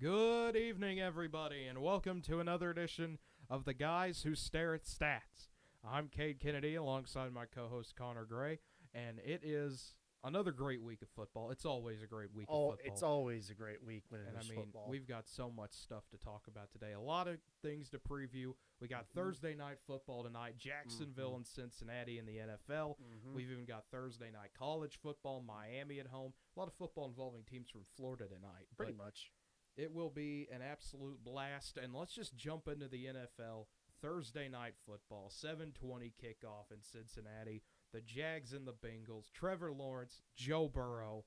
Good evening, everybody, and welcome to another edition of The Guys Who Stare at Stats. I'm Cade Kennedy alongside my co-host Connor Gray, and it is another great week of football. It's always a great week of football. It's always a great week when it And is football. we've got so much stuff to talk about today. A lot of things to preview. We got Thursday night football tonight, Jacksonville and Cincinnati in the NFL. We've even got Thursday night college football, Miami at home. A lot of football involving teams from Florida tonight. Pretty much. It will be an absolute blast, and let's just jump into the NFL. Thursday night football, 7:20 kickoff in Cincinnati. The Jags and the Bengals, Trevor Lawrence, Joe Burrow.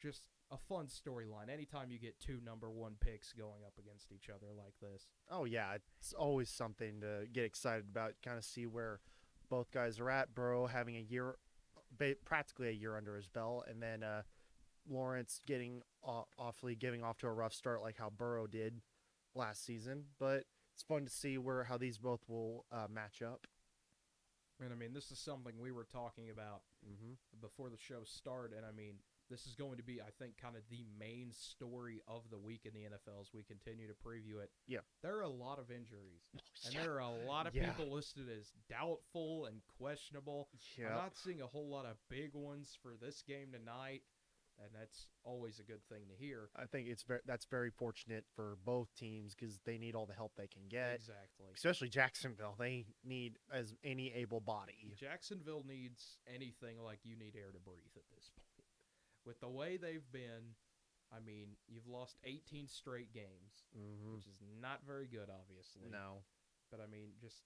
Just a fun storyline. Anytime you get two number one picks going up against each other like this. Oh, yeah. It's always something to get excited about, kind of see where both guys are at. Burrow having practically a year under his belt, and then Lawrence giving off to a rough start like how Burrow did last season. But it's fun to see how these both will match up. And this is something we were talking about before the show started. And this is going to be, I think, kind of the main story of the week in the NFL as we continue to preview it. Yeah. There are a lot of injuries. And there are a lot of people listed as doubtful and questionable. Yeah. I'm not seeing a whole lot of big ones for this game tonight. And that's always a good thing to hear. I think that's very fortunate for both teams because they need all the help they can get. Exactly. Especially Jacksonville. They need as any able body. Jacksonville needs anything like you need air to breathe at this point. With the way they've been, you've lost 18 straight games, which is not very good, obviously. No. But, just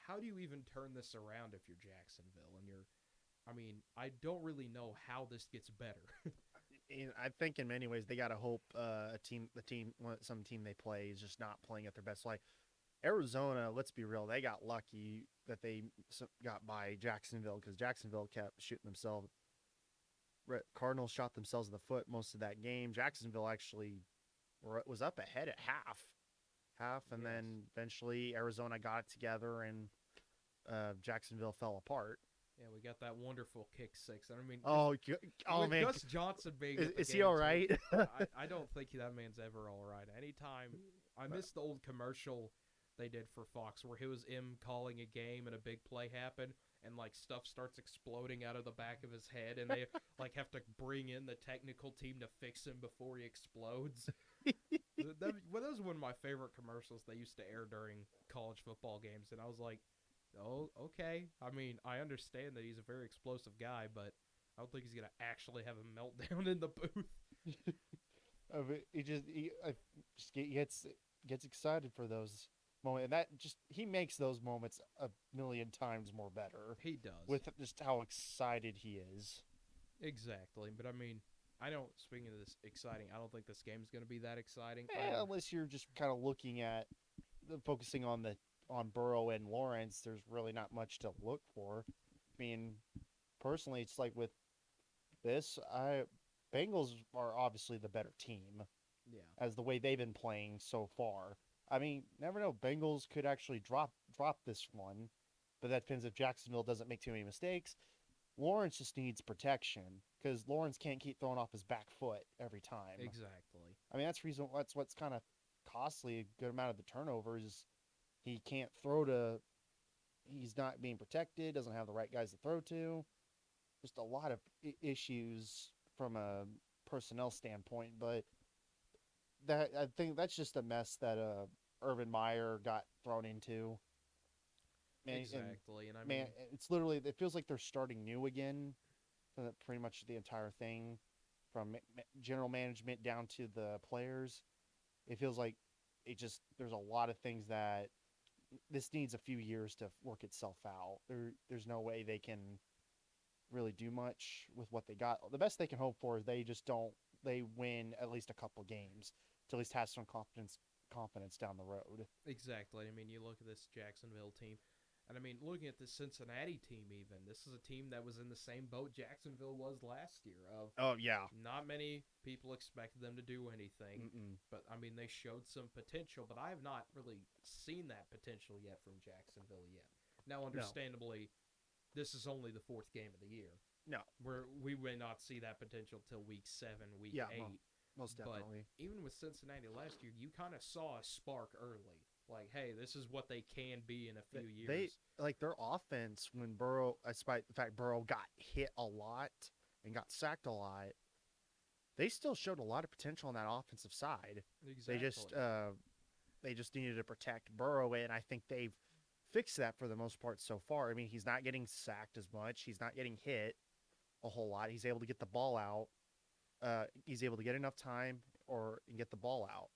how do you even turn this around if you're Jacksonville? And I don't really know how this gets better. I think in many ways they gotta hope some team they play is just not playing at their best. Like Arizona, let's be real, they got lucky that they got by Jacksonville because Jacksonville kept shooting themselves. Cardinals shot themselves in the foot most of that game. Jacksonville actually was up ahead at half, and then eventually Arizona got it together and Jacksonville fell apart. Yeah, we got that wonderful kick six. Man, Gus Johnson being is he all right? I don't think that man's ever all right. Anytime I miss the old commercial they did for Fox where it was him calling a game and a big play happened and stuff starts exploding out of the back of his head and they have to bring in the technical team to fix him before he explodes. that was one of my favorite commercials they used to air during college football games, and I was like, oh, okay. I understand that he's a very explosive guy, but I don't think he's going to actually have a meltdown in the booth. He gets excited for those moments. And he makes those moments a million times more better. He does. With just how excited he is. Exactly. But speaking of this exciting, I don't think this game's going to be that exciting. Unless you're just kind of looking at focusing on Burrow and Lawrence, there's really not much to look for. Personally, it's like with this, Bengals are obviously the better team. Yeah. As the way they've been playing so far. Never know. Bengals could actually drop this one, but that depends if Jacksonville doesn't make too many mistakes. Lawrence just needs protection because Lawrence can't keep throwing off his back foot every time. Exactly. That's what's kind of costly. A good amount of the turnovers is he can't throw to. He's not being protected. Doesn't have the right guys to throw to. Just a lot of issues from a personnel standpoint, but I think that's just a mess that Urban Meyer got thrown into. Exactly, it's literally, it feels like they're starting new again. Pretty much the entire thing, from general management down to the players. It feels like there's a lot of things that this needs a few years to work itself out. There's no way they can really do much with what they got. The best they can hope for is they win at least a couple games to at least have some confidence down the road. Exactly. You look at this Jacksonville team, and looking at this Cincinnati team even, this is a team that was in the same boat Jacksonville was last year. Not many people expected them to do anything, but they showed some potential, but I have not really seen that potential yet from Jacksonville yet. Now, understandably, this is only the fourth game of the year. No. Where we may not see that potential till week 7, week 8. Most definitely. But even with Cincinnati last year, you kind of saw a spark early. Like, hey, this is what they can be in a few years. They like their offense when Burrow, despite the fact Burrow got hit a lot and got sacked a lot, they still showed a lot of potential on that offensive side. Exactly. They just needed to protect Burrow, and I think they've fixed that for the most part so far. I mean, he's not getting sacked as much. He's not getting hit a whole lot. He's able to get the ball out. He's able to get enough time and get the ball out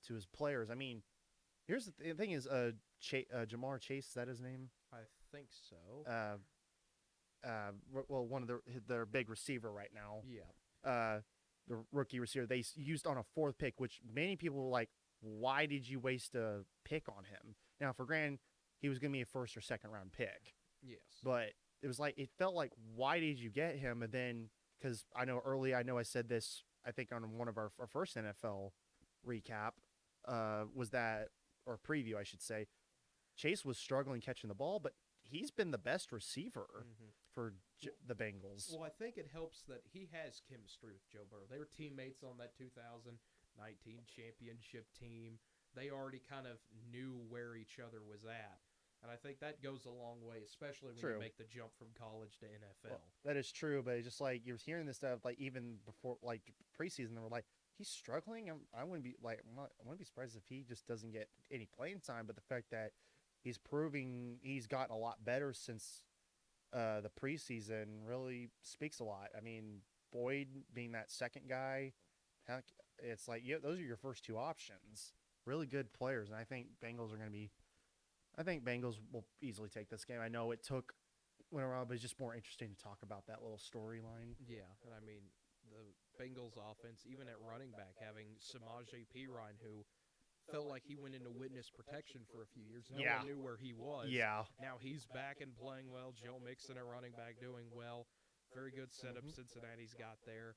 to his players. I mean, here's the thing: is Jamar Chase, is that his name? I think so. Well, one of their big receiver right now. Yeah. The rookie receiver they used on a fourth pick, which many people were like, "Why did you waste a pick on him?" Now, for granted, he was going to be a first or second round pick, Yes. but it felt like, why did you get him? And then because I know I said this, I think on one of our first NFL recap, was that or preview, I should say. Chase was struggling catching the ball, but he's been the best receiver for the Bengals. Well, I think it helps that he has chemistry with Joe Burrow. They were teammates on that 2019 championship team. They already kind of knew where each other was at. And I think that goes a long way, especially when you make the jump from college to NFL. Well, that is true, but it's just like you're hearing this stuff like even before like preseason, they were like, he's struggling. I wouldn't be like I wouldn't be surprised if he just doesn't get any playing time. But the fact that he's proving he's gotten a lot better since the preseason really speaks a lot. I mean, Boyd being that second guy, heck, it's like those are your first two options. Really good players, and I think Bengals will easily take this game. I know it went around, but it's just more interesting to talk about that little storyline. Yeah, and I mean, the Bengals offense, even at running back, having Samaje Perine, who felt like he went into witness protection for a few years. No one knew where he was. Yeah. Now he's back and playing well. Joe Mixon, a running back, doing well. Very good setup Cincinnati's got there.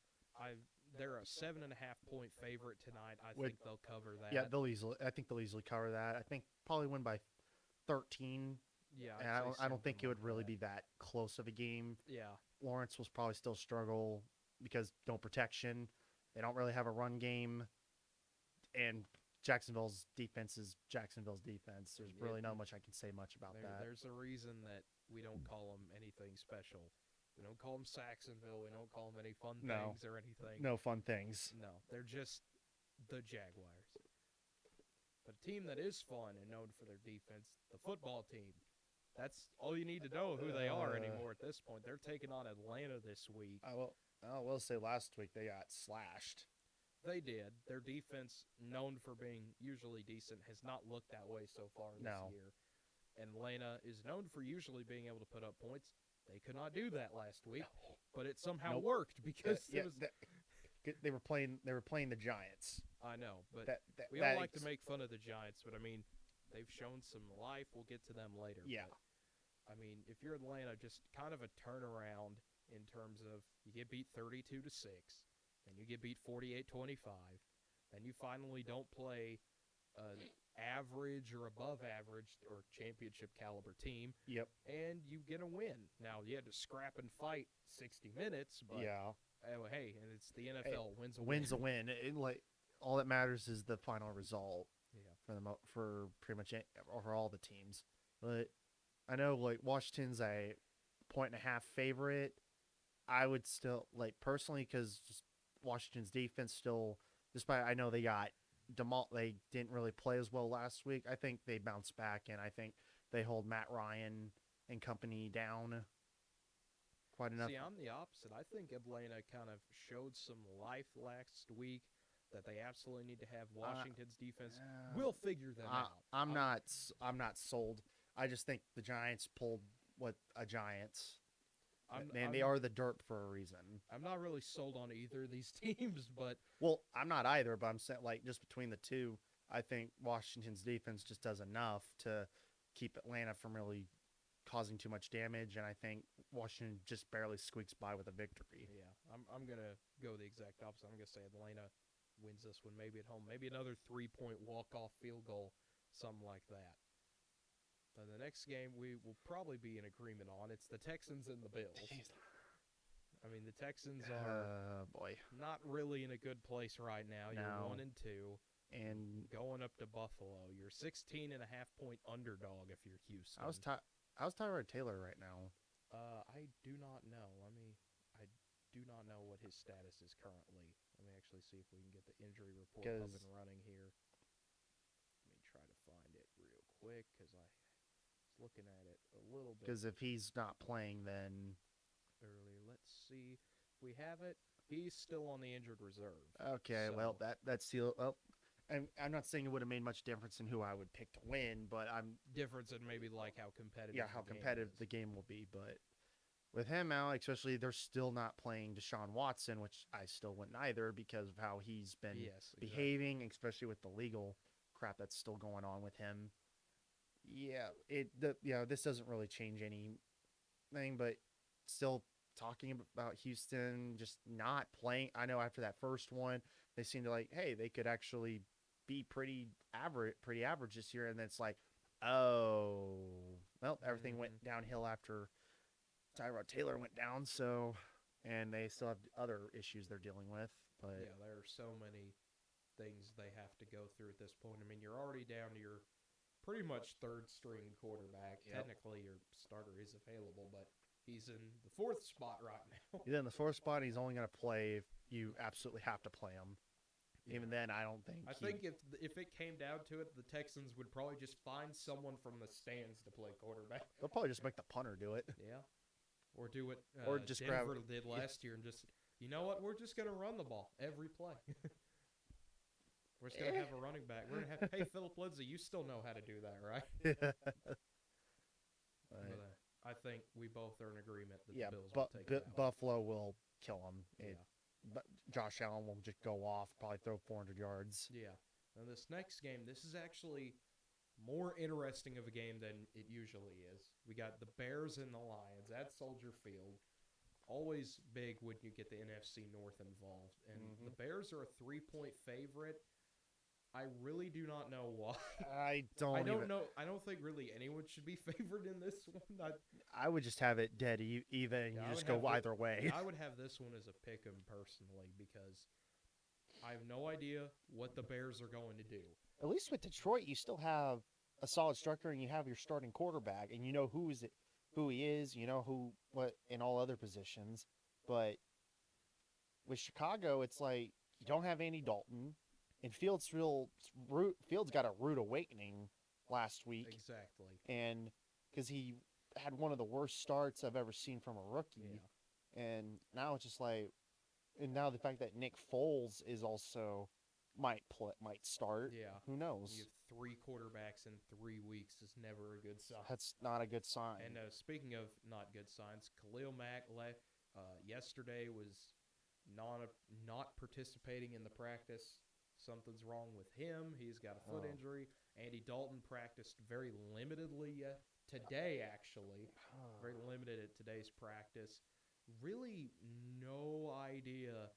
They're a 7.5-point favorite tonight. I think they'll cover that. Yeah, I think they'll easily cover that. I think probably win by 13. Yeah, and I don't think it would really be that close of a game. Yeah, Lawrence will probably still struggle because no protection. They don't really have a run game, and Jacksonville's defense is Jacksonville's defense. There's really not much I can say much about that. There's a reason that we don't call them anything special. We don't call them Saxonville. We don't call them any fun things or anything. No fun things. No, they're just the Jaguars. But a team that is fun and known for their defense, the football team. That's all you need to know who they are anymore at this point. They're taking on Atlanta this week. I will say last week they got slashed. They did. Their defense, known for being usually decent, has not looked that way so far this year. And Atlanta is known for usually being able to put up points. They could not do that last week, but it somehow worked because they were playing the Giants. I know, but we all like to make fun of the Giants, but I mean, they've shown some life. We'll get to them later. Yeah. But, I mean, if you're Atlanta, just kind of a turnaround in terms of you get beat 32-6, then you get beat 48-25, then you finally don't play average or above average or championship caliber team. Yep. And you get a win. Now, you had to scrap and fight 60 minutes, but hey, and it's the NFL. Wins a win. All that matters is the final result. Yeah. For pretty much for all the teams. But I know Washington's a 1.5 favorite. I would still personally, because Washington's defense still, despite I know they didn't really play as well last week. I think they bounce back, and I think they hold Matt Ryan and company down quite enough. See, I'm the opposite. I think Atlanta kind of showed some life last week that they absolutely need to have. Washington's defense will figure them out. I'm not sold. I just think the Giants pulled a Giants. They are the dirt for a reason. I'm not really sold on either of these teams, but I'm not either. But I'm saying just between the two, I think Washington's defense just does enough to keep Atlanta from really causing too much damage, and I think Washington just barely squeaks by with a victory. Yeah, I'm gonna go the exact opposite. I'm gonna say Atlanta wins this one, maybe at home, maybe another 3-point walk-off field goal, something like that. The next game we will probably be in agreement on. It's the Texans and the Bills. I mean, the Texans are boy. not really in a good place right now. No. You're 1-2. And going up to Buffalo. You're 16.5-point underdog if you're Houston. How's Tyrod Taylor right now? I do not know. I do not know what his status is currently. Let me actually see if we can get the injury report up and running here. Let me try to find it real quick because I was looking at it a little bit. Because if he's not playing, then earlier, let's see. We have it. He's still on the injured reserve. Okay, so. Well, that's still. Well, I'm not saying it would have made much difference in who I would pick to win, but I'm difference in maybe like how competitive. Yeah, how competitive the game will be, but with him out, especially they're still not playing Deshaun Watson, which I still wouldn't either because of how he's been behaving, especially with the legal crap that's still going on with him. Yeah, this doesn't really change anything, but still talking about Houston just not playing. I know after that first one, they seemed to hey, they could actually be pretty average this year, and then it's oh, well, everything went downhill after Tyrod Taylor went down, so, and they still have other issues they're dealing with. But yeah, there are so many things they have to go through at this point. I mean, you're already down to your pretty much third string quarterback. Yep. Technically, your starter is available, but he's in the fourth spot right now. He's in the fourth spot. He's only going to play if you absolutely have to play him. Yeah. Even then, I don't think. I think if it came down to it, the Texans would probably just find someone from the stands to play quarterback. They'll probably just make the punter do it. Yeah. Or do what just Denver did last year and just, you know what, we're just going to run the ball every play. We're just going to have a running back. We're going to have, hey, Philip Lindsay, you still know how to do that, right? But, I think we both are in agreement that the Bills will take it out. Buffalo will kill them. But Josh Allen will just go off, probably throw 400 yards. Yeah. Now this next game, this is actually more interesting of a game than it usually is. We got the Bears and the Lions at Soldier Field. Always big when you get the NFC North involved. And the Bears are a 3-point favorite. I really do not know why. I don't know. I don't think really anyone should be favored in this one. I would just have it dead even. You just go either way. I would have this one as a pick 'em personally because I have no idea what the Bears are going to do. At least with Detroit, you still have a solid structure and you have your starting quarterback and you know who he is, you know what in all other positions. But with Chicago, it's like you don't have Andy Dalton. And Fields got a rude awakening last week. Exactly. And because he had one of the worst starts I've ever seen from a rookie. Yeah. And now it's just and now the fact that Nick Foles is also might start. Yeah. Who knows? You have 3 quarterbacks in 3 weeks is never a good sign. That's not a good sign. And speaking of not good signs, Khalil Mack yesterday was not participating in the practice. Something's wrong with him. He's got a foot injury. Andy Dalton practiced very limitedly today, actually. Very limited at today's practice. Really no idea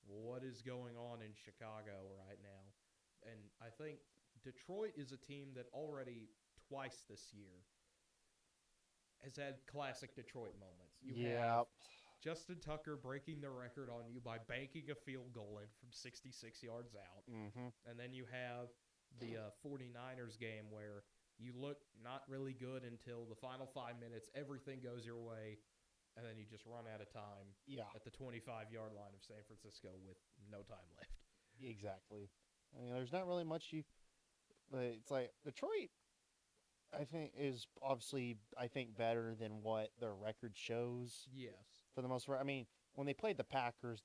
what is going on in Chicago right now. And I think Detroit is a team that already twice this year has had classic Detroit moments. You have Justin Tucker breaking the record on you by banking a field goal in from 66 yards out. Mm-hmm. And then you have the 49ers game where you look not really good until the final 5 minutes. Everything goes your way, and then you just run out of time at the 25-yard line of San Francisco with no time left. Exactly. I mean, there's not really much but it's like Detroit, I think, is obviously, better than what their record shows. Yes. For the most part. I mean, when they played the Packers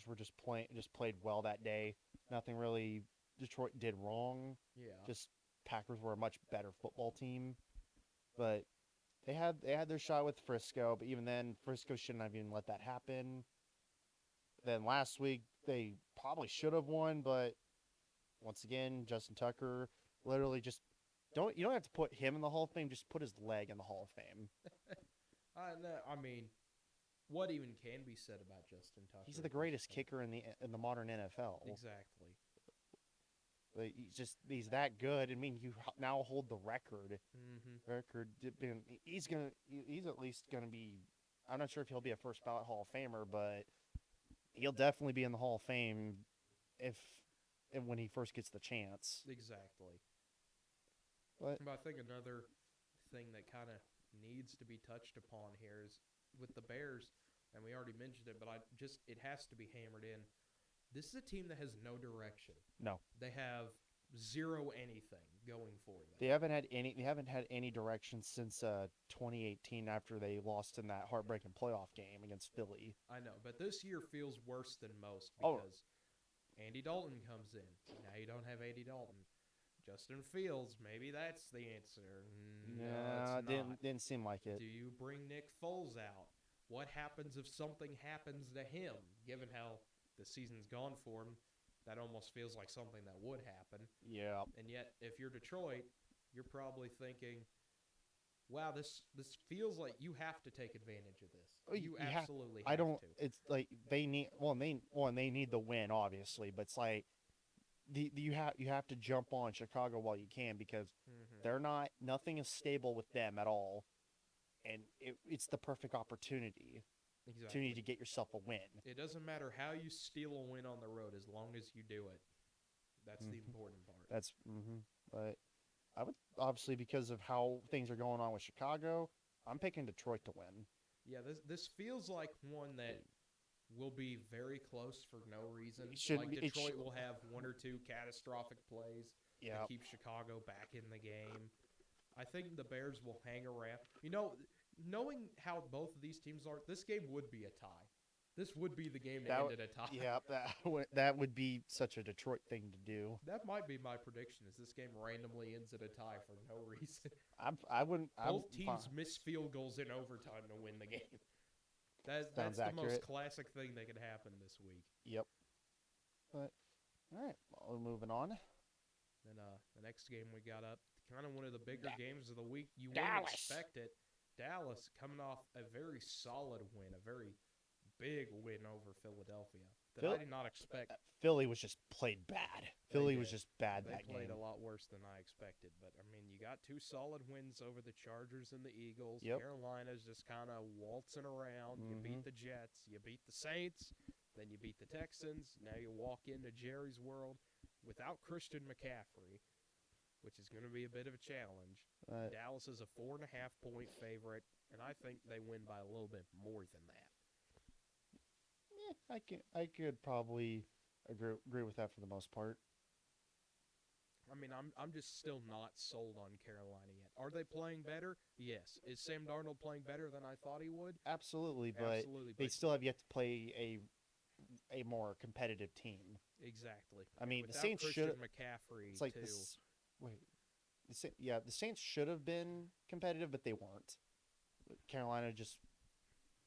were just played well that day. Nothing really Detroit did wrong. Yeah. Just Packers were a much better football team. But they had their shot with Frisco, but even then Frisco shouldn't have even let that happen. Then last week they probably should have won, but once again, Justin Tucker literally just you don't have to put him in the Hall of Fame, just put his leg in the Hall of Fame. I mean, what even can be said about Justin Tucker? He's the greatest kicker in the modern NFL. Exactly. But he's that good. I mean, you now hold the record. Mm-hmm. He's at least gonna be I'm not sure if he'll be a first ballot Hall of Famer, but he'll definitely be in the Hall of Fame if when he first gets the chance. Exactly. But I think another thing that kind of needs to be touched upon here is with the Bears, and we already mentioned it, but it has to be hammered in. This is a team that has no direction. no, They have zero anything going for them. they haven't had any direction since 2018 after they lost in that heartbreaking playoff game against Philly. I know, but this year feels worse than most Oh. because Andy Dalton comes in. Now you don't have Andy Dalton. Justin Fields, maybe that's the answer. No, it's not. Didn't seem like it. Do you bring Nick Foles out? What happens if something happens to him? Given how the season's gone for him, that almost feels like something that would happen. Yeah. And yet, if you're Detroit, you're probably thinking, wow, this feels like you have to take advantage of this. You absolutely have to. It's like they need they need the win, obviously, but it's like you have to jump on Chicago while you can because they're nothing is stable with them at all, and it's the perfect opportunity. Exactly. To get yourself a win. It doesn't matter how you steal a win on the road as long as you do it. That's the important part. But I would obviously, because of how things are going on with Chicago, I'm picking Detroit to win. Yeah, this feels like one that will be very close for no reason. Detroit will have one or two catastrophic plays to keep Chicago back in the game. I think the Bears will hang around. Knowing how both of these teams are, this game would be a tie. This would be the game that ended a tie. Yeah, that would be such a Detroit thing to do. That might be my prediction. Is this game randomly ends at a tie for no reason? I wouldn't. Both teams miss field goals in overtime to win the game. That's the most classic thing that could happen this week. Yep. But all right, well, moving on. Then the next game we got up, kind of one of the bigger games of the week. You wouldn't expect it. Dallas coming off a very solid win, a very big win over Philadelphia that I did not expect. Philly was just played bad. Philly was just bad that game. They played a lot worse than I expected. But, I mean, you got two solid wins over the Chargers and the Eagles. Yep. Carolina's just kind of waltzing around. You beat the Jets. You beat the Saints. Then you beat the Texans. Now you walk into Jerry's world without Christian McCaffrey, which is going to be a bit of a challenge. Dallas is a 4.5-point favorite, and I think they win by a little bit more than that. I could probably agree with that for the most part. I mean, I'm just still not sold on Carolina yet. Are they playing better? Yes. Is Sam Darnold playing better than I thought he would? Absolutely, but they still have yet to play a more competitive team. Exactly. I mean, without the Saints Christian should. McCaffrey It's like too. The Saints should have been competitive, but they weren't. Carolina just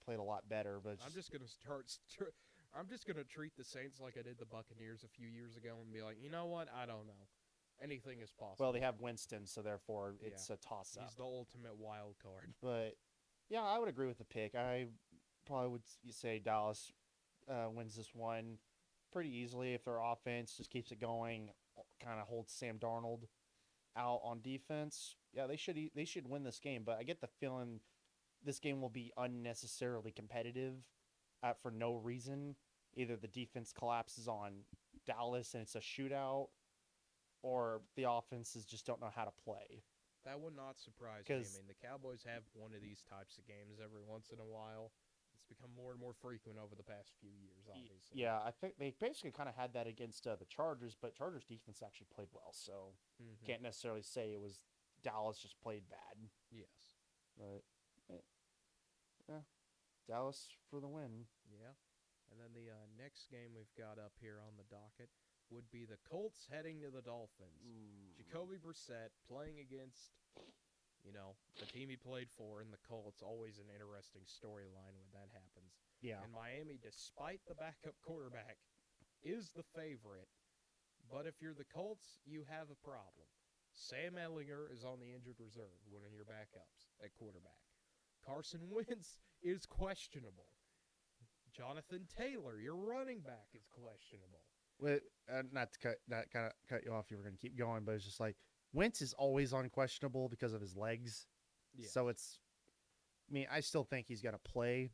played a lot better, but I'm just gonna treat the Saints like I did the Buccaneers a few years ago and be like, you know what? I don't know. Anything is possible. Well, they have Winston, so therefore it's a toss-up. He's the ultimate wild card. But yeah, I would agree with the pick. I probably would say Dallas wins this one pretty easily if their offense just keeps it going, kind of holds Sam Darnold out on defense. Yeah, they should win this game, but I get the feeling this game will be unnecessarily competitive for no reason. Either the defense collapses on Dallas and it's a shootout, or the offenses just don't know how to play. That would not surprise me. I mean, the Cowboys have one of these types of games every once in a while. It's become more and more frequent over the past few years, obviously. Yeah, I think they basically kind of had that against the Chargers, but Chargers defense actually played well, so can't necessarily say it was Dallas just played bad. Yes. But, yeah, Dallas for the win. Yeah. And then the next game we've got up here on the docket would be the Colts heading to the Dolphins. Jacoby Brissett playing against, the team he played for in the Colts. Always an interesting storyline when that happens. Yeah. And Miami, despite the backup quarterback, is the favorite. But if you're the Colts, you have a problem. Sam Ehlinger is on the injured reserve, one of your backups at quarterback. Carson Wentz is questionable. Jonathan Taylor, your running back, is questionable. Well, not to cut you off, you were going to keep going, but it's just like Wentz is always unquestionable because of his legs. Yes. So it's mean, I still think he's gonna play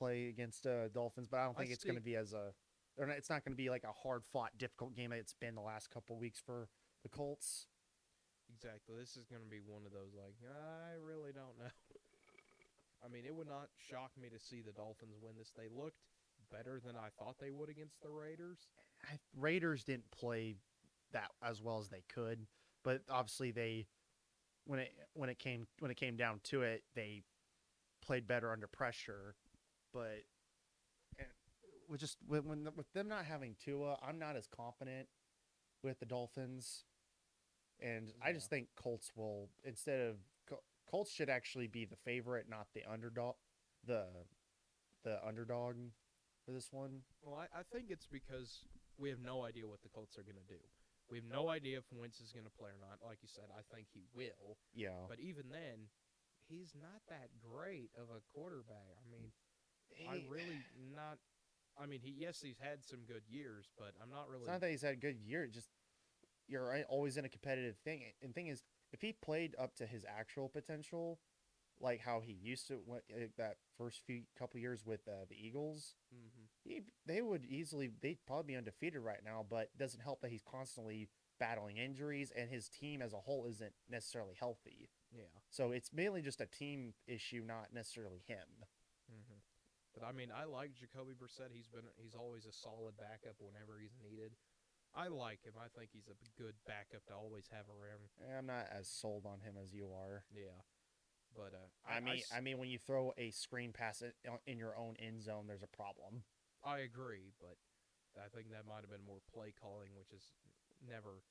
against Dolphins, but I don't think it's going to be it's not going to be like a hard fought, difficult game that it's been the last couple of weeks for the Colts. Exactly. This is going to be one of those like I really don't know. I mean, it would not shock me to see the Dolphins win this. They looked better than I thought they would against the Raiders. Raiders didn't play that as well as they could, but obviously they when it came down to it, they played better under pressure. But with them not having Tua, I'm not as confident with the Dolphins, and I just think Colts will Colts should actually be the favorite, not the underdog, the underdog for this one. Well, I think it's because we have no idea what the Colts are going to do. We have no idea if Wentz is going to play or not. Like you said, I think he will. Yeah. But even then, he's not that great of a quarterback. I mean, he's had some good years, but I'm not really. It's not that he's had a good year. Just you're always in a competitive thing. And thing is, if he played up to his actual potential, like how he used to that first couple years with the Eagles, they'd probably be undefeated right now. But it doesn't help that he's constantly battling injuries, and his team as a whole isn't necessarily healthy. Yeah. So it's mainly just a team issue, not necessarily him. Mm-hmm. But I mean, I like Jacoby Brissett. He's always a solid backup whenever he's needed. I like him. I think he's a good backup to always have around. I'm not as sold on him as you are. Yeah. But I mean, when you throw a screen pass in your own end zone, there's a problem. I agree, but I think that might have been more play calling, which is never.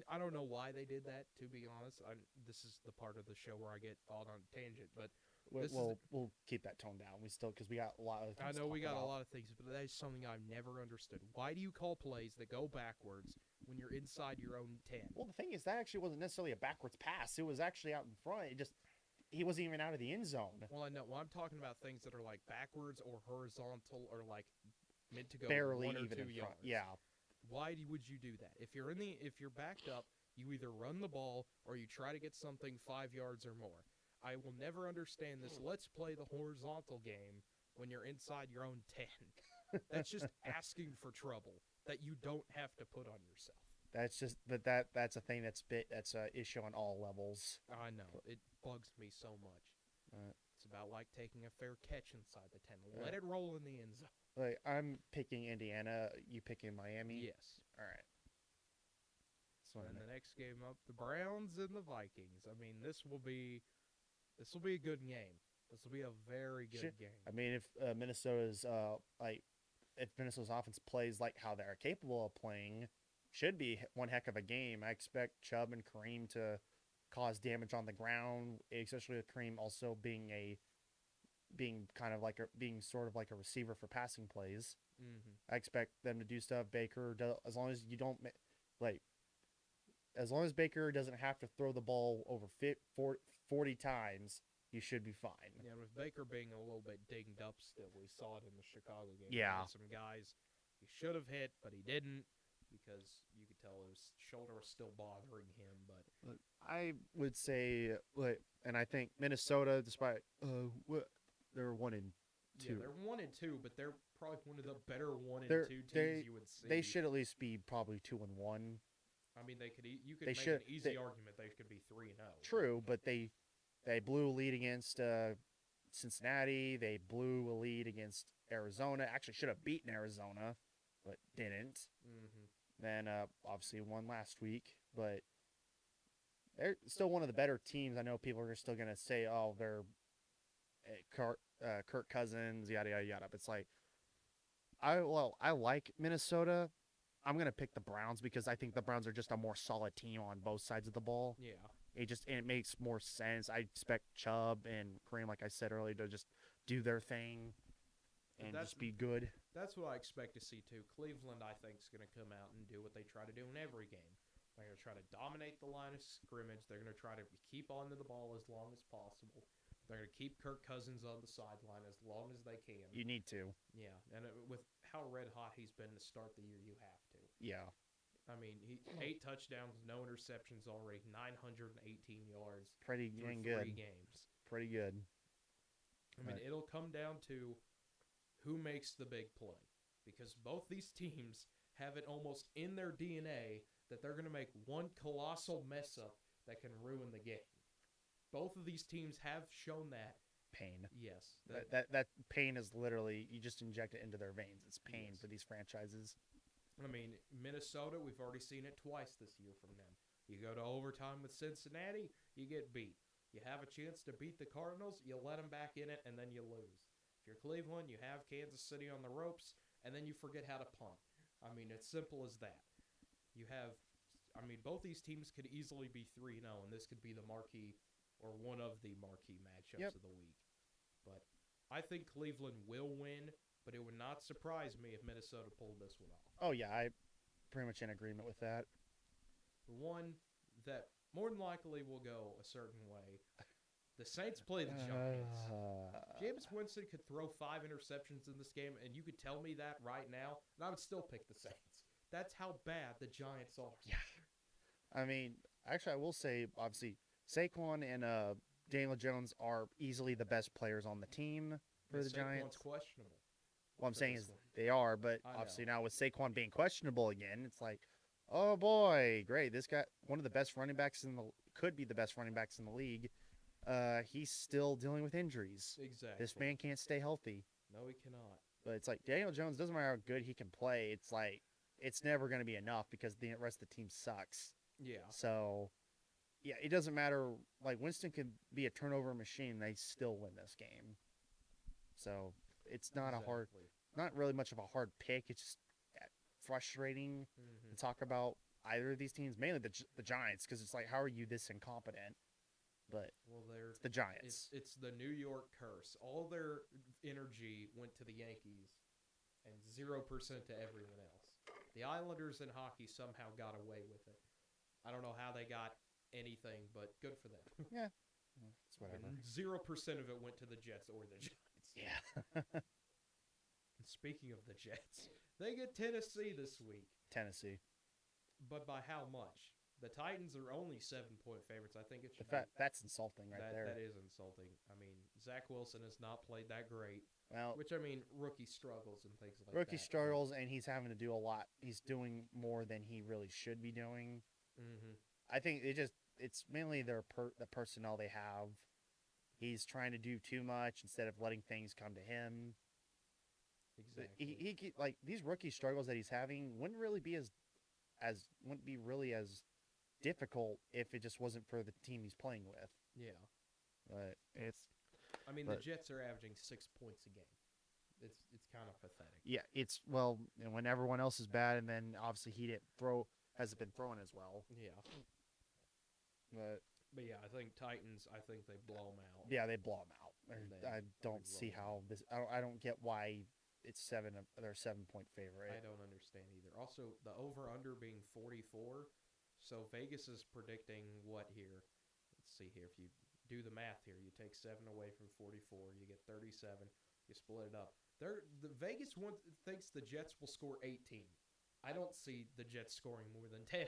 I don't know why they did that. To be honest, this is the part of the show where I get on a tangent, but we'll keep that tone down. Because we got a lot of. I know we got a lot of things, but that is something I've never understood. Why do you call plays that go backwards when you're inside your own 10? Well, the thing is, that actually wasn't necessarily a backwards pass. It was actually out in front. He wasn't even out of the end zone. Well, I know. Well, I'm talking about things that are like backwards or horizontal or like meant to go barely 1 or even 2 in yards. front. Yeah. Why would you do that? If you're backed up, you either run the ball or you try to get something 5 yards or more. I will never understand this. Let's play the horizontal game when you're inside your own 10. That's just asking for trouble that you don't have to put on yourself. That's a thing that's an issue on all levels. I know. It bugs me so much. It's about like taking a fair catch inside the 10. Let it roll in the end zone. Like, I'm picking Indiana. You picking Miami? Yes. All right. And the next game up, the Browns and the Vikings. I mean, this will be a good game. This will be a very good game. I mean, if Minnesota's offense plays like how they're capable of playing, should be one heck of a game. I expect Chubb and Kareem to cause damage on the ground, especially with Kareem also being sort of like a receiver for passing plays. Mm-hmm. I expect them to do stuff. Baker, as long as Baker doesn't have to throw the ball over 40 times, you should be fine. Yeah, with Baker being a little bit dinged up still, we saw it in the Chicago game. Yeah. Some guys he should have hit, but he didn't because you could tell his shoulder was still bothering him. But I would say, and I think Minnesota, despite they're 1-2. Yeah, they're 1-2, but they're probably one of the better 1-2 teams you would see. They should at least be probably 2-1. I mean, you could make an easy argument they could be 3-0. True, but they blew a lead against Cincinnati. They blew a lead against Arizona. Actually, should have beaten Arizona, but didn't. Mm-hmm. Then obviously won last week, but they're still one of the better teams. I know people are still going to say, "Oh, they're Kirk Cousins, yada yada yada." But it's like, I like Minnesota. I'm gonna pick the Browns because I think the Browns are just a more solid team on both sides of the ball. Yeah. It makes more sense. I expect Chubb and Kareem, like I said earlier, to just do their thing and just be good. That's what I expect to see too. Cleveland, I think, is going to come out and do what they try to do in every game. They're going to try to dominate the line of scrimmage. They're going to try to keep onto the ball as long as possible. They're going to keep Kirk Cousins on the sideline as long as they can. You need to. Yeah, and with how red hot he's been to start the year, you have to. Yeah. I mean, 8 touchdowns, no interceptions already, 918 yards. Pretty through good. 3 games. Pretty good. it'll come down to who makes the big play. Because both these teams have it almost in their DNA that they're going to make one colossal mess up that can ruin the game. Both of these teams have shown that. Pain. Yes. That pain is literally, you just inject it into their veins. It's pain Yes. for these franchises. I mean, Minnesota, we've already seen it twice this year from them. You go to overtime with Cincinnati, you get beat. You have a chance to beat the Cardinals, you let them back in it, and then you lose. If you're Cleveland, you have Kansas City on the ropes, and then you forget how to punt. I mean, it's simple as that. Both these teams could easily be 3-0, and this could be the marquee or one of the marquee matchups of the week. But I think Cleveland will win, but it would not surprise me if Minnesota pulled this one off. Oh, yeah, I pretty much in agreement with that. The one that more than likely will go a certain way. The Saints play the Giants. Jameis Winston could throw 5 interceptions in this game, and you could tell me that right now, and I would still pick the Saints. That's how bad the Giants are. Yeah. I mean, actually, I will say, obviously, Saquon and Daniel Jones are easily the best players on the team for the Giants. Saquon's questionable. What I'm saying is they are, but I obviously know. now with Saquon being questionable again, it's like, oh boy, great. This guy, one of the best running backs could be the best running backs in the league. He's still dealing with injuries. Exactly. This man can't stay healthy. No, he cannot. But it's like Daniel Jones, doesn't matter how good he can play. It's like, it's never going to be enough because the rest of the team sucks. Yeah. So, yeah, it doesn't matter. Like, Winston could be a turnover machine. They still win this game. So, it's not not really much of a hard pick. It's just frustrating to talk about either of these teams, mainly the Giants, because it's like, how are you this incompetent? But it's the Giants. It's the New York curse. All their energy went to the Yankees and 0% to everyone else. The Islanders in hockey somehow got away with it. I don't know how they got anything, but good for them. Yeah. It's whatever. And 0% of it went to the Jets or the Giants. Yeah. And speaking of the Jets, they get Tennessee this week. Tennessee. But by how much? The Titans are only 7-point favorites. I think it should that's insulting there. That is insulting. I mean, Zach Wilson has not played that great. Well, which, I mean, rookie struggles and things like that. Rookie struggles, and he's having to do a lot. He's doing more than he really should be doing. Mm-hmm. I think it's mainly the personnel they have. He's trying to do too much instead of letting things come to him. Exactly. He like these rookie struggles that he's having wouldn't be really as difficult if it just wasn't for the team he's playing with. Yeah. But the Jets are averaging 6 points a game. It's kind of pathetic. Yeah, when everyone else is bad, and then obviously he hasn't been throwing as well. Yeah. But yeah, I think Titans. I think they blow them out. Yeah, they blow them out. I don't see how this. I don't get why it's they're a 7-point favorite. I don't understand either. Also, the over/under being 44. So Vegas is predicting what here? Let's see here. If you do the math here, you take 7 away from 44, you get 37. You split it up. The Vegas one thinks the Jets will score 18. I don't see the Jets scoring more than 10.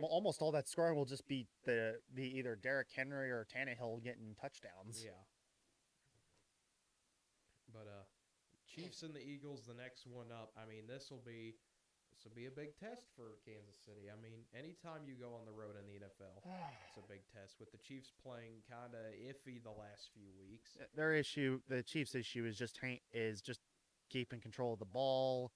Almost all that scoring will just be either Derrick Henry or Tannehill getting touchdowns. Yeah. But Chiefs and the Eagles, the next one up. I mean, this will be a big test for Kansas City. I mean, anytime you go on the road in the NFL, it's a big test. With the Chiefs playing kind of iffy the last few weeks. The Chiefs' issue is just keeping control of the ball,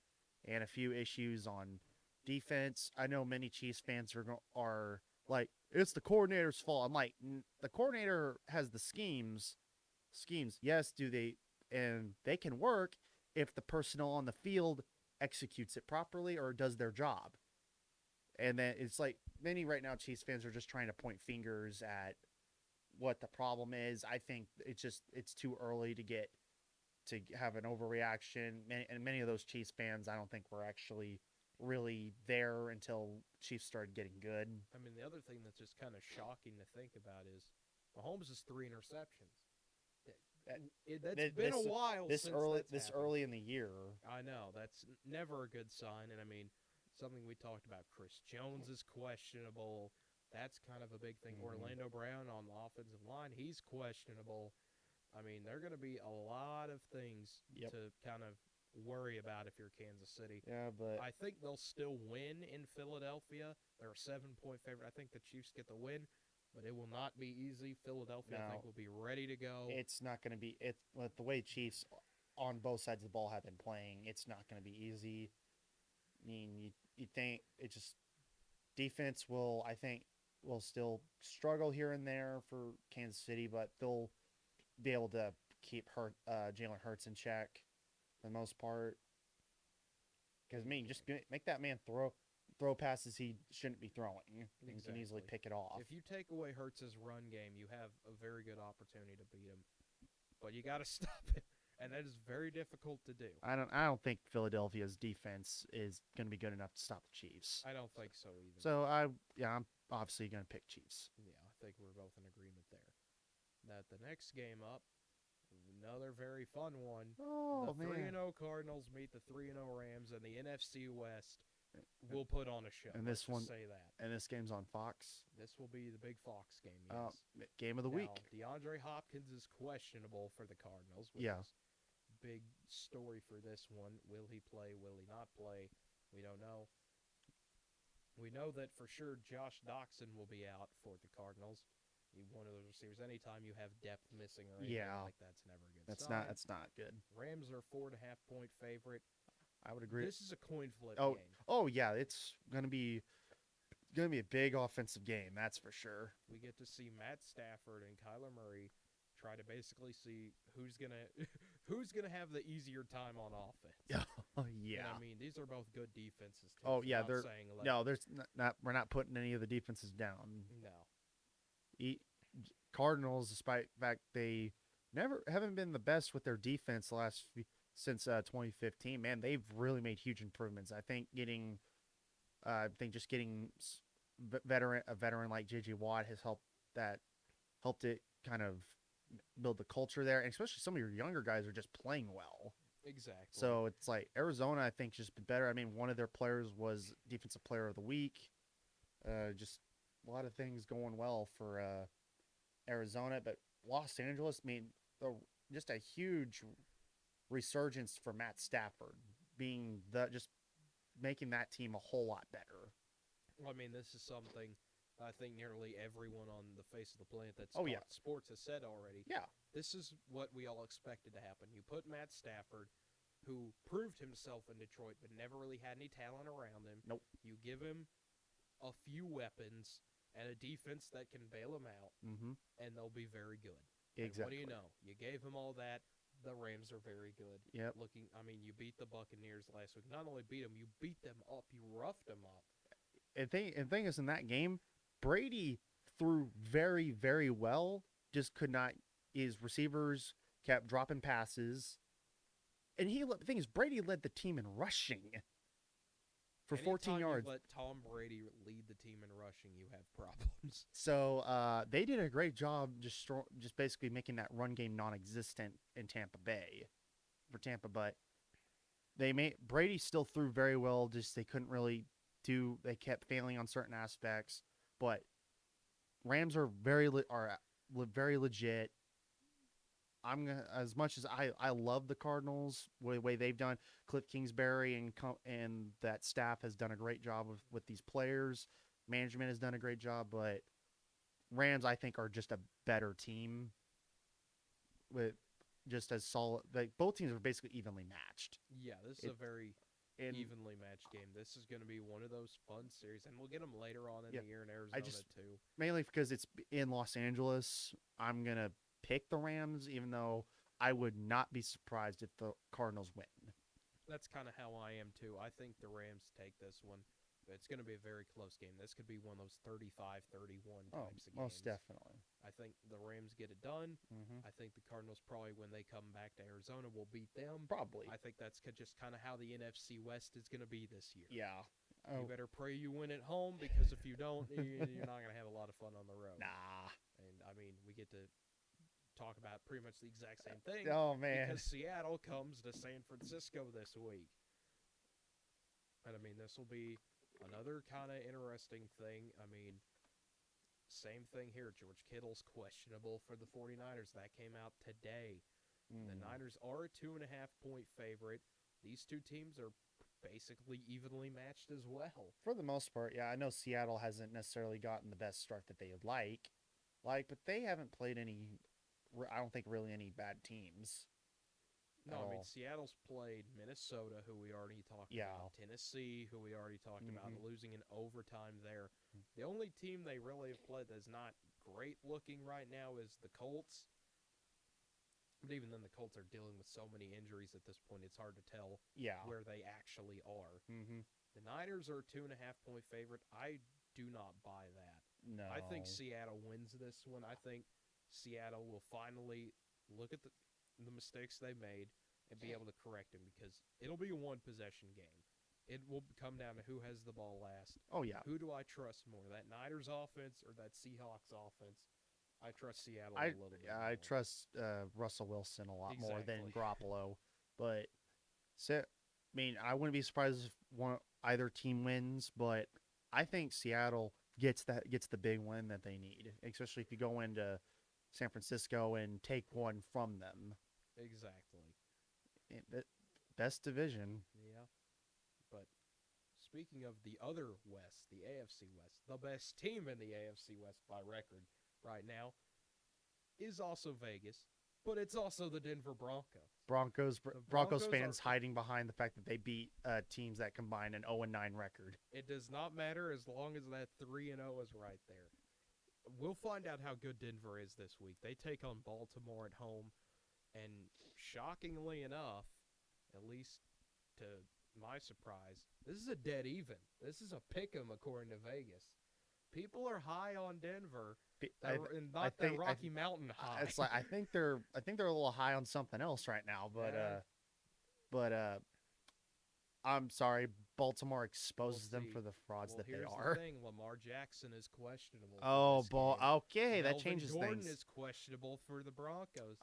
and a few issues on defense. I know many Chiefs fans are like, it's the coordinator's fault. I'm like, the coordinator has the schemes. Yes, and they can work if the personnel on the field executes it properly or does their job. And then it's like many right now Chiefs fans are just trying to point fingers at what the problem is. I think it's too early to have an overreaction. And many of those Chiefs fans, I don't think were actually really there until Chiefs started getting good. I mean, the other thing that's just kind of shocking to think about is Mahomes is 3 interceptions. That's been a while this since this early in the year. I know that's never a good sign, and I mean something we talked about. Chris Jones is questionable. That's kind of a big thing. Orlando Brown on the offensive line, he's questionable. I mean, there are going to be a lot of things Yep. to kind of worry about if you're Kansas City. Yeah, but I think they'll still win in Philadelphia. They're a 7-point favorite. I think the Chiefs get the win, but it will not be easy. Philadelphia, I think, no, will be ready to go. it's not going to be it with the way Chiefs on both sides of the ball have been playing. It's not going to be easy. I mean, you think it just defense will I think will still struggle here and there for Kansas City, but they'll be able to keep Jalen Hurts in check for the most part. Because I mean, just make that man throw passes he shouldn't be throwing. He can easily pick it off. If you take away Hurts' run game, you have a very good opportunity to beat him. But you got to stop it, and that is very difficult to do. I don't think Philadelphia's defense is going to be good enough to stop the Chiefs. I don't think so either. So I'm obviously going to pick Chiefs. Yeah, I think we're both in agreement there. That the next game up, another very fun one. Oh the man! 3-0 Cardinals meet the 3-0 Rams, and the NFC West will put on a show. And this one, say that. And this game's on Fox. This will be the big Fox game. Yes. Game of the week. DeAndre Hopkins is questionable for the Cardinals. Which is big story for this one. Will he play? Will he not play? We don't know. We know that for sure Josh Doxson will be out for the Cardinals. One of those receivers. Anytime you have depth missing or anything like that's never a good. That's not good. Rams are 4.5-point favorite. I would agree. This is a coin flip game. Oh yeah, it's gonna be a big offensive game. That's for sure. We get to see Matt Stafford and Kyler Murray try to basically see who's gonna have the easier time on offense. Yeah. And I mean, these are both good defenses. Too, Oh yeah, they're there's not. We're not putting any of the defenses down. No. Cardinals, despite the fact they haven't been the best with their defense since 2015. Man, they've really made huge improvements. I think just getting a veteran like J.J. Watt has helped it kind of build the culture there, and especially some of your younger guys are just playing well. Exactly. So it's like Arizona, I think, just been better. I mean, one of their players was Defensive Player of the Week. Just a lot of things going well for Arizona, but Los Angeles, I mean, just a huge resurgence for Matt Stafford being just making that team a whole lot better. Well, I mean, this is something I think nearly everyone on the face of the planet that's sports has said already. Yeah. This is what we all expected to happen. You put Matt Stafford, who proved himself in Detroit but never really had any talent around him. Nope. You give him a few weapons and a defense that can bail him out, and they'll be very good. Exactly. And what do you know? You gave him all that. The Rams are very good. Yep. You beat the Buccaneers last week. Not only beat them, you beat them up. You roughed them up. And thing is, in that game, Brady threw very, very well. Just could not. His receivers kept dropping passes, and the thing is, Brady led the team in rushing for 14 yards. You let Tom Brady lead the team in rushing, you have problems. So they did a great job just basically making that run game non-existent in Tampa Bay for Tampa, but Brady still threw very well. Just they couldn't really they kept failing on certain aspects, but Rams are very legit. As much as I love the Cardinals, the way they've done, Cliff Kingsbury and that staff has done a great job with these players. Management has done a great job, but Rams, I think, are just a better team with just as solid. Like both teams are basically evenly matched. Yeah, this is a very evenly matched game. This is going to be one of those fun series, and we'll get them later on in the year in Arizona too. Mainly because it's in Los Angeles, I'm gonna pick the Rams, even though I would not be surprised if the Cardinals win. That's kind of how I am too. I think the Rams take this one. It's going to be a very close game. This could be one of those 35-31 types of games. Most definitely. I think the Rams get it done. I think the Cardinals probably, when they come back to Arizona, will beat them. Probably. I think that's just kind of how the NFC West is going to be this year. Yeah. You better pray you win at home, because if you don't, you're not going to have a lot of fun on the road. Nah. And, I mean, we get to talk about pretty much the exact same thing. Oh, man. Because Seattle comes to San Francisco this week. And, I mean, this will be another kind of interesting thing. I mean, Same thing here. George Kittle's questionable for the 49ers. That came out today. The Niners are a 2.5-point favorite. These two teams are basically evenly matched as well. For the most part, yeah. I know Seattle hasn't necessarily gotten the best start that they would but they haven't played any. I don't think really any bad teams. No, I mean, Seattle's played Minnesota, who we already talked about, Tennessee, who we already talked about, losing in overtime there. The only team they really have played that's not great looking right now is the Colts. But even then, the Colts are dealing with so many injuries at this point, it's hard to tell where they actually are. The Niners are a 2.5-point favorite. I do not buy that. No. I think Seattle wins this one. I think Seattle will finally look at the mistakes they made and be able to correct them, because it'll be a one-possession game. It will come down to who has the ball last. Oh, yeah. Who do I trust more, that Niners offense or that Seahawks offense? I trust Seattle a little bit more. I trust Russell Wilson a lot more than Garoppolo. But, I wouldn't be surprised if either team wins, but I think Seattle gets the big win that they need, especially if you go into San Francisco and take one from them. Exactly. Best division. Yeah. But speaking of the other West, the AFC West, the best team in the AFC West by record right now is also Vegas, but it's also the Denver Broncos. Broncos fans hiding behind the fact that they beat teams that combine an 0-9 record. It does not matter as long as that 3-0 is right there. We'll find out how good Denver is this week. They take on Baltimore at home, and shockingly enough, at least to my surprise, this is a dead even. This is a pick 'em according to Vegas. People are high on Denver, and not the Rocky Mountain high. It's like I think they're a little high on something else right now, but I'm sorry, Baltimore exposes them for the frauds that they are. Here's the thing: Lamar Jackson is questionable. Okay, that changes Gordon things. is questionable for the Broncos.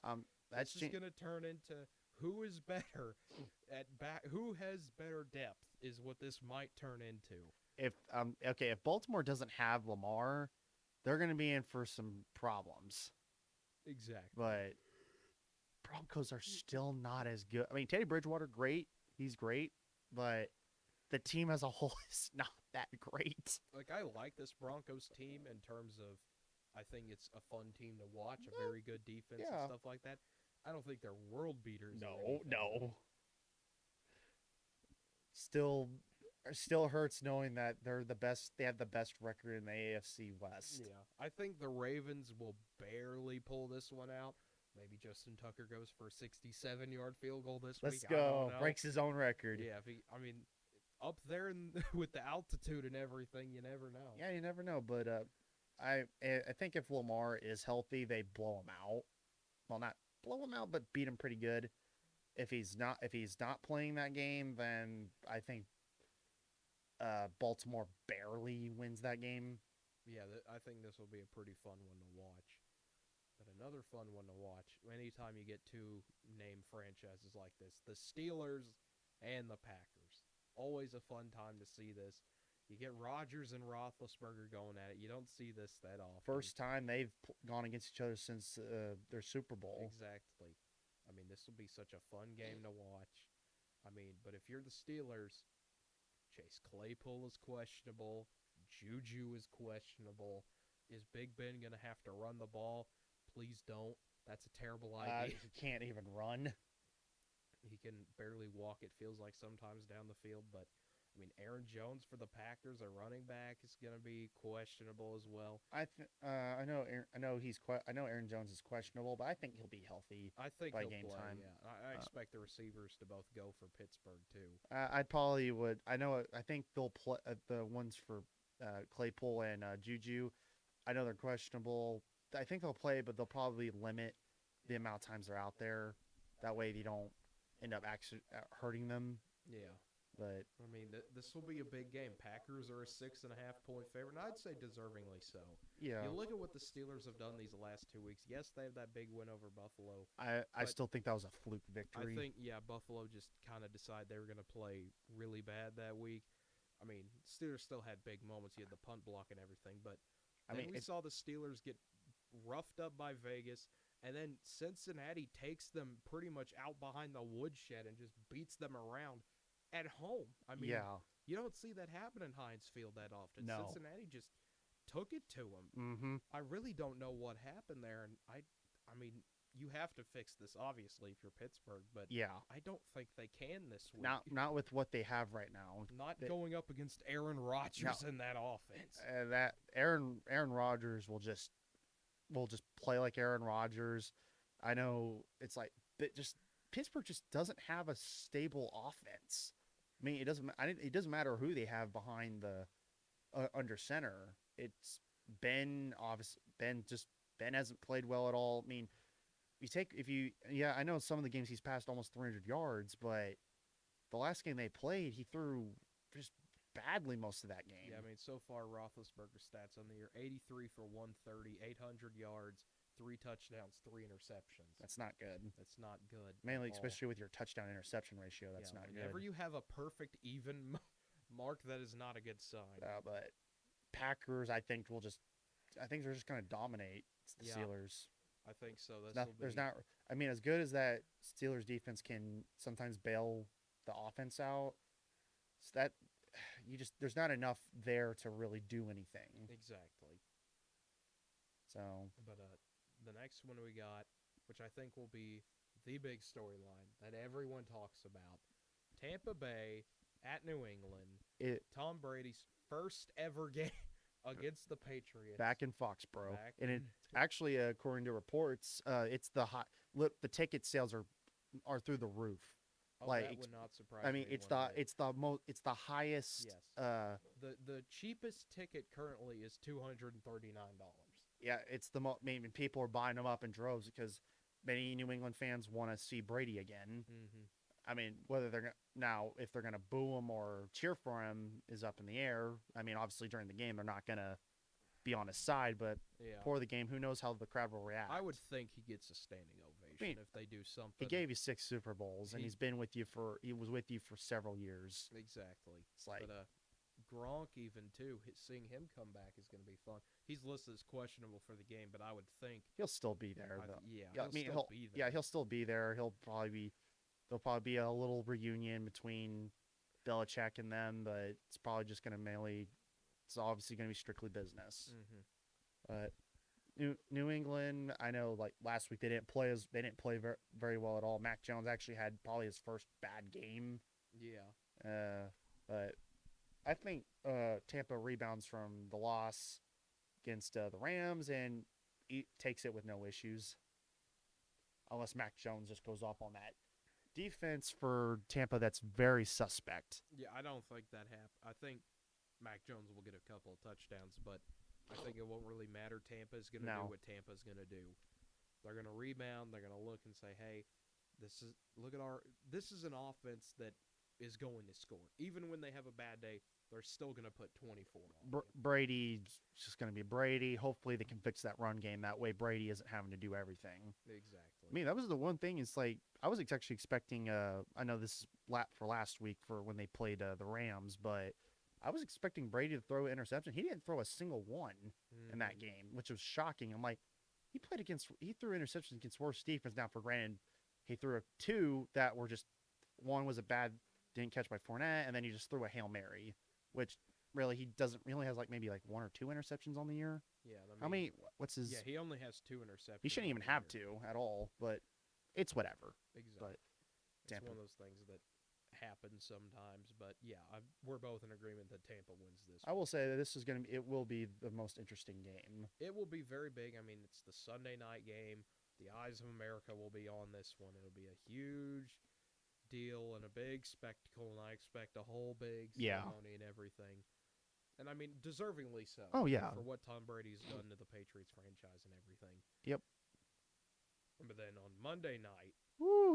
That's just going to turn into who is better at back. Who has better depth is what this might turn into. If Baltimore doesn't have Lamar, they're going to be in for some problems. Exactly. But Broncos are still not as good. I mean, Teddy Bridgewater, great. He's great. But the team as a whole is not that great. Like, I like this Broncos team in terms of, I think it's a fun team to watch, a very good defense and stuff like that. I don't think they're world beaters. No. Still hurts knowing that they're the best. They have the best record in the AFC West. Yeah, I think the Ravens will barely pull this one out. Maybe Justin Tucker goes for a 67-yard field goal this week. Let's go. Breaks his own record. Yeah, up there with the altitude and everything, you never know. Yeah, you never know. But I think if Lamar is healthy, they blow him out. Well, not blow him out, but beat him pretty good. If he's not playing that game, then I think Baltimore barely wins that game. Yeah, I think this will be a pretty fun one to watch. But another fun one to watch, anytime you get two name franchises like this, the Steelers and the Packers. Always a fun time to see this. You get Rodgers and Roethlisberger going at it. You don't see this that often. First time they've gone against each other since their Super Bowl. Exactly. I mean, this will be such a fun game to watch. I mean, but if you're the Steelers, Chase Claypool is questionable. Juju is questionable. Is Big Ben going to have to run the ball? Please don't. That's a terrible idea. He can't even run. He can barely walk, it feels like, sometimes down the field. But, I mean, Aaron Jones for the Packers, a running back, is going to be questionable as well. I know Aaron Jones is questionable, but I think he'll be healthy. I think by he'll game play, time. Yeah. I expect the receivers to both go for Pittsburgh too. I probably would. I think they'll play the ones for Claypool and Juju. I know they're questionable. I think they'll play, but they'll probably limit the amount of times they're out there. That way they don't end up actually hurting them. Yeah. But I mean, this will be a big game. Packers are a 6.5-point favorite, and I'd say deservingly so. Yeah. You look at what the Steelers have done these last 2 weeks. Yes, they have that big win over Buffalo. I still think that was a fluke victory. I think, Buffalo just kind of decided they were going to play really bad that week. I mean, Steelers still had big moments. You had the punt block and everything, but I Then mean, we saw the Steelers get roughed up by Vegas, and then Cincinnati takes them pretty much out behind the woodshed and just beats them around at home. I mean, yeah, you don't see that happen in Heinz Field that often. no. Cincinnati just took it to them. Mm-hmm. I really don't know what happened there, and I mean, you have to fix this obviously if you're Pittsburgh, but Yeah. I don't think they can this week. Not with what they have right now. Not going up against Aaron Rodgers in that offense. That Aaron Rodgers will just play like Aaron Rodgers. I know it's like, but just Pittsburgh just doesn't have a stable offense. I mean, it doesn't matter who they have behind the under center. It's Ben. Obviously, Ben hasn't played well at all. I mean, I know some of the games he's passed almost 300 yards, but the last game they played, he threw just badly most of that game. Yeah, I mean, so far Roethlisberger's stats on the year: 83 for 130, 800 yards, 3 touchdowns, 3 interceptions. That's not good. That's not good. Mainly, especially with your touchdown interception ratio, that's not good. Whenever you have a perfect even mark, that is not a good sign. But Packers, I think they're just going to dominate the Steelers. I think so. I mean, as good as that Steelers defense can sometimes bail the offense out, that there's not enough there to really do anything. Exactly. So, but the next one we got, which I think will be the big storyline that everyone talks about, Tampa Bay at New England. Tom Brady's first ever game against the Patriots. Back in Foxborough. Actually, according to reports, it's the ticket sales are through the roof. Oh, that would not surprise me. I mean, it's the highest. Yes. The cheapest ticket currently is $239. Yeah, it's the most. I mean, people are buying them up in droves because many New England fans want to see Brady again. Mm-hmm. I mean, whether if they're gonna boo him or cheer for him is up in the air. I mean, obviously during the game they're not gonna be on his side, but before the game, who knows how the crowd will react? I would think he gets a standing ovation if they do something. He gave you 6 Super Bowls, and he was with you for several years. Exactly. It's like, but Gronk even too, seeing him come back is going to be fun. He's listed as questionable for the game, but I would think he'll still be there. He'll still be there. Yeah, he'll still be there. There'll probably be a little reunion between Belichick and them, but it's probably just going to it's obviously going to be strictly business. Mm-hmm. New England, I know, like last week they didn't play very, very well at all. Mac Jones actually had probably his first bad game. Yeah. But I think Tampa rebounds from the loss against the Rams and takes it with no issues, unless Mac Jones just goes off on that defense for Tampa. That's very suspect. Yeah, I don't think that happened. I think Mac Jones will get a couple of touchdowns, but I think it won't really matter. Tampa's going to do what Tampa's going to do. They're going to rebound. They're going to look and say, "Hey, this is an offense that is going to score. Even when they have a bad day, they're still going to put 24 on." Brady's just going to be Brady. Hopefully, they can fix that run game. That way, Brady isn't having to do everything. Exactly. I mean, that was the one thing. It's like I was actually expecting. I know this is for last week for when they played the Rams, but I was expecting Brady to throw an interception. He didn't throw a single one in that game, which was shocking. I'm like, he threw interceptions against worse defense. Now, for granted, he threw 2 that were just, one was a bad, didn't catch by Fournette, and then he just threw a Hail Mary, which really he only has maybe 1 or 2 interceptions on the year. Yeah. How many? What's his? Yeah, he only has 2 interceptions. He shouldn't even have 2 at all, but it's whatever. Exactly. But it's one of those things that happen sometimes, but yeah, we're both in agreement that Tampa wins this. I will say that it will be the most interesting game. It will be very big. I mean, it's the Sunday night game. The eyes of America will be on this one. It'll be a huge deal and a big spectacle, and I expect a whole big ceremony and everything. And I mean, deservingly so. Oh yeah, for what Tom Brady's done to the Patriots franchise and everything. Yep. But then on Monday night,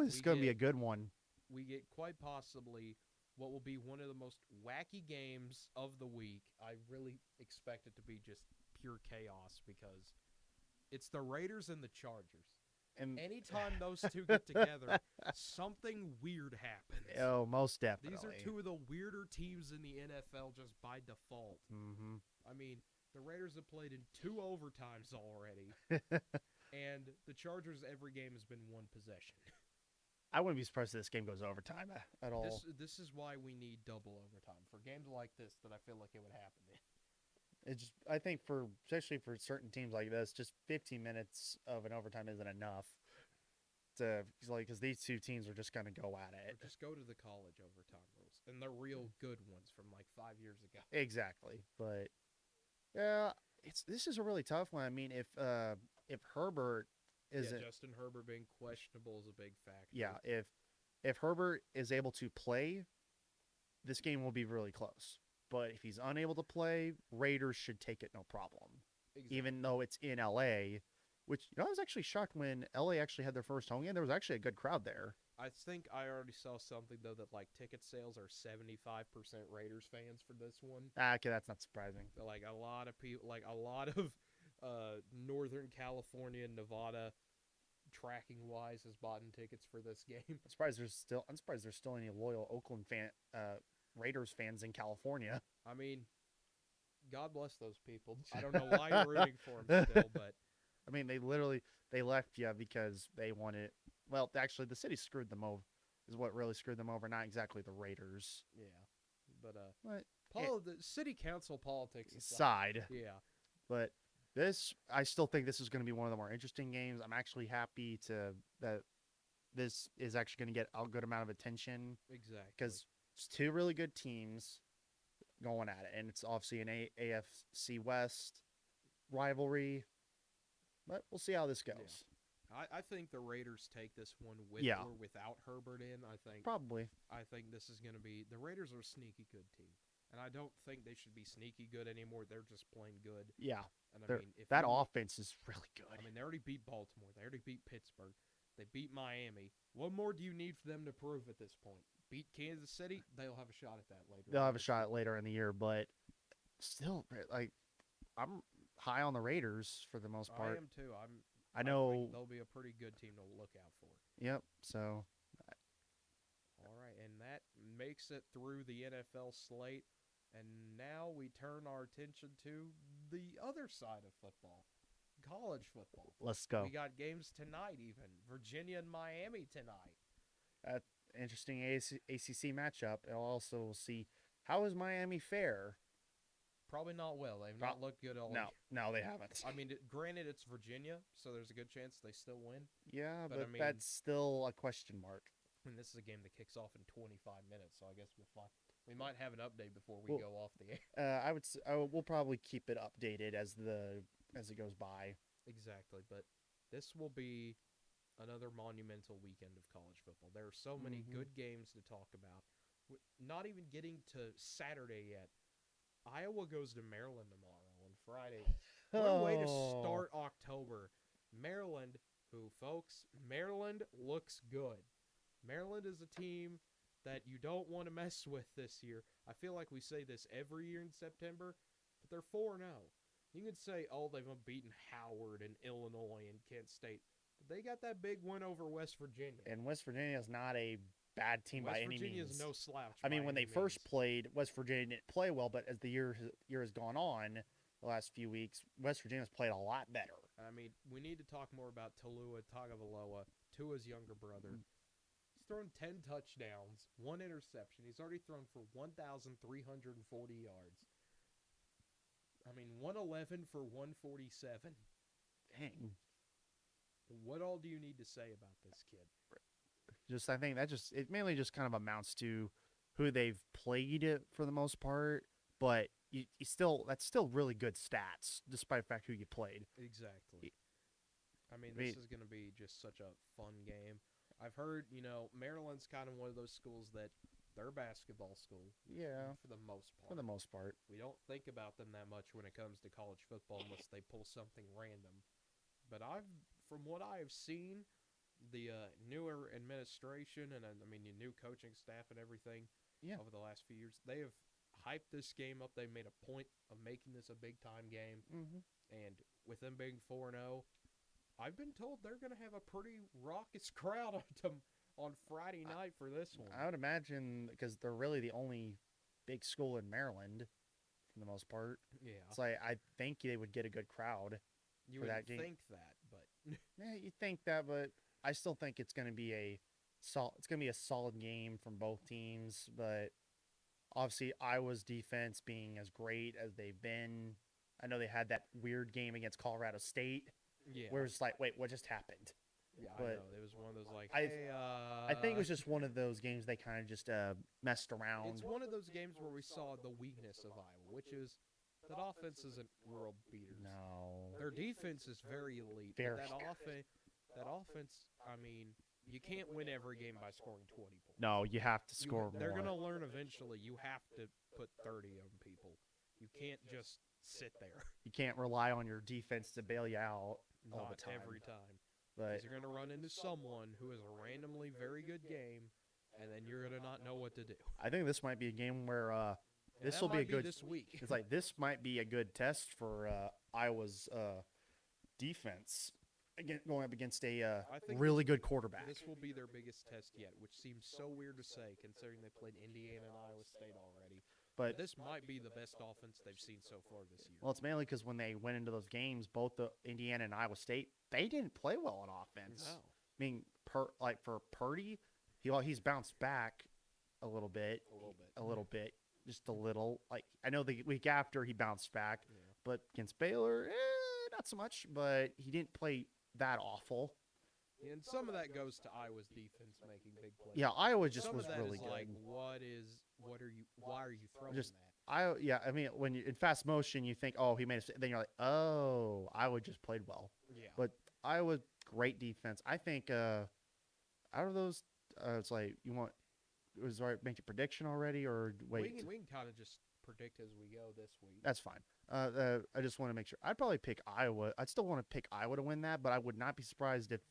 this is going to be a good one. We get quite possibly what will be one of the most wacky games of the week. I really expect it to be just pure chaos because it's the Raiders and the Chargers. And anytime those two get together, something weird happens. Oh, most definitely. These are 2 of the weirder teams in the NFL just by default. Mm-hmm. I mean, The Raiders have played in 2 overtimes already, and the Chargers every game has been 1 possession. I wouldn't be surprised if this game goes overtime at all. This is why we need double overtime for games like this that I feel like it would happen in. I think especially for certain teams like this, just 15 minutes of an overtime isn't enough because these two teams are just going to go at it. Or just go to the college overtime rules, and they're real good ones from like 5 years ago. Exactly, but yeah, this is a really tough one. I mean, if Herbert isn't, Justin Herbert being questionable is a big factor. yeah, if Herbert is able to play, this game will be really close. But if he's unable to play, Raiders should take it no problem. Exactly. Even though it's in LA, which I was actually shocked when LA actually had their first home game. There was actually a good crowd there. I think I already saw something though that like ticket sales are 75% Raiders fans for this one. Okay, that's not surprising. But, like a lot of people, like a lot of Northern California, Nevada, tracking wise, has bought tickets for this game. I'm surprised there's still any loyal Oakland Raiders fans in California. I mean, God bless those people. I don't know why you're rooting for them still, but I mean, they left you because they wanted. Well, actually, the city screwed them over. Is what really screwed them over, not exactly the Raiders. Yeah, but the city council politics aside, yeah. But I still think this is going to be one of the more interesting games. I'm actually happy that this is actually going to get a good amount of attention. Exactly, because it's 2 really good teams going at it, and it's obviously an AFC West rivalry. But we'll see how this goes. Yeah. I think the Raiders take this one with or without Herbert in. I think this is going to be the Raiders are a sneaky good team, and I don't think they should be sneaky good anymore. They're just plain good. Yeah, and I mean, that offense is really good. I mean, they already beat Baltimore. They already beat Pittsburgh. They beat Miami. What more do you need for them to prove at this point? Beat Kansas City. They'll have a shot at that later. They'll have a shot later in the year, but still, like, I'm high on the Raiders for the most part. I am too. I know think they'll be a pretty good team to look out for. Yep. So. All right, and that makes it through the NFL slate, and now we turn our attention to the other side of football, college football. Let's go. We got games tonight, even Virginia and Miami tonight. Interesting ACC matchup. And also we'll see how is Miami fare. Probably not well. They've not looked good all year. No, they haven't. I mean, granted, it's Virginia, so there's a good chance they still win. Yeah, but I mean, that's still a question mark. And this is a game that kicks off in 25 minutes, so I guess we might have an update before we go off the air. We'll probably keep it updated as it goes by. Exactly, but this will be another monumental weekend of college football. There are so many good games to talk about. Not even getting to Saturday yet. Iowa goes to Maryland tomorrow on Friday. What a way to start October. Maryland, Maryland looks good. Maryland is a team that you don't want to mess with this year. I feel like we say this every year in September, but they're 4-0. You could say, they've beaten Howard and Illinois and Kent State. But they got that big win over West Virginia. And West Virginia is not a bad team by any means. West Virginia is no slouch. I mean, when they first played, West Virginia didn't play well, but as the year has gone on, the last few weeks, West Virginia's played a lot better. I mean, we need to talk more about Talua Tagovailoa, Tua's younger brother. He's thrown 10 touchdowns, 1 interception. He's already thrown for 1,340 yards. I mean, 111 for 147. Dang. What all do you need to say about this kid? I think it mainly just kind of amounts to who they've played for the most part, but that's still really good stats despite the fact who you played. Exactly. I mean, this is going to be just such a fun game. I've heard, Maryland's kind of one of those schools that they're a basketball school. Yeah. For the most part. For the most part. We don't think about them that much when it comes to college football unless they pull something random. But from what I have seen, the newer administration and the new coaching staff and everything over the last few years, they have hyped this game up. They've made a point of making this a big-time game. And with them being 4-0, I've been told they're going to have a pretty raucous crowd on Friday night for this one. I would imagine because they're really the only big school in Maryland the most part. Yeah. It's like I think they would get a good crowd. You for would that game. think that, but Yeah, you think that, but I still think it's going to be a solid game from both teams. But obviously, Iowa's defense being as great as they've been. I know they had that weird game against Colorado State yeah. where it's like, wait, what just happened? Yeah, I but know. It was one of those like, I- hey, I think it was just one of those games they kind of just messed around. It's one of those games where we saw the weakness of Iowa, which is that offense isn't world beaters. No. Their defense is very elite. Very. But that offense, I mean, you can't win every game by scoring 20 points. No, you have to score They're more. going to learn eventually. You have to put 30 on people. You can't just sit there. You can't rely on your defense to bail you out all Not the time. every time. But Because you're going to run into someone who has a randomly very good game, and then you're going to not know what to do. I think this might be a game where And this that will be might a good. this week. It's like this might be a good test for Iowa's defense going up against a I think really good quarterback. This will be their biggest test yet, which seems so weird to say considering they played Indiana and Iowa State already. But This might be the best offense they've seen so far this year. well, it's mainly because when they went into those games, both the Indiana and Iowa State, they didn't play well on offense. No. I mean, for Purdy, he's bounced back a little bit, just a little. Like I know the week after he bounced back, Yeah. but against Baylor, not so much. But he didn't play that awful. And some of that goes to Iowa's defense making big plays. Yeah, Iowa just Some was of that really is good. like, why are you throwing Just- that? Yeah, I mean, when you in fast motion, you think, oh, he made a. Then you're like, oh, Iowa just played well. Yeah. But Iowa, great defense. I think out of those, it's like you want. Was right make a prediction already or wait? We can kind of just predict as we go this week. That's fine. I just want to make sure. I'd probably pick Iowa. I'd still want to pick Iowa to win that, but I would not be surprised if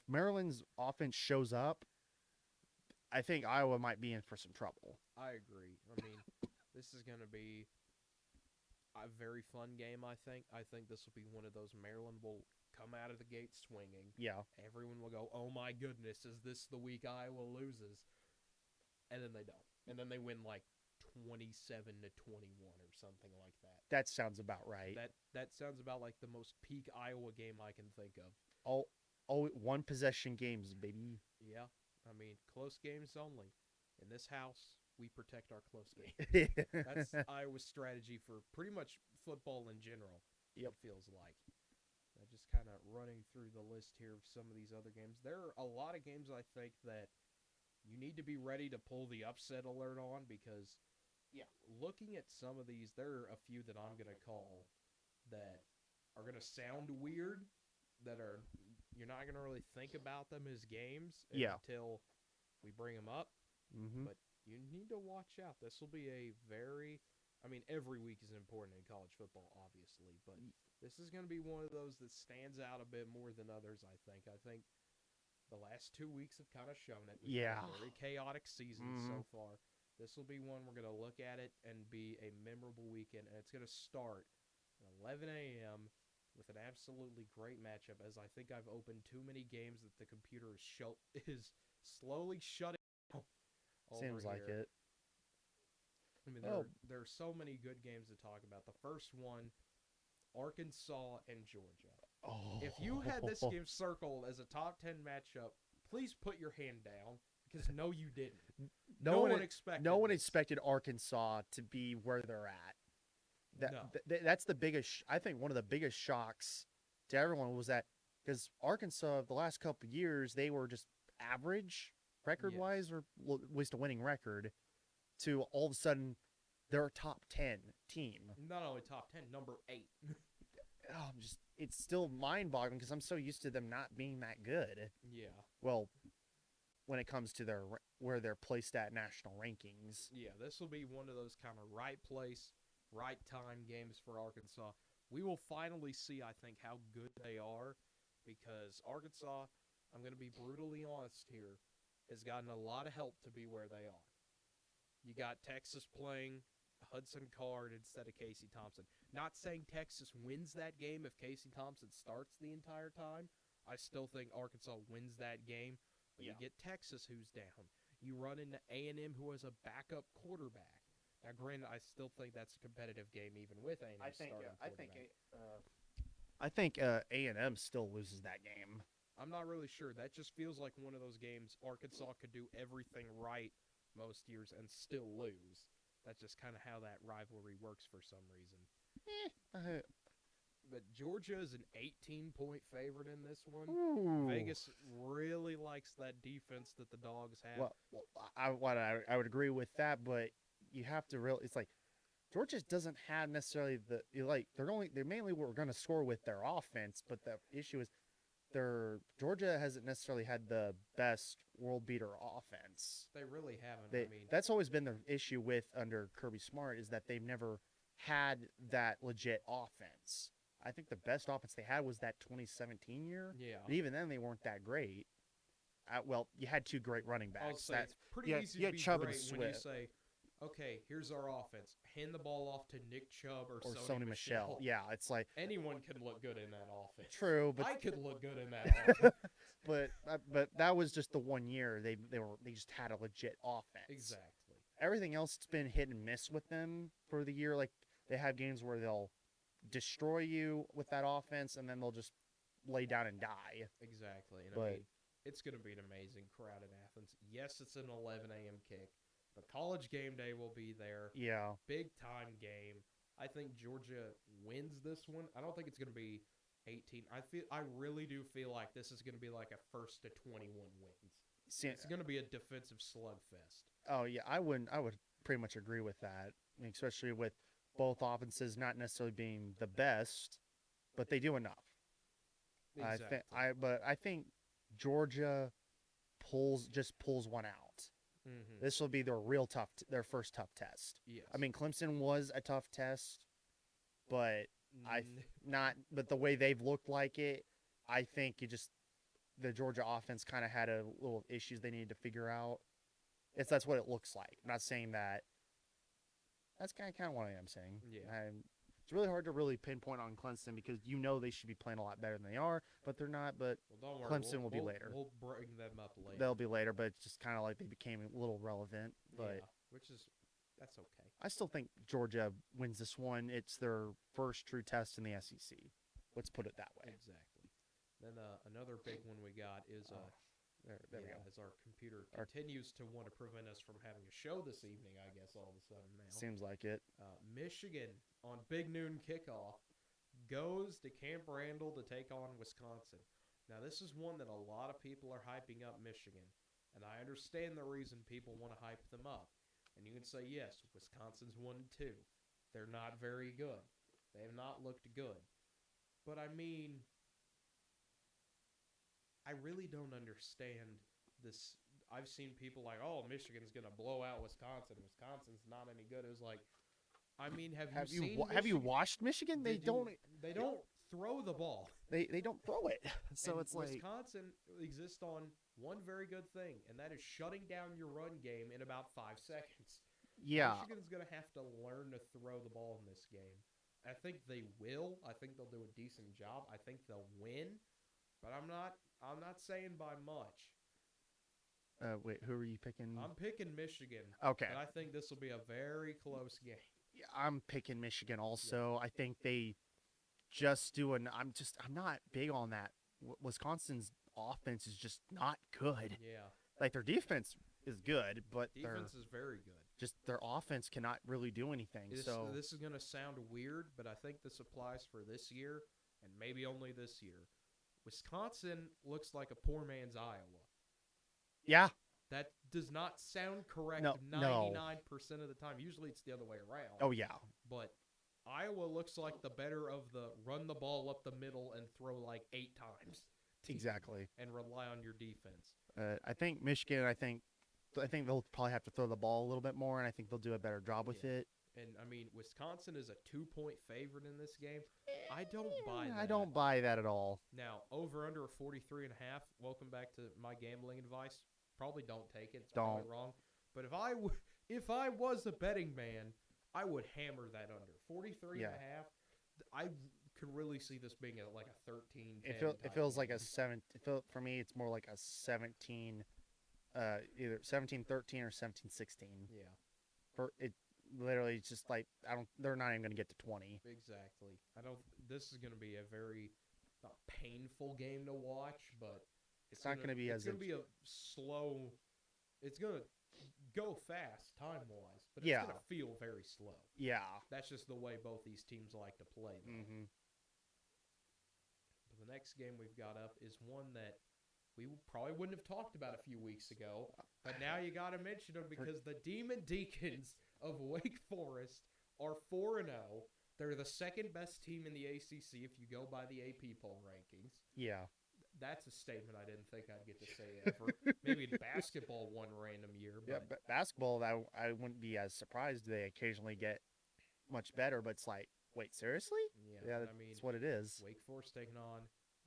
Maryland's offense shows up. I think Iowa might be in for some trouble. I agree. I mean, this is going to be a very fun game, I think. I think this will be one of those Maryland will come out of the gate swinging. Yeah. Everyone will go, oh my goodness, is this the week Iowa loses? And then they don't. And then they win like 27-21 or something like that. That sounds about right. That sounds about like the most peak Iowa game I can think of. Oh, one possession games, baby. Yeah. I mean, close games only. In this house, we protect our close games. That's Iowa's strategy for pretty much football in general. Yep. It feels like. Just kind of running through the list here of some of these other games. There are a lot of games I think that you need to be ready to pull the upset alert on because, looking at some of these, there are a few that I'm going to call that are going to sound weird, that are you're not going to really think about them as games until we bring them up. Mm-hmm. But you need to watch out. This will be a very, I mean, every week is important in college football, obviously, but this is going to be one of those that stands out a bit more than others, I think. I think the last 2 weeks have kind of shown it. We've had a very chaotic season so far. This will be one we're going to look at it and be a memorable weekend, and it's going to start at 11 a.m. with an absolutely great matchup, as I think I've opened too many games that the computer is slowly shutting down. Seems like it. I mean, there are so many good games to talk about. The first one, Arkansas and Georgia. Oh. If you had this game circled as a top 10 matchup, please put your hand down because no, you didn't. No one expected. No one this. expected Arkansas to be where they're at. No. That's the biggest. I think one of the biggest shocks to everyone was that because Arkansas the last couple of years they were just average record-wise, or at least a winning record. To all of a sudden, they're a top 10 team. Not only top 10, number 8. It's still mind-boggling because I'm so used to them not being that good. Yeah. Well, when it comes to where they're placed at national rankings. Yeah, this will be one of those kind of right place, right time games for Arkansas. We will finally see, I think, how good they are because Arkansas, I'm going to be brutally honest here, has gotten a lot of help to be where they are. You got Texas playing Hudson Card instead of Casey Thompson. Not saying Texas wins that game if Casey Thompson starts the entire time. I still think Arkansas wins that game. But you get Texas who's down. You run into A&M who has a backup quarterback. Now, granted, I still think that's a competitive game, even with A&M starting quarterback. I think A&M still loses that game. I'm not really sure. That just feels like one of those games Arkansas could do everything right most years and still lose. That's just kind of how that rivalry works for some reason. But Georgia is an 18-point favorite in this one. Ooh. Vegas really likes that defense that the Dogs have. Well, I would agree with that, but you have to really. It's like Georgia doesn't have necessarily they mainly were going to score with their offense, but the issue is Georgia hasn't necessarily had the best world beater offense. They really haven't. That's always been the issue with under Kirby Smart is that they've never had that legit offense. I think the best offense they had was that 2017 year. Yeah. But even then, they weren't that great. You had two great running backs. I'll say it's pretty easy to be Chubb great and when you say, okay, here's our offense. Hand the ball off to Nick Chubb or Sony Michel. Yeah, it's like anyone can look good in that offense. True, but I could look good in that offense. but that was just the 1 year they just had a legit offense. Exactly. Everything else has been hit and miss with them for the year. Like they have games where they'll destroy you with that offense, and then they'll just lay down and die. Exactly. And it's going to be an amazing crowd in Athens. Yes, it's an 11 a.m. kick, but College game day will be there. Yeah. Big time game. I think Georgia wins this one. I don't think it's going to be 18. I really do feel like this is going to be like a 1st to 21 wins. It's going to be a defensive slugfest. Oh yeah, I would pretty much agree with that. I mean, especially with both offenses not necessarily being the best, but they do enough. Exactly. I think Georgia pulls one out. Mm-hmm. This will be their first tough test. Yes. I mean, Clemson was a tough test, but but the way they've looked like it, I think the Georgia offense kind of had a little issues they needed to figure out. That's what it looks like. I'm not saying that. That's kind of what I am saying. Yeah. It's really hard to really pinpoint on Clemson because they should be playing a lot better than they are, but they're not. But don't worry, Clemson will be later. We'll bring them up later. They'll be later, but it's just kind of like they became a little relevant. But that's okay. I still think Georgia wins this one. It's their first true test in the SEC. Let's put it that way. Exactly. Then another big one we got is there we go. As our computer continues to want to prevent us from having a show this evening, I guess all of a sudden now. Seems like it. Michigan on Big Noon kickoff goes to Camp Randall to take on Wisconsin. Now this is one that a lot of people are hyping up Michigan, and I understand the reason people want to hype them up. And you can say, yes, Wisconsin's 1-2. They're not very good. They have not looked good. But I mean, I really don't understand this. I've seen people like, oh, Michigan's going to blow out Wisconsin. Wisconsin's not any good. It was like, I mean, have you watched Michigan? They don't throw the ball. They don't throw it. So and it's like Wisconsin exists on one very good thing, and that is shutting down your run game in about 5 seconds. Yeah. Michigan's going to have to learn to throw the ball in this game. I think they will. I think they'll do a decent job. I think they'll win, but I'm not saying by much. Wait, who are you picking? I'm picking Michigan. Okay. But I think this will be a very close game. Yeah, I'm picking Michigan also. Yeah. I think they just do I'm not big on that. Wisconsin's offense is just not good. Yeah. Like their defense is good, but defense is very good. Just their offense cannot really do anything. This is going to sound weird, but I think this applies for this year and maybe only this year. Wisconsin looks like a poor man's Iowa. Yeah. That does not sound correct 99% of the time. Usually it's the other way around. Oh, yeah. But Iowa looks like the better of the run the ball up the middle and throw like 8 times. Exactly. And rely on your defense. I think Michigan, I think they'll probably have to throw the ball a little bit more, and I think they'll do a better job with it. And, I mean, Wisconsin is a 2-point favorite in this game. I don't buy that. I don't buy that at all. Now, over under 43.5. Welcome back to my gambling advice. Probably don't take it. It's don't. Probably wrong. But if I was a betting man, I would hammer that under. 43.5. I could really see this being like a 13-10. It feels like a 7. For me, it's more like a 17, either 17-13 or 17-16. Yeah. literally it's just like I don't. They're not even going to get to 20. Exactly. I don't. This is going to be a very not painful game to watch, but It's not going to be it's as gonna be a slow. It's gonna go fast time wise, but it's yeah, gonna feel very slow. yeah. That's just the way both these teams like to play. Though. Mm-hmm. But the next game we've got up is one that we probably wouldn't have talked about a few weeks ago, but now you got to mention them because the Demon Deacons of Wake Forest are 4-0. They're the second best team in the ACC if you go by the AP poll rankings. Yeah. That's a statement I didn't think I'd get to say ever. Maybe in basketball one random year, but Yeah, basketball, I wouldn't be as surprised they occasionally get much better, but it's like, wait, seriously? yeah, Yeah, I mean, that's what it is. Wake Forest taking on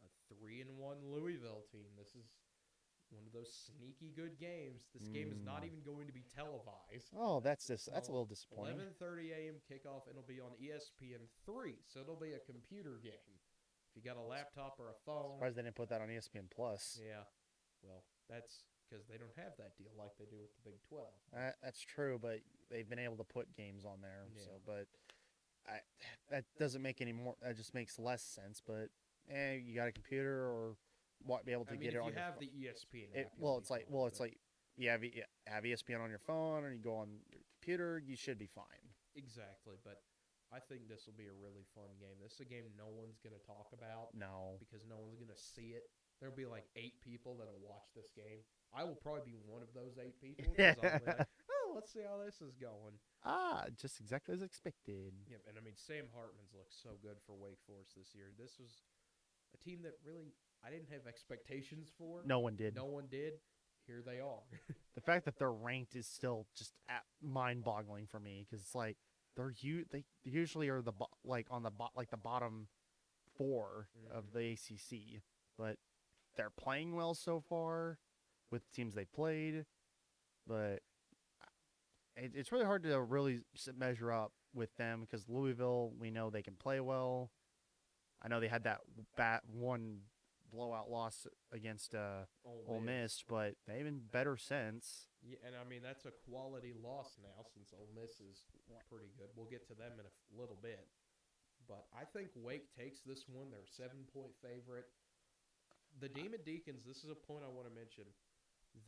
a 3-1 Louisville team. This is one of those sneaky good games. This game is not even going to be televised. Oh, that's a No, little disappointing. 11:30 a.m. kickoff. It'll be on ESPN 3, so it'll be a computer game. If you got a laptop or a phone, Surprised they didn't put that on ESPN Plus. yeah. Well, that's because they don't have that deal like they do with the Big 12. That's true, but they've been able to put games on there. Yeah. So, but that doesn't make any more. That just makes less sense. But you got a computer or be able to get it on if you your have phone. the ESPN app, Well, you'll it's be like fine, it's like you have ESPN on your phone or you go on your computer. You should be fine. exactly. But I think this will be a really fun game. This is a game no one's going to talk about No. because no one's going to see it. There'll be like 8 people that'll watch this game. I will probably be one of those 8 people because I'll be like, oh, let's see how this is going. Just exactly as expected. Yep, and I mean, Sam Hartman's looked so good for Wake Forest this year. This was a team that really I didn't have expectations for. No one did. No one did. Here they are. The fact that they're ranked is still just mind-boggling for me because it's like they usually are like on the bottom 4 of the ACC, but they're playing well so far with the teams they played, but it's really hard to really measure up with them because Louisville, we know they can play well. I know they had that one blowout loss against Ole Miss, but they've been better since. Yeah, and I mean that's a quality loss now since Ole Miss is pretty good. We'll get to them in a little bit, but I think Wake takes this one. They're a 7-point favorite. The Demon Deacons. This is a point I want to mention.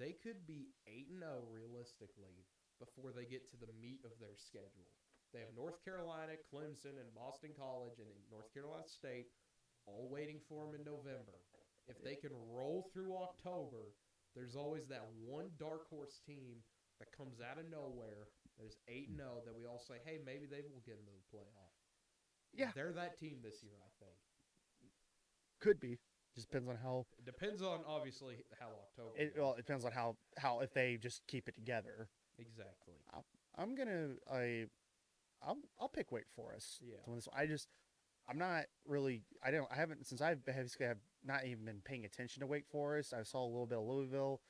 They could be 8-0 realistically before they get to the meat of their schedule. They have North Carolina, Clemson, and Boston College, and North Carolina State all waiting for them in November. If they can roll through October, there's always that one dark horse team that comes out of nowhere that is 8-0 that we all say, hey, maybe they will get into the playoff. Yeah. They're that team this year, I think. Could be. Just depends on how. It depends on, obviously, how October Well, it depends on how if they just keep it together. Exactly. I'm gonna I'll pick Wake Forest. Yeah. To win this. I'm not really. I haven't since I've basically have not even been paying attention to Wake Forest. I saw a little bit of Louisville.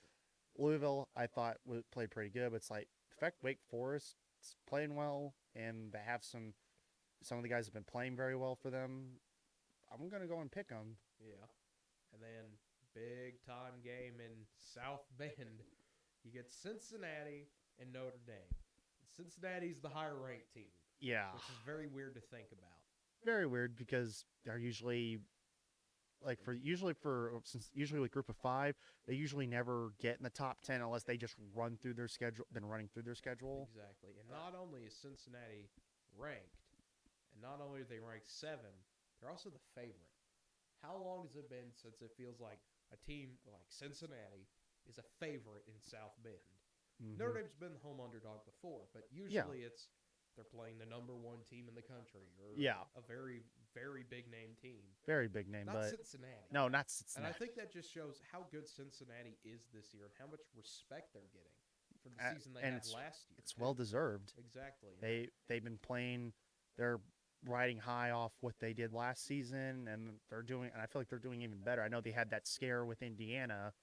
Louisville, I thought played pretty good, but it's like the fact Wake Forest is playing well and they have some of the guys have been playing very well for them. I'm gonna go and pick them. Yeah. And then big time game in South Bend. You get Cincinnati and Notre Dame. Cincinnati's the higher ranked team. Yeah. Which is very weird to think about. Very weird because they're usually usually with group of 5, they usually never get in the top 10 unless they just run through their schedule. Been running through their schedule. Exactly. And not only is Cincinnati ranked, and not only are they ranked 7, they're also the favorite. How long has it been since it feels like a team like Cincinnati is a favorite in South Bend? Mm-hmm. Notre Dame's been the home underdog before, but usually they're playing the number 1 team in the country or a very, very big name team. Very big name, not but Cincinnati. No, not Cincinnati. And I think that just shows how good Cincinnati is this year and how much respect they're getting for the season they had last year. It's well deserved. Exactly. They've been playing. They're riding high off what they did last season, and I feel like they're doing even better. I know they had that scare with Indiana,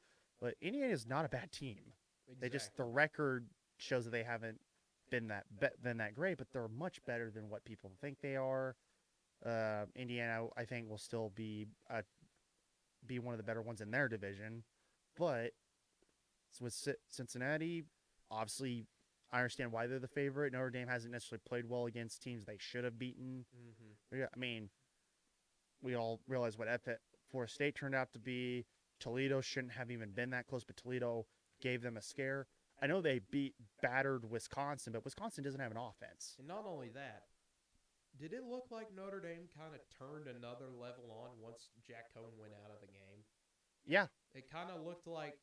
but Indiana is not a bad team. Exactly. The record shows that they haven't been that great, but they're much better than what people think they are. Indiana, I think, will still be one of the better ones in their division, but with Cincinnati, obviously, I understand why they're the favorite. Notre Dame hasn't necessarily played well against teams they should have beaten. Mm-hmm. Yeah, I mean, we all realize what Florida State turned out to be. Toledo shouldn't have even been that close, but Toledo gave them a scare. I know they battered Wisconsin, but Wisconsin doesn't have an offense. And not only that, did it look like Notre Dame kind of turned another level on once Jack Cohn went out of the game? Yeah. It kind of looked like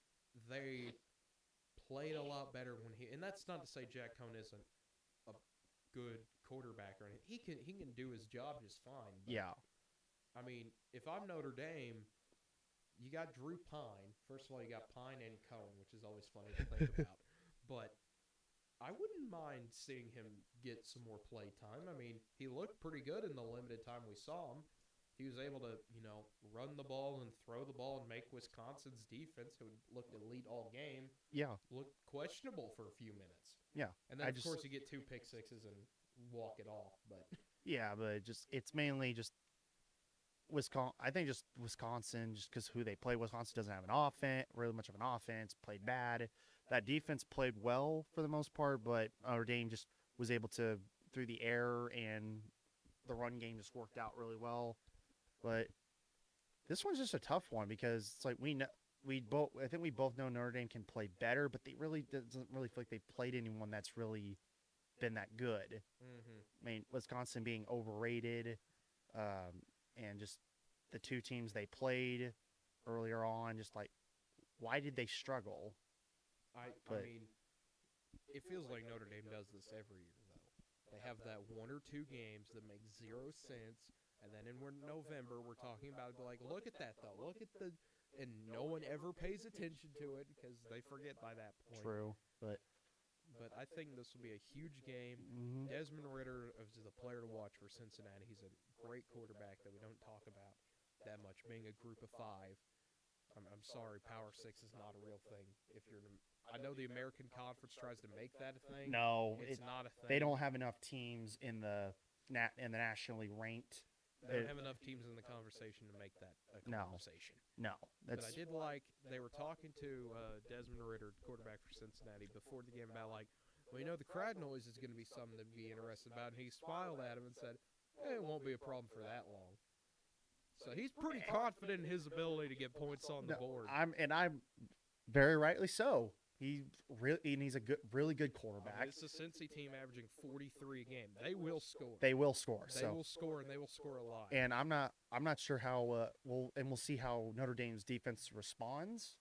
they played a lot better when he. And that's not to say Jack Cohn isn't a good quarterback or anything. He can do his job just fine. But, Yeah. I mean, if I'm Notre Dame, you got Drew Pine. First of all, you got Pine and Cohn, which is always funny to think about. But I wouldn't mind seeing him get some more play time. I mean, he looked pretty good in the limited time we saw him. He was able to, run the ball and throw the ball and make Wisconsin's defense, who looked elite all game, look questionable for a few minutes. Yeah. And then, of course, you get 2 pick sixes and walk it off. But yeah, but it's mainly just Wisconsin. I think just Wisconsin, just because who they play. Wisconsin doesn't have an offense, really much of an offense. Played bad. That defense played well for the most part, but Notre Dame just was able to through the air and the run game just worked out really well. But this one's just a tough one because it's like I think we both know Notre Dame can play better, but they really doesn't really feel like they played anyone that's really been that good. Mm-hmm. I mean, Wisconsin being overrated, and just the 2 teams they played earlier on, just like why did they struggle? I mean, it feels like Notre Dame does this every year, though. They have that 1 or 2 games that make 0 sense. And then in November, we're talking about, like, look at that, though. Look at the – and no one ever pays attention to it because they forget by that point. True, but I think this will be a huge game. Mm-hmm. Desmond Ridder is the player to watch for Cincinnati. He's a great quarterback that we don't talk about that much, being a group of 5. I'm sorry, Power 6 is not a real thing. I know the American Conference tries to make that a thing. No, it's not a thing. They don't have enough teams in the nationally ranked. They don't have enough teams in the conversation to make that a conversation. No. But I did like they were talking to Desmond Ridder, quarterback for Cincinnati, before the game about like, well, the crowd noise is going to be something to be interested about. And he smiled at him and said, it won't be a problem for that long. So he's pretty confident in his ability to get points on the board. I'm very rightly so. He's a really good quarterback. It's a Cincy team averaging 43 a game. They will score. They will score. They will score, and they will score a lot. And I'm not sure how we'll see how Notre Dame's defense responds.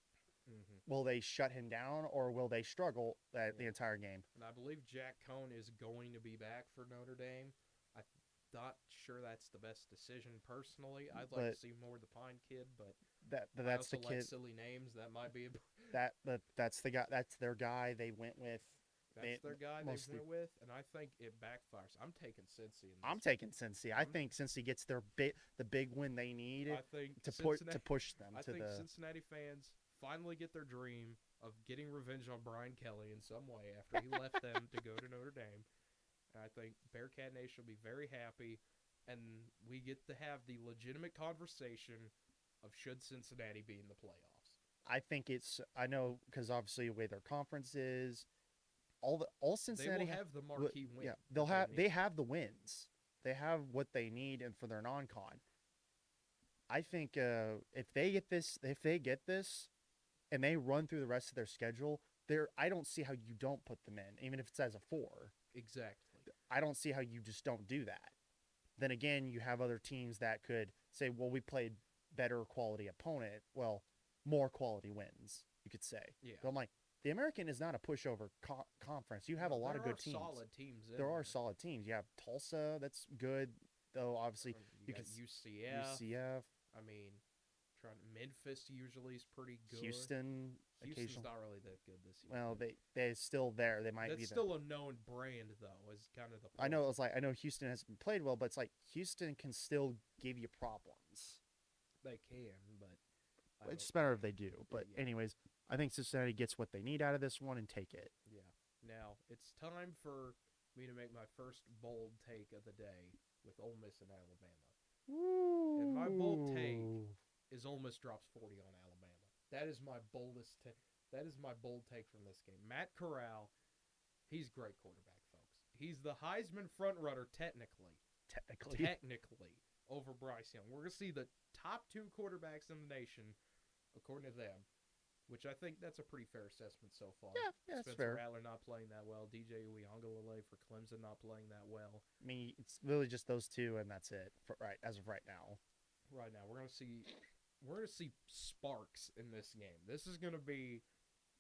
Mm-hmm. Will they shut him down or will they struggle the entire game? And I believe Jack Cohn is going to be back for Notre Dame. I'm not sure that's the best decision personally. I'd like to see more of the Pine kid, but that's the kid. Like silly names. That might be that's the guy. That's their guy. They went with. That's their guy they went with, and I think it backfires. I'm taking Cincy. I'm taking Cincy. I think Cincy gets the big win they need to push them. I think Cincinnati fans finally get their dream of getting revenge on Brian Kelly in some way after he left them to go to Notre Dame. And I think Bearcat Nation will be very happy, and we get to have the legitimate conversation of should Cincinnati be in the playoffs. I think I know because obviously the way their conference is, all Cincinnati they will have the marquee win. Yeah, they have the wins. They have what they need and for their non-con. I think if they get this, and they run through the rest of their schedule, I don't see how you don't put them in, even if it's as a 4. Exactly. I don't see how you just don't do that. Then again, you have other teams that could say, well, we played better quality opponent. Well, more quality wins, you could say. Yeah. But I'm like, the American is not a pushover conference. You have a lot of good teams. Solid teams. There are solid teams. You have Tulsa, that's good, though. Obviously, you got UCF. I mean, Memphis usually is pretty good. Houston's not really that good this year. Well, they're still there. They might That's be. Still a known brand, though. Is kind of the point. I know Houston hasn't played well, but it's like Houston can still give you problems. They can, but it's just a matter if they do. But anyways, I think Cincinnati gets what they need out of this one and take it. Yeah. Now it's time for me to make my first bold take of the day with Ole Miss and Alabama. Ooh. And my bold take is Ole Miss drops 40 on Alabama. That is my boldest take. That is my bold take from this game. Matt Corral He's great quarterback, folks. He's the Heisman frontrunner technically. Technically, over Bryce Young. We're going to see the top 2 quarterbacks in the nation, according to them, which I think that's a pretty fair assessment so far. Yeah, that's Spencer fair. Rattler not playing that well. DJ Uiagalelei for Clemson not playing that well. I mean, it's really just those 2, and that's it as of right now. Right now, we're going to see sparks in this game. This is going to be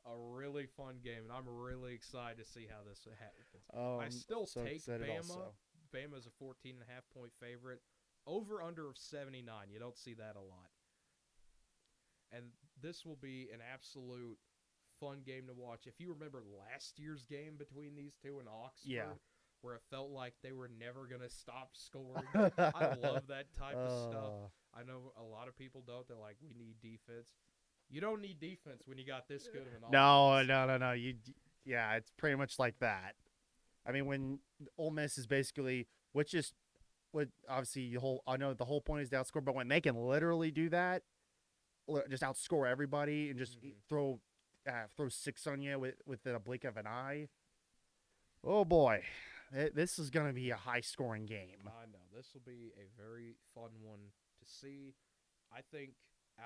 a really fun game, and I'm really excited to see how this happens. I still take Bama. Also. Bama's a 14.5-point favorite. Over under of 79. You don't see that a lot. And this will be an absolute fun game to watch. If you remember last year's game between these two in Oxford, where it felt like they were never going to stop scoring. I love that type of stuff. I know a lot of people don't. They're like, we need defense. You don't need defense when you got this good of an offense. No. It's pretty much like that. I mean, when Ole Miss is basically, obviously I know the whole point is to outscore, but when they can literally do that, just outscore everybody and just throw 6 on you within a blink of an eye. Oh boy, this is going to be a high-scoring game. I know this will be a very fun one to see. I think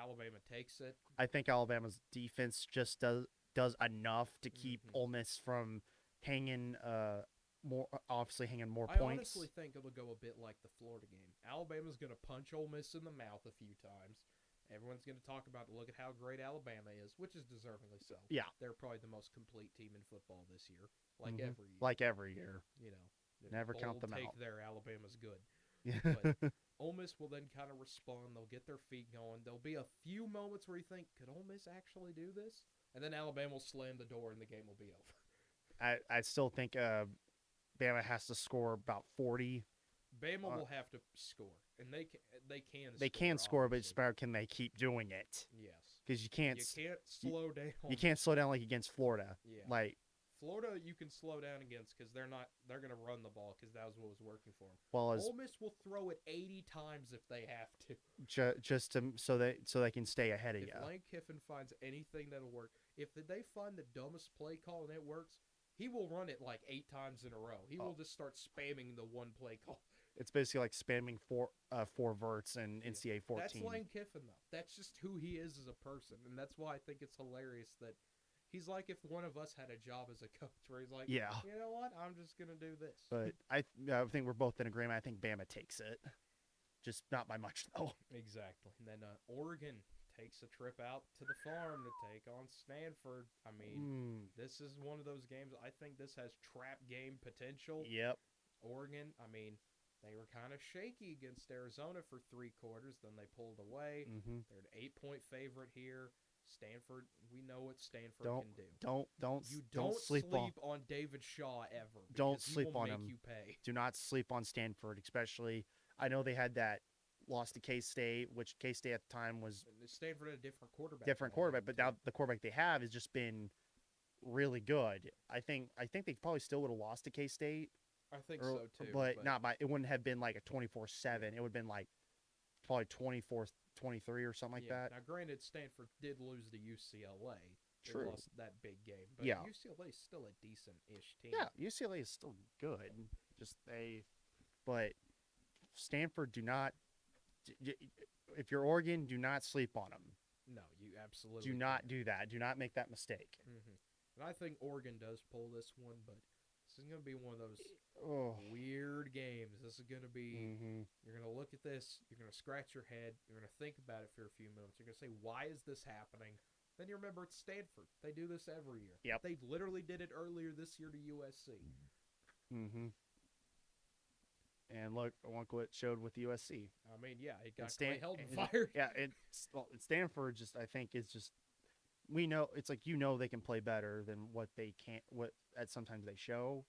Alabama takes it. I think Alabama's defense just does enough to keep Ole Miss from hanging more points. I honestly think it'll go a bit like the Florida game. Alabama's going to punch Ole Miss in the mouth a few times. Everyone's going to talk about, look at how great Alabama is, which is deservingly so. Yeah. They're probably the most complete team in football this year, every year. Like every year. You know, never count them take out. There, Alabama's good. But Ole Miss will then kind of respond. They'll get their feet going. There'll be a few moments where you think, could Ole Miss actually do this? And then Alabama will slam the door and the game will be over. I still think Bama has to score about 40. Bama will have to score, and they can. They can score, but it's about can they keep doing it? Yes, because you can't slow down. You can't slow down like against Florida. Yeah, like Florida, you can slow down against because they're going to run the ball because that was what was working for them. Well, Ole Miss will throw it 80 times if they have to, just to so they can stay ahead of you. If Lane Kiffin finds anything that'll work, if they find the dumbest play call and it works, he will run it like 8 times in a row. He will just start spamming the one play call. It's basically like spamming four verts and NCAA 14. That's Lane Kiffin, though. That's just who he is as a person, and that's why I think it's hilarious that he's like if one of us had a job as a coach, where he's like, you know what, I'm just gonna do this. But I think we're both in agreement. I think Bama takes it, just not by much though. Exactly. And then Oregon takes a trip out to the farm to take on Stanford. I mean, this is one of those games. I think this has trap game potential. Yep. Oregon, I mean, they were kind of shaky against Arizona for 3 quarters. Then they pulled away. They're an 8-point favorite here. Stanford, we know what Stanford can do. Don't sleep on David Shaw ever. Don't sleep on him. You pay. Do not sleep on Stanford, especially. I know they had that loss to K-State, which K-State at the time was Stanford had a different quarterback. But now the quarterback they have has just been really good. I think they probably still would have lost to K-State. I think so too. But not by it wouldn't have been like a 24-7. It would have been like probably 24-23 or something like that. Now, granted, Stanford did lose to UCLA. True. They lost that big game. But UCLA is still a decent-ish team. Yeah, UCLA is still good. But Stanford, do not. If you're Oregon, do not sleep on them. No, you absolutely do not do that. Do not make that mistake. And I think Oregon does pull this one, but this is going to be one of those weird games. This is going to be, you're going to look at this, you're going to scratch your head, you're going to think about it for a few minutes. You're going to say, why is this happening? Then you remember it's Stanford. They do this every year. Yep. They literally did it earlier this year to USC. And look what it showed with USC. I mean, yeah, it got held and fired. Yeah, Stanford just, I think, is just, we know, it's like, they can play better than what they can't, sometimes they show,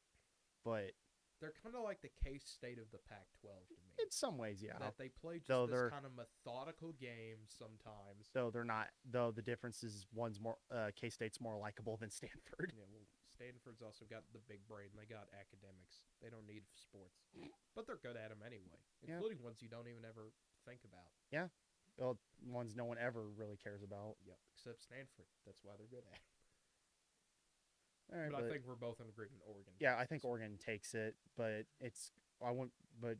but they're kind of like the K-State of the Pac-12 to me. In some ways, yeah. That they play just this kind of methodical game sometimes. Though they're not, the difference is one's more, K-State's more likable than Stanford. Yeah, well, Stanford's also got the big brain. They got academics. They don't need sports. But they're good at them anyway, including ones you don't even ever think about. Yeah. Well, ones no one ever really cares about. Yep, except Stanford. That's why they're good at it. All right, But I but think we're both in agreement. Oregon. yeah, I takes think this. Oregon takes it, but I won't. But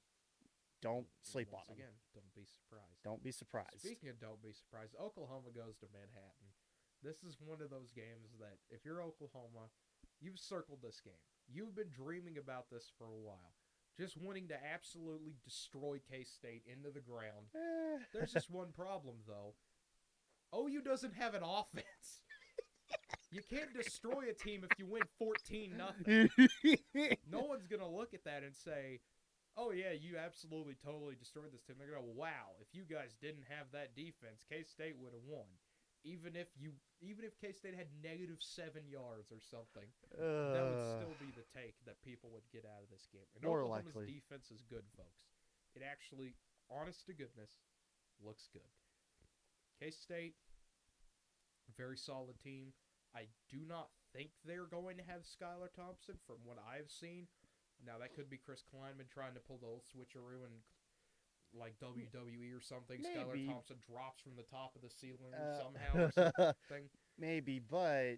don't sleep on Once them. again, don't be surprised. Don't be surprised. Speaking of don't be surprised, Oklahoma goes to Manhattan. This is one of those games that if you're Oklahoma, you've circled this game. You've been dreaming about this for a while. Just wanting to absolutely destroy K-State into the ground. There's just one problem, though. OU doesn't have an offense. You can't destroy a team if you win 14-0. No one's going to look at that and say, oh, yeah, you absolutely totally destroyed this team. They're going to go, wow, if you guys didn't have that defense, K-State would have won. Even if K-State had -7 yards or something, that would still be the take that people would get out of this game. And More Oklahoma's likely. defense is good, folks. It actually, honest to goodness, looks good. K-State, very solid team. I do not think they're going to have Skylar Thompson from what I've seen. Now, that could be Chris Kleinman trying to pull the old switcheroo and like WWE or something. Maybe. Skylar Thompson drops from the top of the ceiling somehow or something. Maybe, but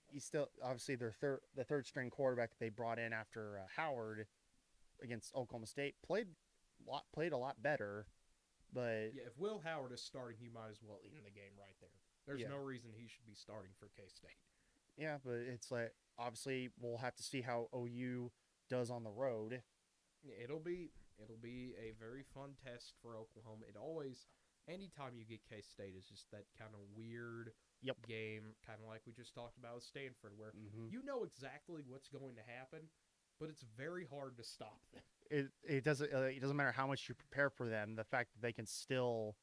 he's still obviously the third string quarterback they brought in after Howard against Oklahoma State played a lot better. But yeah, if Will Howard is starting, he might as well end the game right there. There's no reason he should be starting for K-State. Yeah, but it's like obviously we'll have to see how OU does on the road. It'll be a very fun test for Oklahoma. It always, anytime you get K-State, is just that kind of weird game, kind of like we just talked about with Stanford, where you know exactly what's going to happen, but it's very hard to stop them. It doesn't matter how much you prepare for them. The fact that they can still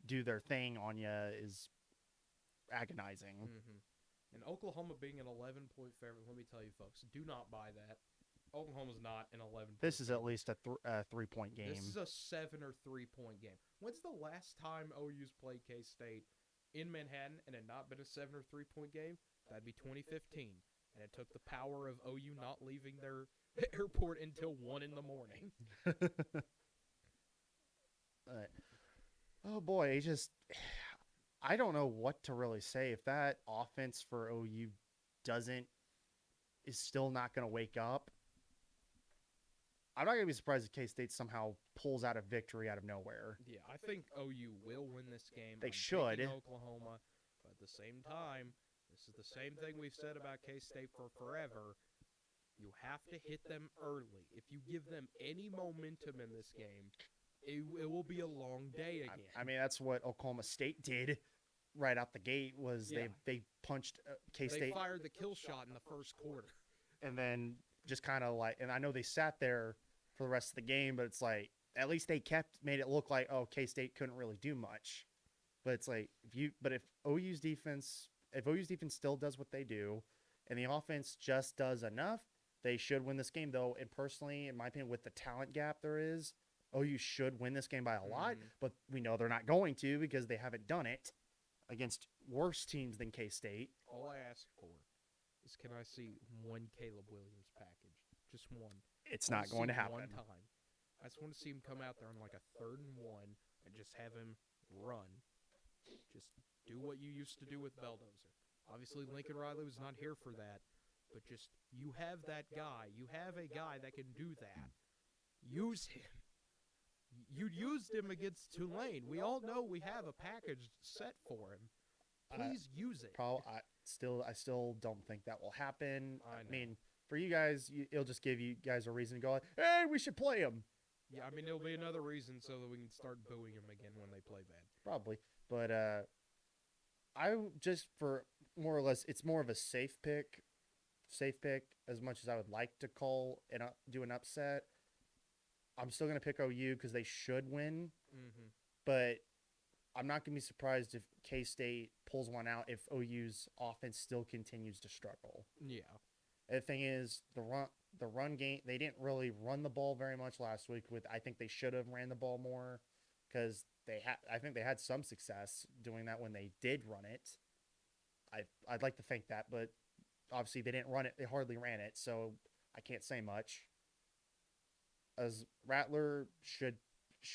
do their thing on you is agonizing. And Oklahoma being an 11-point favorite, let me tell you, folks, do not buy that. Oklahoma's not an 11-point This is favorite. at least a 3-point game. This is a 7 or 3-point game. When's the last time OU's played K-State in Manhattan and it not been a 7 or 3-point game? That'd be 2015. And it took the power of OU not leaving their airport until 1 in the morning. Oh boy, I don't know what to really say. If that offense for OU is still not going to wake up, I'm not going to be surprised if K-State somehow pulls out a victory out of nowhere. Yeah, I think OU will win this game. They I'm should. picking Oklahoma, but at the same time, this is the same thing we've said about K-State for forever. You have to hit them early. If you give them any momentum in this game, it will be a long day again. I mean, that's what Oklahoma State did right out the gate. They punched K-State. They fired the kill shot in the first quarter, and then just kind of like, and I know they sat there for the rest of the game, but it's like at least they made it look like K-State couldn't really do much. But it's like if OU's defense still does what they do, and the offense just does enough, they should win this game. Though, and personally, in my opinion, with the talent gap there is, OU should win this game by a lot. But we know they're not going to because they haven't done it against worse teams than K-State. All I ask for is, can I see one Caleb Williams package? Just one. It's not going to happen. One time. I just want to see him come out there on like a 3rd and 1 and just have him run. Just do what you used to do with Belldozer. Obviously, Lincoln Riley was not here for that, but just you have that guy. You have a guy that can do that. Use him. You used him against Tulane. We all know we have a package set for him. Please use it. I still don't think that will happen. I mean, for you guys, it'll just give you guys a reason to go, hey, we should play him. Yeah, I mean, it'll be another reason so that we can start booing him again when they play bad. Probably. But I just, for more or less, it's more of a safe pick as much as I would like to call and do an upset. I'm still going to pick OU because they should win. But I'm not going to be surprised if K-State pulls one out if OU's offense still continues to struggle. Yeah. The thing is, the run game, they didn't really run the ball very much last week. I think they should have ran the ball more because I think they had some success doing that when they did run it. I'd like to think that, but obviously they didn't run it. They hardly ran it, so I can't say much. As Rattler should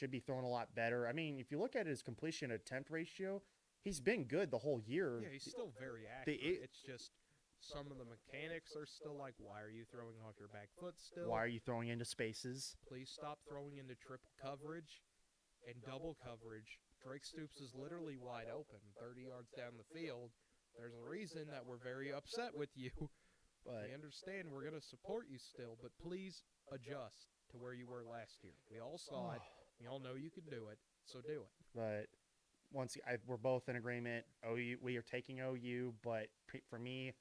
be throwing a lot better. I mean, if you look at his completion attempt ratio, he's been good the whole year. Yeah, he's still very accurate. It's just Some of the mechanics are still like, why are you throwing off your back foot still? Why are you throwing into spaces? Please stop throwing into triple coverage and double coverage. Drake Stoops is literally wide open, 30 yards down the field. There's a reason that we're very upset with you. But We understand we're going to support you still, but please adjust to where you were last year. We all saw it. We all know you can do it, so do it. But we're both in agreement. We are taking OU, but for me,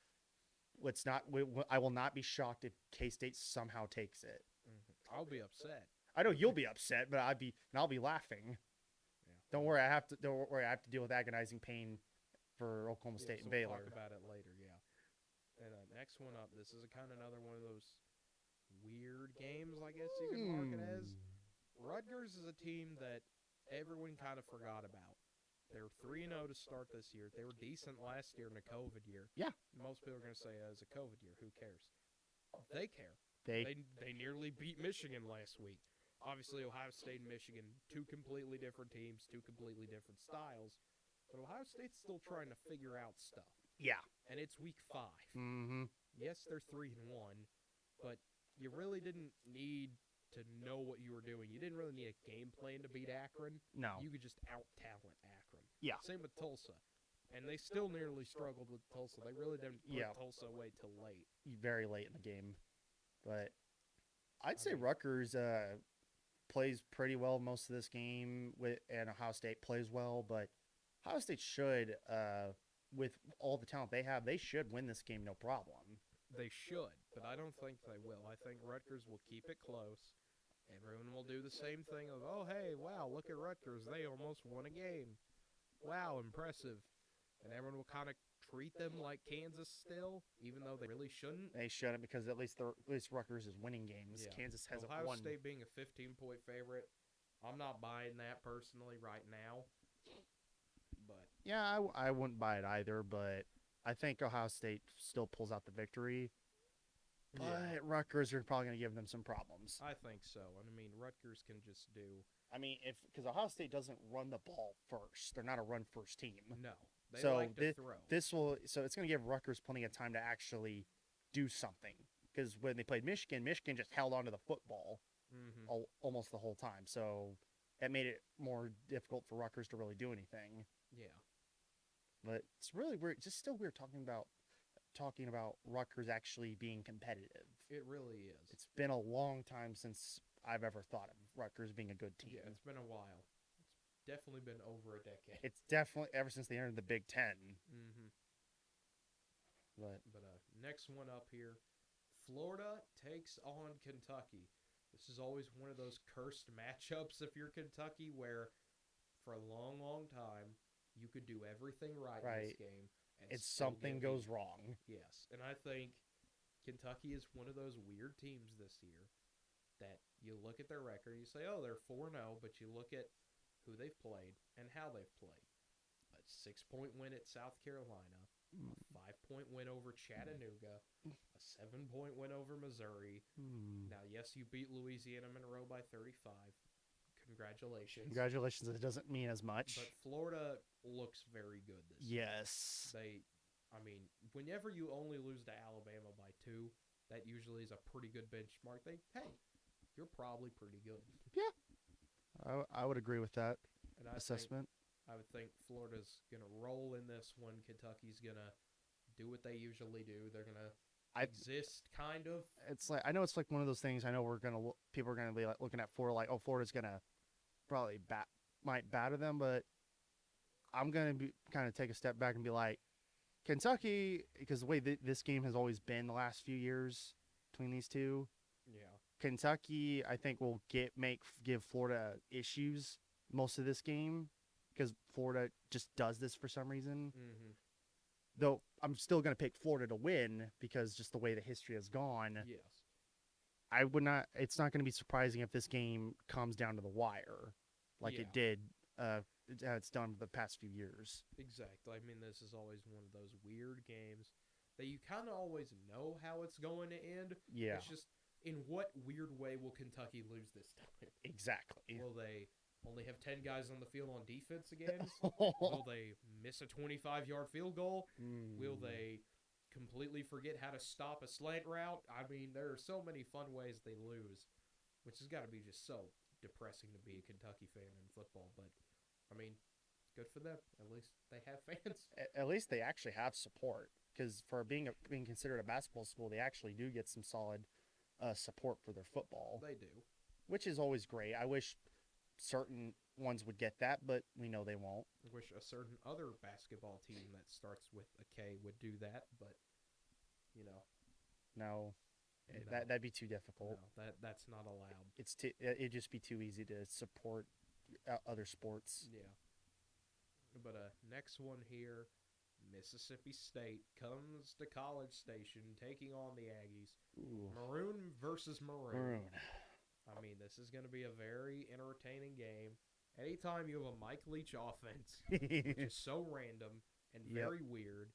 let's not. I will not be shocked if K-State somehow takes it. Mm-hmm. I'll be upset. I know you'll be upset, but I'll be laughing. Yeah. Don't worry, I have to deal with agonizing pain for Oklahoma State and Baylor. We'll talk about it later, yeah. And next one up, this is kind of another one of those weird games, I guess you could mark it as. Rutgers is a team that everyone kind of forgot about. They're 3-0 to start this year. They were decent last year in a COVID year. Yeah. Most people are going to say it was a COVID year. Who cares? They care. They nearly beat Michigan last week. Obviously, Ohio State and Michigan, two completely different teams, two completely different styles. But Ohio State's still trying to figure out stuff. Yeah. And it's week 5. Mm-hmm. Yes, they're 3-1, but you really didn't need to know what you were doing. You didn't really need a game plan to beat Akron. No. You could just out-talent Akron. Yeah. Same with Tulsa. And they still nearly struggled with Tulsa. They really didn't put Tulsa away till late. Very late in the game. But I'd say Rutgers plays pretty well most of this game, and Ohio State plays well. But Ohio State should, with all the talent they have, they should win this game no problem. They should, but I don't think they will. I think Rutgers will keep it close. Everyone will do the same thing of, oh, hey, wow, look at Rutgers. They almost won a game. Wow, impressive. And everyone will kind of treat them like Kansas still, even though they really shouldn't. They shouldn't, because at least Rutgers is winning games. Yeah. Kansas hasn't won. Ohio State being a 15-point favorite, I'm not buying that personally right now. But yeah, I wouldn't buy it either, but I think Ohio State still pulls out the victory. But Rutgers are probably going to give them some problems. I think so. I mean, Rutgers can just do... I mean, because Ohio State doesn't run the ball first. They're not a run-first team. No. They like to throw. So it's going to give Rutgers plenty of time to actually do something. Because when they played Michigan just held onto the football almost the whole time. So it made it more difficult for Rutgers to really do anything. Yeah. But it's really weird. Just still weird talking about Rutgers actually being competitive. It really is. It's been a long time since I've ever thought of Rutgers being a good team. Yeah, it's been a while. It's definitely been over a decade. It's definitely ever since they entered the Big Ten. Mm-hmm. But next one up here, Florida takes on Kentucky. This is always one of those cursed matchups if you're Kentucky, where for a long, long time you could do everything right in this game. And something goes wrong. Yes, and I think Kentucky is one of those weird teams this year that you look at their record, you say, oh, they're 4-0, but you look at who they've played and how they've played. A 6-point win at South Carolina, a 5-point win over Chattanooga, a 7-point win over Missouri. Now, yes, you beat Louisiana Monroe by 35. Congratulations. Congratulations. It doesn't mean as much. But Florida looks very good this year. Yes. I mean, whenever you only lose to Alabama by 2, that usually is a pretty good benchmark. Hey, you're probably pretty good. Yeah. I would agree with that assessment. I would think Florida's going to roll in this one. Kentucky's going to do what they usually do. They're going to exist, kind of. It's like, I know it's like one of those things. I know people are going to be like looking at Florida like, oh, Florida's going to probably might batter them, but I'm going to kind of take a step back and be like, Kentucky, because the way this game has always been the last few years between these two, Kentucky, I think, will give Florida issues most of this game because Florida just does this for some reason. Though I'm still going to pick Florida to win because just the way the history has gone. Yes. I would not. It's not going to be surprising if this game comes down to the wire, like it did. It's done the past few years. Exactly. I mean, this is always one of those weird games that you kind of always know how it's going to end. Yeah. It's just, in what weird way will Kentucky lose this time? Exactly. Will they only have 10 guys on the field on defense again? Will they miss a 25-yard field goal? Will they completely forget how to stop a slant route. I mean, there are so many fun ways they lose, which has got to be just so depressing to be a Kentucky fan in football. But, I mean, good for them. At least they have fans. At least they actually have support, because for being considered a basketball school, they actually do get some solid support for their football. They do. Which is always great. I wish certain ones would get that, but we know they won't. I wish a certain other basketball team that starts with a K would do that, but, you know. No, No. that'd be too difficult. No, that's not allowed. It'd just be too easy to support other sports. Yeah. But next one here, Mississippi State comes to College Station taking on the Aggies. Ooh. Maroon versus Maroon. I mean, this is going to be a very entertaining game. Anytime you have a Mike Leach offense, which is so random and very weird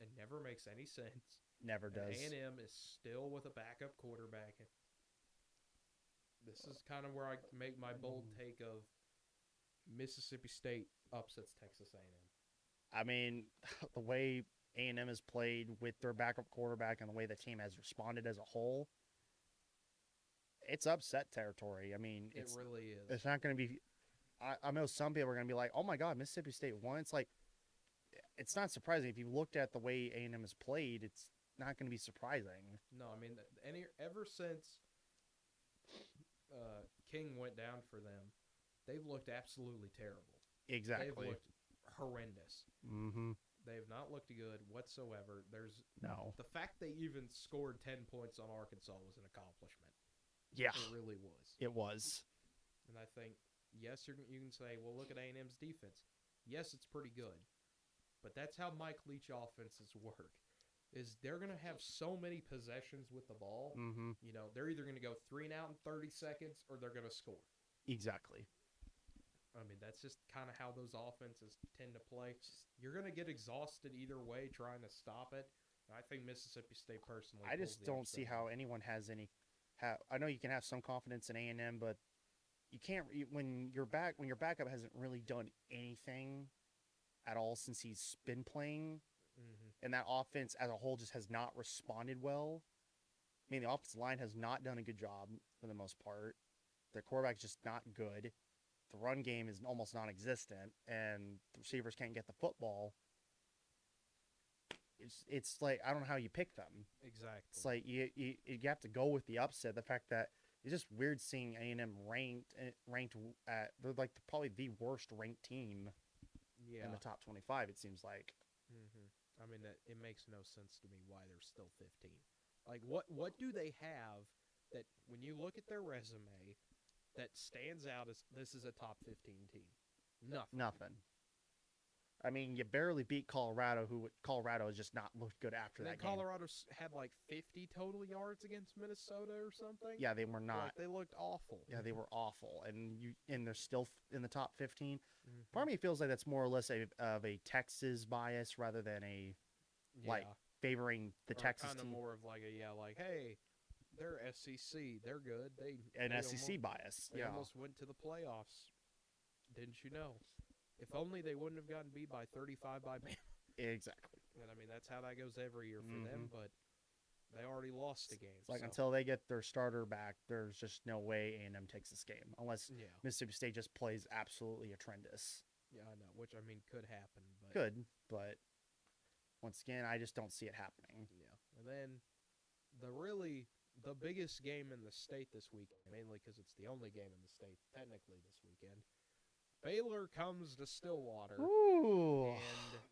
and never makes any sense. Never does. A&M is still with a backup quarterback. This is kind of where I make my bold take of Mississippi State upsets Texas A&M. I mean, the way A&M has played with their backup quarterback and the way the team has responded as a whole, it's upset territory. I mean, it really is. It's not going to be. I know some people are going to be like, "Oh my God, Mississippi State won." It's like, it's not surprising if you looked at the way A&M has played. It's not going to be surprising. No, I mean, ever since King went down for them, they've looked absolutely terrible. Exactly. They've looked horrendous. Mm-hmm. They have not looked good whatsoever. The fact they even scored 10 points on Arkansas was an accomplishment. Yeah, it really was. It was. And I think, yes, you can say, well, look at A&M's defense. Yes, it's pretty good. But that's how Mike Leach offenses work. Is they're going to have so many possessions with the ball. Mm-hmm. You know, they're either going to go 3 and out in 30 seconds or they're going to score. Exactly. I mean, that's just kind of how those offenses tend to play. You're going to get exhausted either way trying to stop it. And I think Mississippi State personally. I just don't see how anyone has any. I know you can have some confidence in A&M, but you can't when your backup hasn't really done anything at all since he's been playing, and that offense as a whole just has not responded well. I mean, the offensive line has not done a good job for the most part. Their quarterback's just not good. The run game is almost non-existent, and the receivers can't get the football. It's like, I don't know how you pick them. Exactly. It's like you have to go with the upset. The fact that it's just weird seeing A&M ranked at, they're like probably the worst ranked team in the top 25. It seems like. I mean, it makes no sense to me why they're still 15. Like, what do they have that when you look at their resume that stands out as this is a top 15 team? Nothing. I mean, you barely beat Colorado, Colorado has just not looked good after that game. Colorado had like 50 total yards against Minnesota or something. Yeah, they were not. Like, they looked awful. Yeah, they were awful, and they're still in the top 15. Part of me feels like that's more or less of a Texas bias rather than a favoring the Texas team. Kind of more of like hey, they're SEC, they're good. An SEC bias. They almost went to the playoffs. Didn't you know? If only they wouldn't have gotten beat by 35 by Bama. Exactly. And I mean, that's how that goes every year for them, but they already lost a game. It's like, until they get their starter back, there's just no way A&M takes this game. Unless Mississippi State just plays absolutely horrendous. Yeah, I know, which, I mean, could happen. But once again, I just don't see it happening. Yeah. And then the biggest game in the state this weekend, mainly because it's the only game in the state technically this weekend, Baylor comes to Stillwater. Ooh,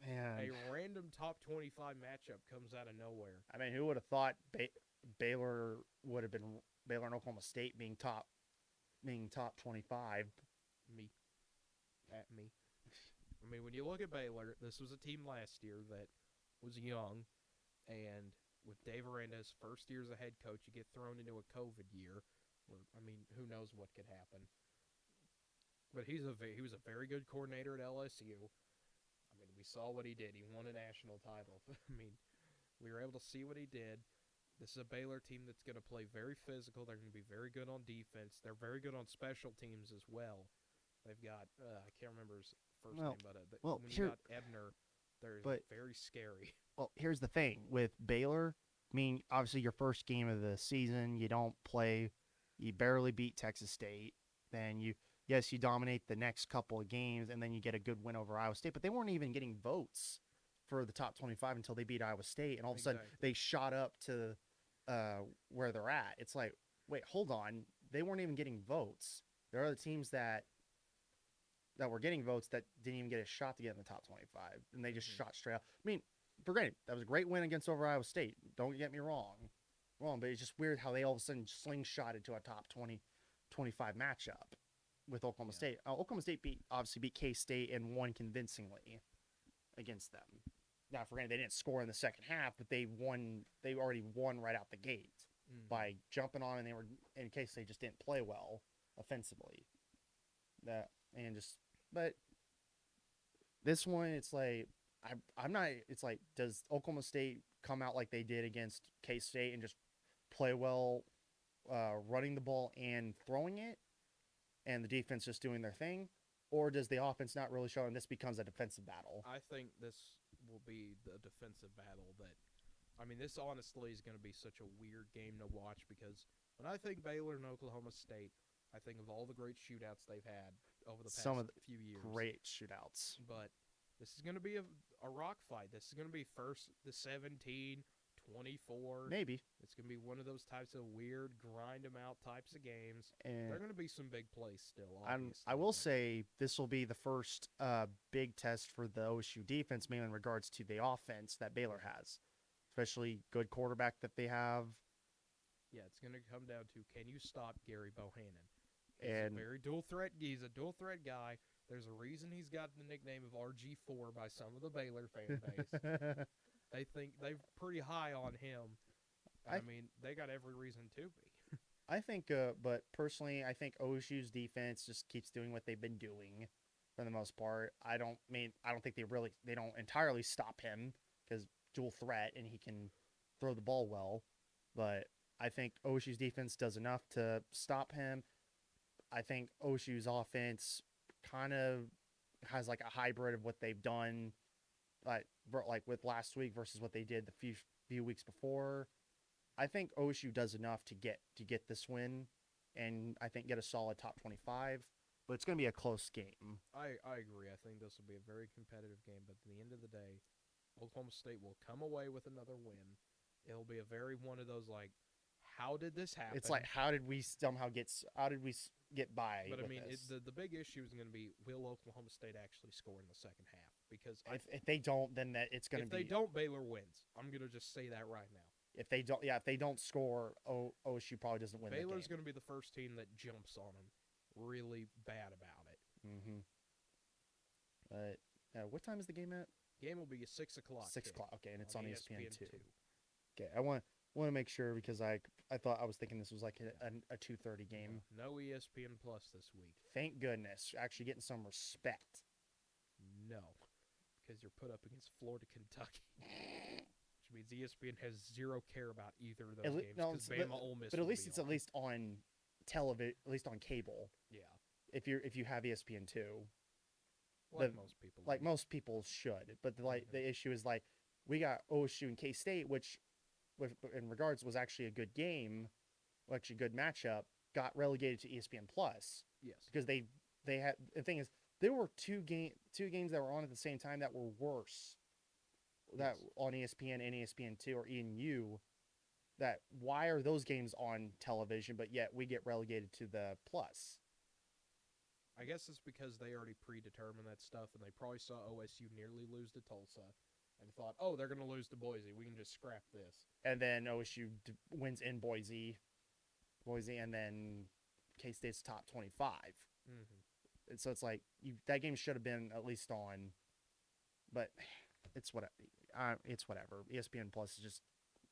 and a random top 25 matchup comes out of nowhere. I mean, who would have thought Baylor would have been Baylor and Oklahoma State being top 25? Me. I mean, when you look at Baylor, this was a team last year that was young, and with Dave Aranda's first year as a head coach, you get thrown into a COVID year, where, I mean, who knows what could happen. But he was a very good coordinator at LSU. I mean, we saw what he did. He won a national title. I mean, we were able to see what he did. This is a Baylor team that's going to play very physical. They're going to be very good on defense. They're very good on special teams as well. They've got I can't remember his first name, but when you got Ebner, But very scary. well, here's the thing with Baylor. I mean, obviously, your first game of the season, you don't play. You barely beat Texas State. Then yes, you dominate the next couple of games, and then you get a good win over Iowa State. But they weren't even getting votes for the top 25 until they beat Iowa State, and all of a sudden they shot up to where they're at. It's like, wait, hold on, they weren't even getting votes. There are other teams that were getting votes that didn't even get a shot to get in the top 25, and they just shot straight out. I mean, for granted, that was a great win against over Iowa State. Don't get me wrong, but it's just weird how they all of a sudden slingshotted to a top 20, 25 matchup with Oklahoma State. Oklahoma State obviously beat K-State and won convincingly against them. Now, for granted, they didn't score in the second half, but they won. They already won right out the gate by jumping on, and they were in case they just didn't play well offensively. But this one, it's like I'm not. It's like, does Oklahoma State come out like they did against K-State and just play well, running the ball and throwing it, and the defense just doing their thing, or does the offense not really show and this becomes a defensive battle? I think this will be the defensive battle this honestly is going to be such a weird game to watch, because when I think Baylor and Oklahoma State, I think of all the great shootouts they've had over the past few years. Great shootouts. But this is going to be a rock fight. This is going to be first the 17, 24. Maybe. It's going to be one of those types of weird, grind them out types of games. And there are going to be some big plays still, obviously. I will say this will be the first big test for the OSU defense, mainly in regards to the offense that Baylor has, especially good quarterback that they have. Yeah, it's going to come down to, can you stop Gary Bohannon? He's a very dual threat. He's a dual threat guy. There's a reason he's got the nickname of RG4 by some of the Baylor fan base. They think they're pretty high on him. They got every reason to be. I think, but personally, I think OSU's defense just keeps doing what they've been doing for the most part. I don't think they don't entirely stop him, because dual threat and he can throw the ball well. But I think OSU's defense does enough to stop him. I think OSU's offense kind of has like a hybrid of what they've done, like with last week versus what they did the few weeks before. I think OSU does enough to get this win, and I think get a solid top 25. But it's going to be a close game. I agree. I think this will be a very competitive game. But at the end of the day, Oklahoma State will come away with another win. It'll be a very one of those, like, how did this happen? It's like, how did we get by? But this? The big issue is going to be, will Oklahoma State actually score in the second half? Because if they don't, then it's going to be. If they don't, Baylor wins. I'm going to just say that right now. If they don't score, OSU probably doesn't win. Baylor's going to be the first team that jumps on them really bad about it. But what time is the game at? Game will be at 6 o'clock. 6 o'clock. Okay, and it's on ESPN 2. 2. Okay, I want to make sure, because I was thinking this was like a 2:30 game. No ESPN Plus this week. Thank goodness, actually getting some respect. No, because you're put up against Florida, Kentucky, which means ESPN has zero care about either of those games. Because Bama, Ole Miss. But at least it's at least on television, at least on cable. Yeah. If you have ESPN 2. Like most people should, but the issue is, like, we got OSU and K-State, which in regards was actually a good game, actually a good matchup, got relegated to ESPN Plus. Yes, because they had, the thing is, there were two games that were on at the same time that were worse, that on ESPN and ESPN2 or ENU. That why are those games on television, but yet we get relegated to the Plus? I guess it's because they already predetermined that stuff, and they probably saw OSU nearly lose to Tulsa and thought, oh, they're going to lose to Boise. We can just scrap this. And then OSU wins in Boise, and then K-State's top 25. And so it's like, that game should have been at least on, but it's whatever. ESPN Plus is just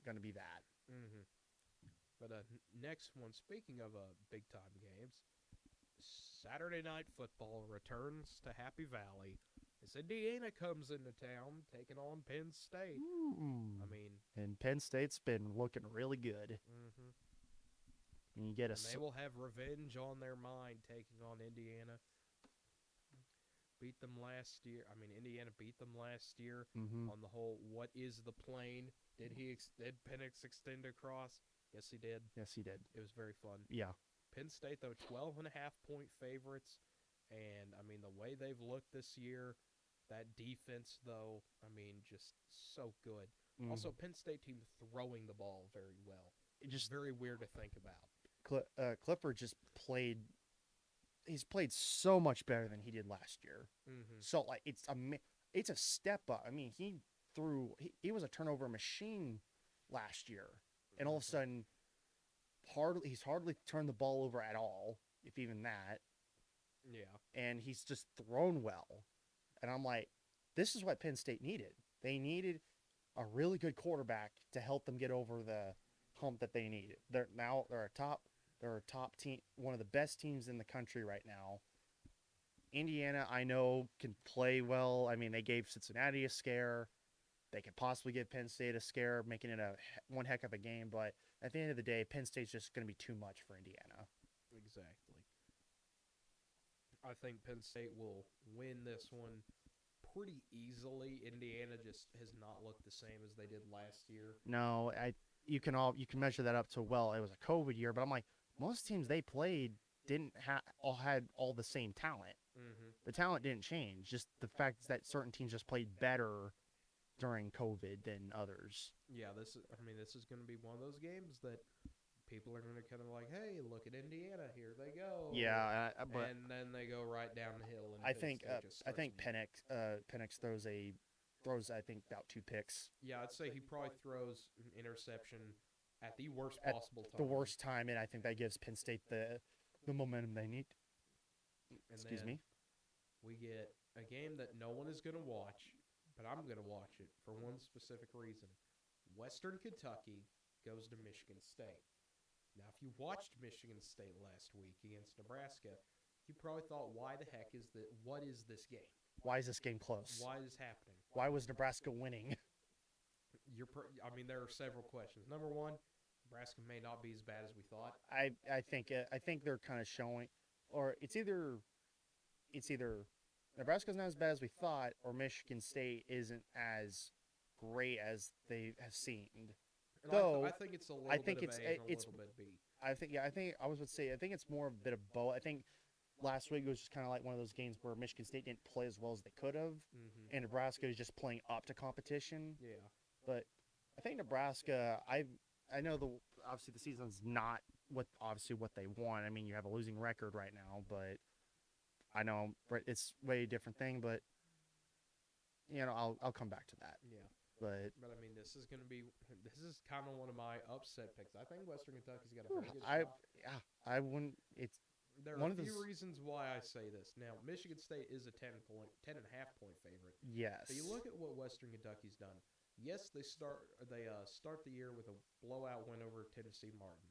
going to be that. But next one, speaking of big-time games, Saturday Night Football returns to Happy Valley as Indiana comes into town, taking on Penn State. And Penn State's been looking really good. And they will have revenge on their mind, taking on Indiana. beat them last year. I mean, Indiana beat them last year Mm-hmm. on the whole what is the plane? Did Penix extend across? Yes, he did. Yes, he did. It was very fun. Yeah. Penn State, though, 12.5-point favorites. And, I mean, the way they've looked this year, that defense, though, I mean, just so good. Mm. Also, Penn State team throwing the ball very well. It just very weird to think about. Clifford just played. He's played so much better than he did last year. Mm-hmm. So like it's a step up. I mean, he was a turnover machine last year, and all of a sudden, he's hardly turned the ball over at all, if even that. Yeah. And he's just thrown well, and I'm like, this is what Penn State needed. They needed a really good quarterback to help them get over the hump that they needed. They're a top team, one of the best teams in the country right now. Indiana, I know, can play well. I mean, they gave Cincinnati a scare. They could possibly give Penn State a scare, making it one heck of a game. But at the end of the day, Penn State's just going to be too much for Indiana. Exactly. I think Penn State will win this one pretty easily. Indiana just has not looked the same as they did last year. No, you can measure that up to, well, it was a COVID year, but I'm like, most teams they played didn't had all the same talent. Mm-hmm. The talent didn't change. Just the fact is that certain teams just played better during COVID than others. Yeah, this is going to be one of those games that people are going to kind of like, hey, look at Indiana, here they go. Yeah, but and then they go right down the hill. And I think Penix throws I think about 2 picks. Yeah, I'd say he probably throws an interception at the worst possible time. The worst time, and I think that gives Penn State the momentum they need. Excuse me. We get a game that no one is going to watch, but I'm going to watch it for one specific reason. Western Kentucky goes to Michigan State. Now, if you watched Michigan State last week against Nebraska, you probably thought, what is this game? Why is this game close? Why is this happening? Why was Nebraska winning? There are several questions. Number one, Nebraska may not be as bad as we thought. I think they're kind of showing, or it's either Nebraska's not as bad as we thought, or Michigan State isn't as great as they have seemed. Though I think it's a little bit of A and a little bit B. I think it's more of a bit of both. I think last week it was just kind of like one of those games where Michigan State didn't play as well as they could have, and Nebraska is just playing up to competition. Yeah. But I think Nebraska, I know obviously the season's not what they want. I mean, you have a losing record right now, but I know it's a way different thing. But I'll come back to that. Yeah. But I mean, this is kind of one of my upset picks. I think Western Kentucky's got a very good shot. I wouldn't. There are a few reasons why I say this. Now, Michigan State is a 10.5-point favorite. Yes. But you look at what Western Kentucky's done. Yes, they start the year with a blowout win over Tennessee Martin.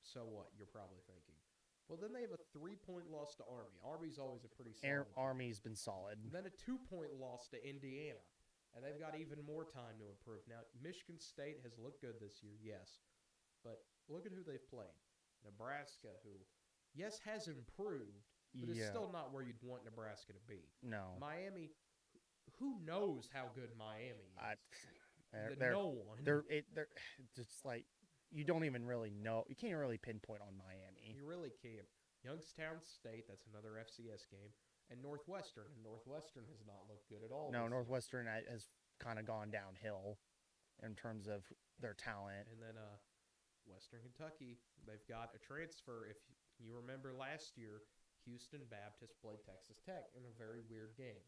So what? You're probably thinking. Well, then they have a 3-point loss to Army. Army's always a pretty solid. Army's been solid. And then a 2-point loss to Indiana. And they've got even more time to improve. Now, Michigan State has looked good this year, yes. But look at who they've played. Nebraska, who, yes, has improved, but is still not where you'd want Nebraska to be. No. Miami, who knows how good Miami is? No one. They're just like, you don't even really know. You can't really pinpoint on Miami. You really can't. Youngstown State, that's another FCS game. And Northwestern. And Northwestern has not looked good at all. No, Northwestern has kind of gone downhill in terms of their talent. And then Western Kentucky, they've got a transfer. If you remember last year, Houston Baptist played Texas Tech in a very weird game.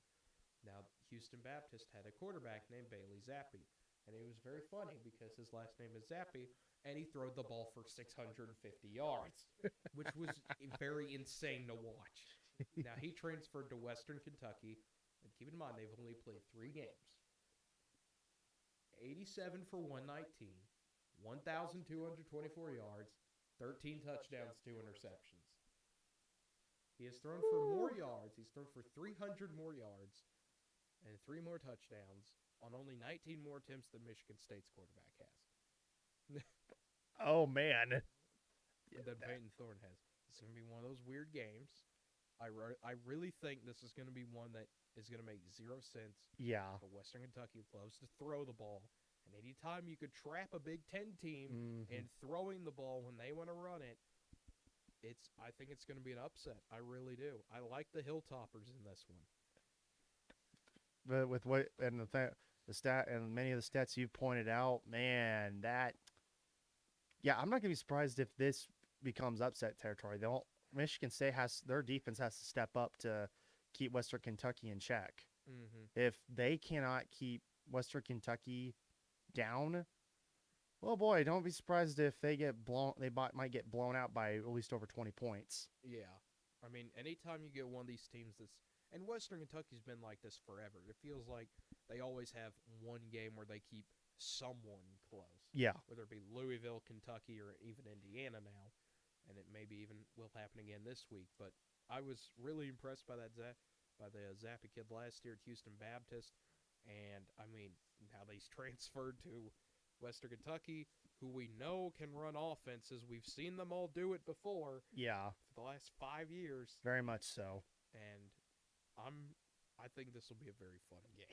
Now, Houston Baptist had a quarterback named Bailey Zappi. And it was very funny because his last name is Zappi, and he threw the ball for 650 yards, which was very insane to watch. Now, he transferred to Western Kentucky, and keep in mind, they've only played 3 games. 87 for 119, 1,224 yards, 13 touchdowns, 2 interceptions. He has thrown for more yards. He's thrown for 300 more yards and 3 more touchdowns on only 19 more attempts than Michigan State's quarterback has. Oh, man. That Peyton Thorne has. It's going to be one of those weird games. I really think this is going to be one that is going to make zero sense. Yeah. But Western Kentucky loves to throw the ball. And anytime you could trap a Big Ten team in throwing the ball when they want to run it, I think it's going to be an upset. I really do. I like the Hilltoppers in this one. But with what and the stat and many of the stats you pointed out, man, I'm not gonna be surprised if this becomes upset territory. Michigan State their defense has to step up to keep Western Kentucky in check. If they cannot keep Western Kentucky down, well, boy, don't be surprised if they get blown. They might get blown out by at least over 20 points. Yeah, I mean, anytime you get one of these teams and Western Kentucky's been like this forever. It feels like they always have one game where they keep someone close. Yeah. Whether it be Louisville, Kentucky, or even Indiana now, and it maybe even will happen again this week. But I was really impressed by by the Zappa kid last year at Houston Baptist, and I mean how he's transferred to Western Kentucky, who we know can run offenses. We've seen them all do it before. Yeah. For the last 5 years. Very much so. And I think this will be a very fun game.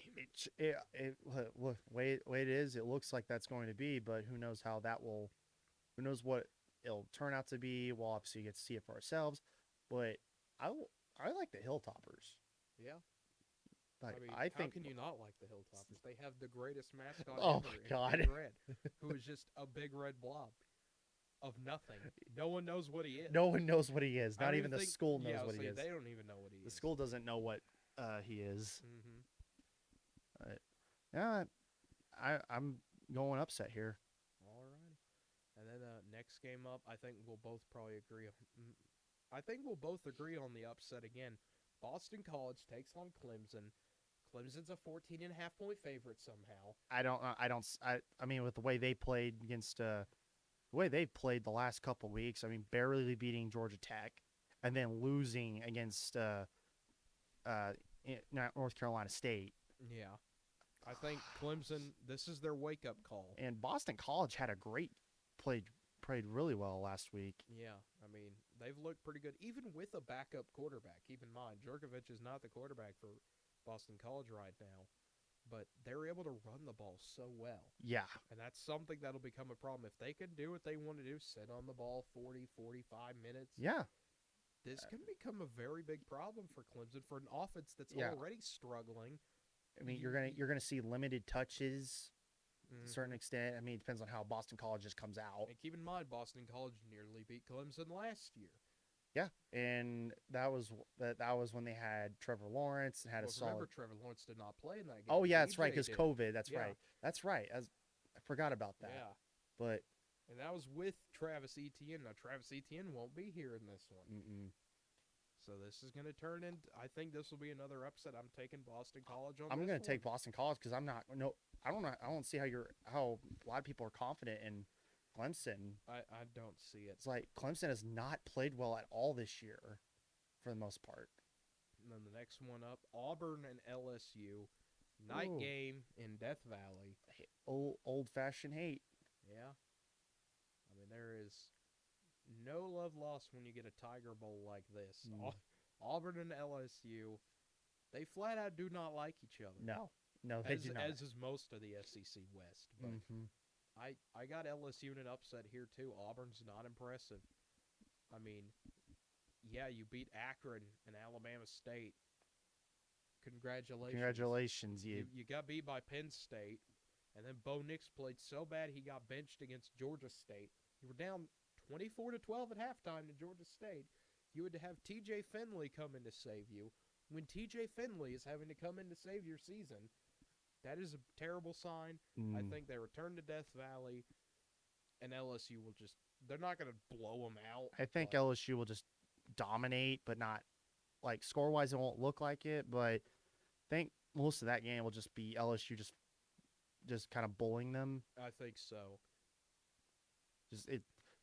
Way it is, it looks like that's going to be, but who knows who knows what it'll turn out to be. We'll obviously get to see it for ourselves, but I like the Hilltoppers. Yeah. Like, I mean, I think, how can you not like the Hilltoppers? They have the greatest mascot oh ever my God. in Big Red, who is just a big red blob of nothing. No one knows what he is. No one knows what he is. Not even the school knows what he is. They don't even know what he is. The school doesn't know what he is. Mm-hmm. Yeah, I'm going upset here. All right. And then next game up, I think we'll both probably agree on. I think we'll both agree on the upset again. Boston College takes on Clemson. Clemson's a 14.5-point favorite somehow. I mean, with the way they played against the way they played the last couple weeks, I mean, barely beating Georgia Tech and then losing against North Carolina State. Yeah. I think Clemson, this is their wake-up call. And Boston College had played really well last week. Yeah, I mean, they've looked pretty good, even with a backup quarterback. Keep in mind, Jurkovich is not the quarterback for Boston College right now, but they're able to run the ball so well. Yeah. And that's something that'll become a problem. If they can do what they want to do, sit on the ball 40, 45 minutes. Yeah. This can become a very big problem for Clemson, for an offense that's already struggling. I mean, you're gonna see limited touches to a certain extent. I mean, it depends on how Boston College just comes out. And keep in mind, Boston College nearly beat Clemson last year. Yeah, and that was when they had Trevor Lawrence and had a solid. Remember, Trevor Lawrence did not play in that game. Oh yeah, that's right, because did. COVID. That's right. That's right. I forgot about that. Yeah, but and that was with Travis Etienne. Now Travis Etienne won't be here in this one. So this is going to turn into. I think this will be another upset. I'm taking Boston College on. I'm going to take Boston College because I'm not. No, I don't know. I don't see how a lot of people are confident in Clemson. I don't see it. It's like Clemson has not played well at all this year, for the most part. And then the next one up, Auburn and LSU, night game in Death Valley. Old-fashioned hate. Yeah. I mean, there is no love lost when you get a Tiger Bowl like this. Auburn and LSU, they flat out do not like each other. No, they do not. As is most of the SEC West. But I got LSU in an upset here, too. Auburn's not impressive. I mean, yeah, you beat Akron and Alabama State. Congratulations. You got beat by Penn State. And then Bo Nix played so bad he got benched against Georgia State. You were down 24-12 at halftime to Georgia State. You would have TJ Finley come in to save you. When TJ Finley is having to come in to save your season, that is a terrible sign. I think they return to Death Valley, and LSU will just – they're not going to blow them out. I think LSU will just dominate, but not – like score-wise it won't look like it, but I think most of that game will just be LSU just kind of bullying them. I think so.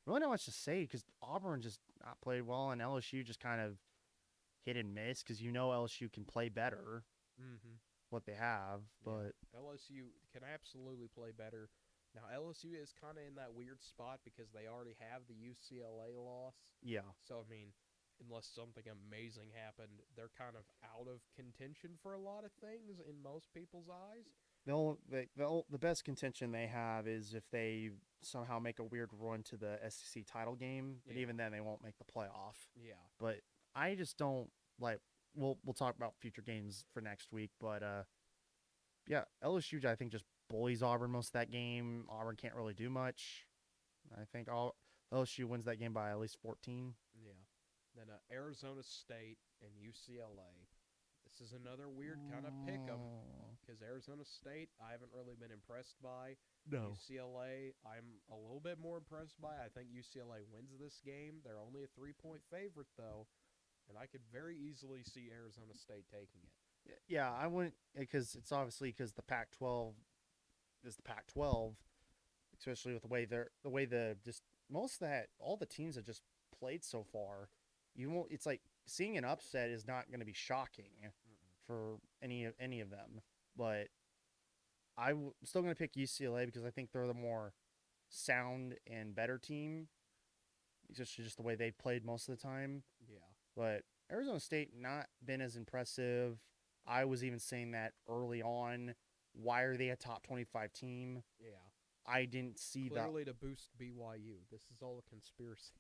Really not much to say because Auburn just not played well and LSU just kind of hit and miss because LSU can play better what they have. But LSU can absolutely play better. Now, LSU is kind of in that weird spot because they already have the UCLA loss. Yeah. So, I mean, unless something amazing happened, they're kind of out of contention for a lot of things in most people's eyes. The best contention they have is if they somehow make a weird run to the SEC title game, but Yeah. even then they won't make the playoff. Yeah. But I just don't like. We'll talk about future games for next week, but yeah, LSU I think just bullies Auburn most of that game. Auburn can't really do much. I think LSU wins that game by at least 14. Yeah. Then Arizona State and UCLA. This is another weird kind of pick 'em because Arizona State I haven't really been impressed by. No. UCLA I'm a little bit more impressed by. I think UCLA wins this game. They're only a 3-point favorite though, and I could very easily see Arizona State taking it. Yeah, I wouldn't because it's obviously because the Pac-12 is the Pac-12, especially with the way the just most of that all the teams have just played so far. You won't. It's like seeing an upset is not going to be shocking for any of them, but I'm still going to pick UCLA because I think they're the more sound and better team, just the way they played most of the time. Yeah. But Arizona State not been as impressive. I was even saying that early on. Why are they a top 25 team? Yeah. I didn't see that. Clearly to boost BYU. This is all a conspiracy.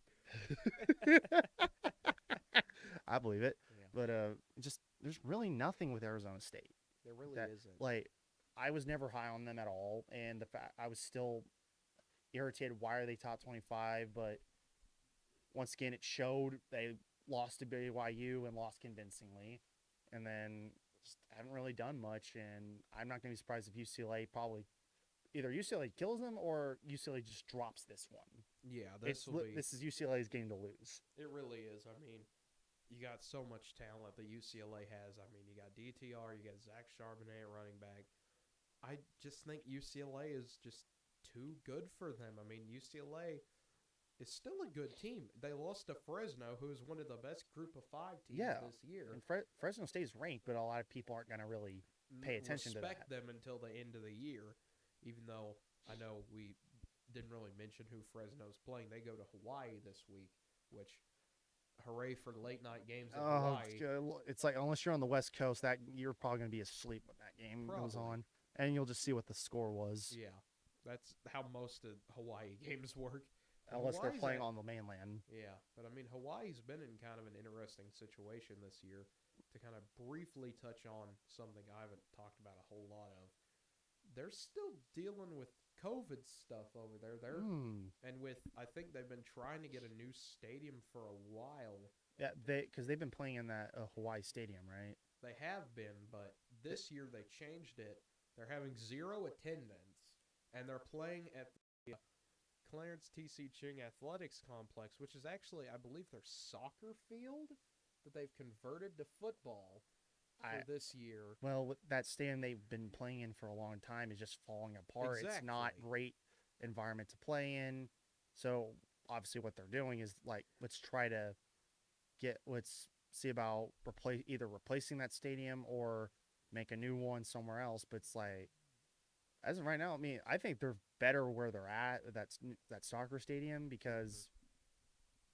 I believe it. Yeah. But just there's really nothing with Arizona State. There really isn't. Like I was never high on them at all, and the fact I was still irritated. Why are they top 25? But once again, it showed they lost to BYU and lost convincingly, and then just haven't really done much. And I'm not going to be surprised if UCLA probably either UCLA kills them or UCLA just drops this one. Yeah, This is UCLA's game to lose. It really is. I mean, you got so much talent that UCLA has. I mean, you got DTR, you got Zach Charbonnet at running back. I just think UCLA is just too good for them. I mean, UCLA is still a good team. They lost to Fresno, who is one of the best Group of 5 teams this year. And Fresno State's ranked, but a lot of people aren't going to really pay attention to that. Respect them until the end of the year, even though I know we didn't really mention who Fresno's playing. They go to Hawaii this week, which hooray for late night games in Hawaii. It's like unless you're on the West Coast, that you're probably going to be asleep when that game goes on, and you'll just see what the score was. Yeah, that's how most of Hawaii games work. Unless they're playing on the mainland. Yeah, but I mean, Hawaii's been in kind of an interesting situation this year. To kind of briefly touch on something I haven't talked about a whole lot of, they're still dealing with COVID stuff over there. And I think they've been trying to get a new stadium for a while. Yeah, because they've been playing in that Hawaii stadium, right? They have been, but this year they changed it. They're having 0 attendance, and they're playing at the Clarence T.C. Ching Athletics Complex, which is actually, I believe, their soccer field that they've converted to football for this year. Well, that stadium they've been playing in for a long time is just falling apart. Exactly. It's not great environment to play in. So obviously what they're doing is like, let's see about either replacing that stadium or make a new one somewhere else. But it's like, as of right now, I mean, I think they're better where they're at. That soccer stadium because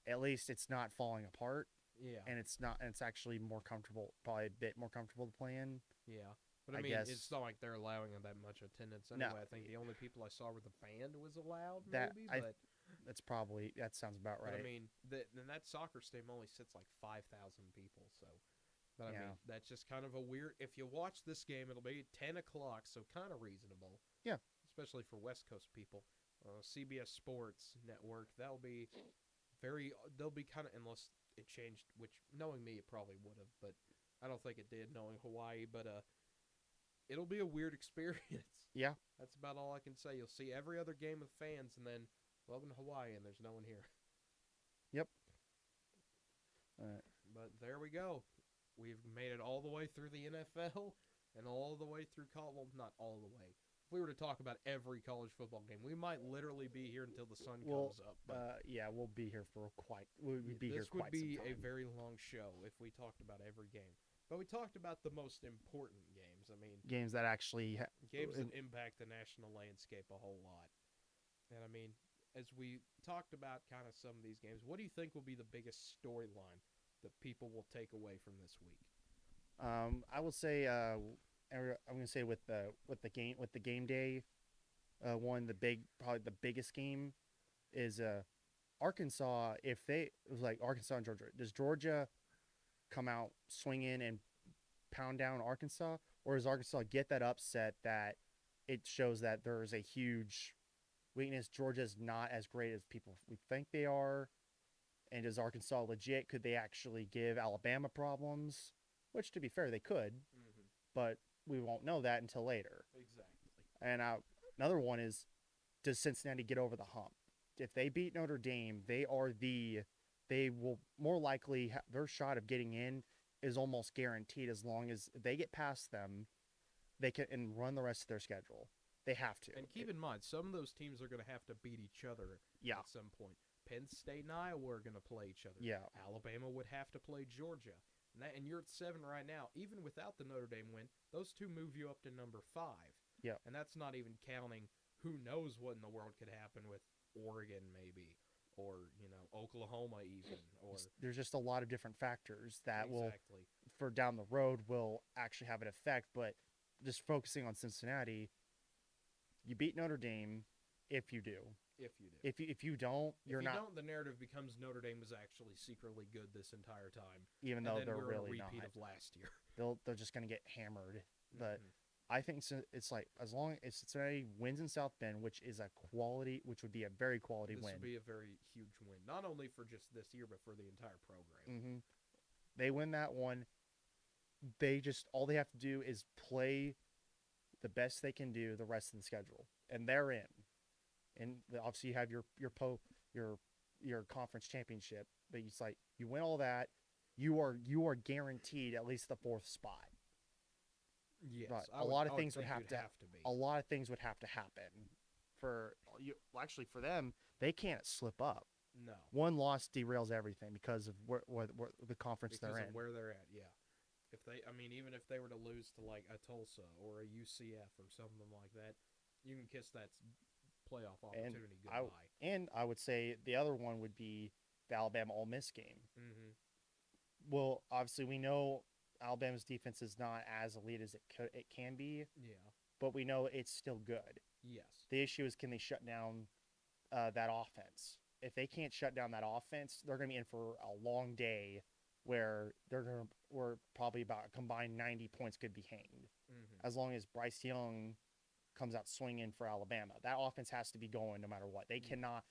at least it's not falling apart. Yeah, and it's actually more comfortable, probably a bit more comfortable to play in. Yeah, but I mean, it's not like they're allowing that much attendance anyway. No. I think the only people I saw where the band was allowed, that sounds about right. But I mean, that soccer stadium only sits like 5,000 people, so. But I mean, that's just kind of a weird. If you watch this game, it'll be 10 o'clock, so kind of reasonable. Yeah, especially for West Coast people. CBS Sports Network. They'll be kind of unless it changed, which knowing me it probably would have, but I don't think it did knowing Hawaii, but it'll be a weird experience. Yeah, that's about all I can say. You'll see every other game with fans, and then welcome to Hawaii, and there's no one here. Yep. But there we go. We've made it all the way through the NFL and all the way through college. Well, not all the way. If we were to talk about every college football game, we might literally be here until the sun comes up. Yeah, we'll be here for quite. This would be a very long show if we talked about every game. But we talked about the most important games. I mean, games that actually games that impact the national landscape a whole lot. And I mean, as we talked about kind of some of these games, what do you think will be the biggest storyline that people will take away from this week? I will say I'm going to say with the game day one, probably the biggest game is Arkansas. If they it was like Arkansas and Georgia, does Georgia come out swinging and pound down Arkansas, or does Arkansas get that upset that it shows that there's a huge weakness? Georgia's not as great as people we think they are, and is Arkansas legit? Could they actually give Alabama problems? Which, to be fair, they could, but we won't know that until later. Exactly. And another one is, does Cincinnati get over the hump? If they beat Notre Dame, they will more likely their shot of getting in is almost guaranteed as long as they get past them, they can and run the rest of their schedule. They have to. And keep in mind, some of those teams are going to have to beat each other at some point. Penn State and Iowa are going to play each other. Yeah. Alabama would have to play Georgia. And you're at 7 right now. Even without the Notre Dame win, those two move you up to number 5. Yeah. And that's not even counting who knows what in the world could happen with Oregon maybe, or, Oklahoma even. Or there's just a lot of different factors that will, exactly. for down the road, will actually have an effect. But just focusing on Cincinnati, you beat Notre Dame if you do. If you do. If you don't, you're not. If you don't, the narrative becomes Notre Dame was actually secretly good this entire time. Even though they're we're really a repeat not. of last year. They're just going to get hammered. But I think it's like as long as Cincinnati wins in South Bend, which would be a very quality win. This would be a very huge win, not only for just this year, but for the entire program. Mm-hmm. They win that one. All they have to do is play the best they can do the rest of the schedule, and they're in. And obviously, you have your conference championship, but it's like you win all that, you are guaranteed at least the 4th spot. Yes, but a lot of things would have to be. A lot of things would have to happen for you. Well, actually, for them, they can't slip up. No, one loss derails everything because of where the conference they're in. Where they're at, yeah. Even if they were to lose to like a Tulsa or a UCF or something like that, you can kiss that playoff opportunity goodbye. And I would say the other one would be the Alabama Ole Miss game. Mm-hmm. Well, obviously we know Alabama's defense is not as elite as it can be. Yeah. But we know it's still good. Yes. The issue is, can they shut down that offense? If they can't shut down that offense, they're going to be in for a long day where where probably about a combined 90 points could be hanged. Mm-hmm. As long as Bryce Young comes out swinging for Alabama, that offense has to be going no matter what. They cannot.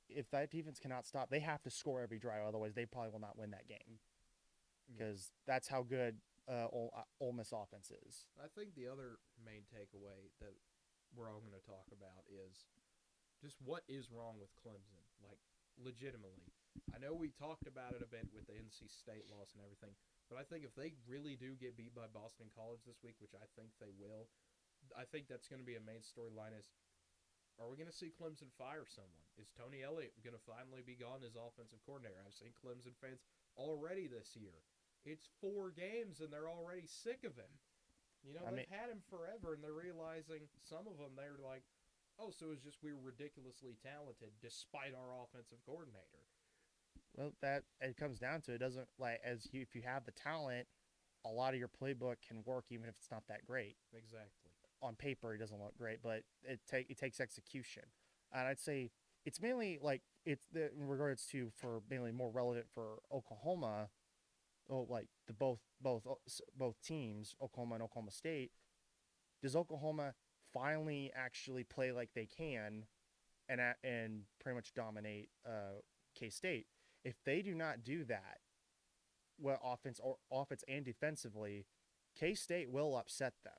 If that defense cannot stop, they have to score every drive. Otherwise, they probably will not win that game because that's how good Ole Miss offense is. I think the other main takeaway that we're all going to talk about is just what is wrong with Clemson. Like, legitimately. I know we talked about it a bit with the NC State loss and everything, but I think if they really do get beat by Boston College this week, which I think they will, I think that's going to be a main storyline is, are we going to see Clemson fire someone? Is Tony Elliott going to finally be gone as offensive coordinator? I've seen Clemson fans already this year. It's 4 games, and they're already sick of him. They've had him forever, and they're realizing, some of them, they're like, oh, so it's just we were ridiculously talented despite our offensive coordinator. Well, it comes down to, it doesn't, like, if you have the talent, a lot of your playbook can work even if it's not that great. Exactly. On paper, it doesn't look great, but it takes execution. And I'd say it's mainly like in regards to, for mainly more relevant for Oklahoma. Like both teams, Oklahoma and Oklahoma State. Does Oklahoma finally actually play like they can, and pretty much dominate K-State? If they do not do that, well, offense and defensively, K-State will upset them.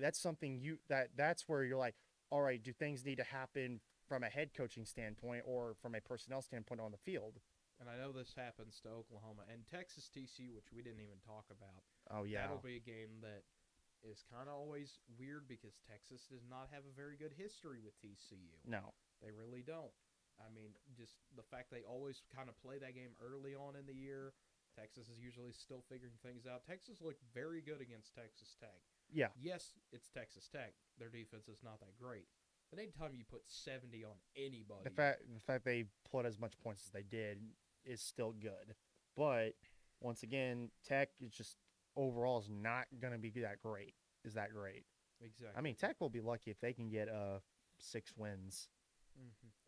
That's something that's where you're like, all right, do things need to happen from a head coaching standpoint or from a personnel standpoint on the field? And I know this happens to Oklahoma and Texas TCU, which we didn't even talk about. Oh, yeah. That'll be a game that is kind of always weird because Texas does not have a very good history with TCU. No. They really don't. I mean, just the fact they always kind of play that game early on in the year. Texas is usually still figuring things out. Texas looked very good against Texas Tech. Yeah. Yes, it's Texas Tech. Their defense is not that great. But anytime you put 70 on anybody. The fact they put as much points as they did is still good. But once again, Tech is just overall is not going to be that great. Is that great? I Exactly. mean, Tech will be lucky if they can get 6 wins.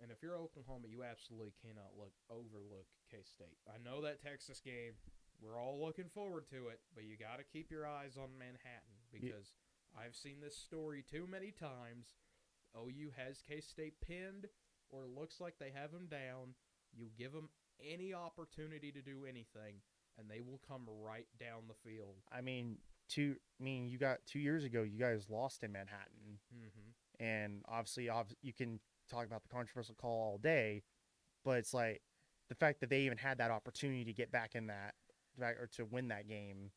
And if you're Oklahoma, you absolutely cannot overlook K State. I know that Texas game, we're all looking forward to it, but you got to keep your eyes on Manhattan because I've seen this story too many times. OU has K State pinned or looks like they have them down. You give them any opportunity to do anything, and they will come right down the field. I mean, you got 2 years ago, you guys lost in Manhattan, and obviously, you can talk about the controversial call all day, but it's like the fact that they even had that opportunity to get back in that, or to win that game.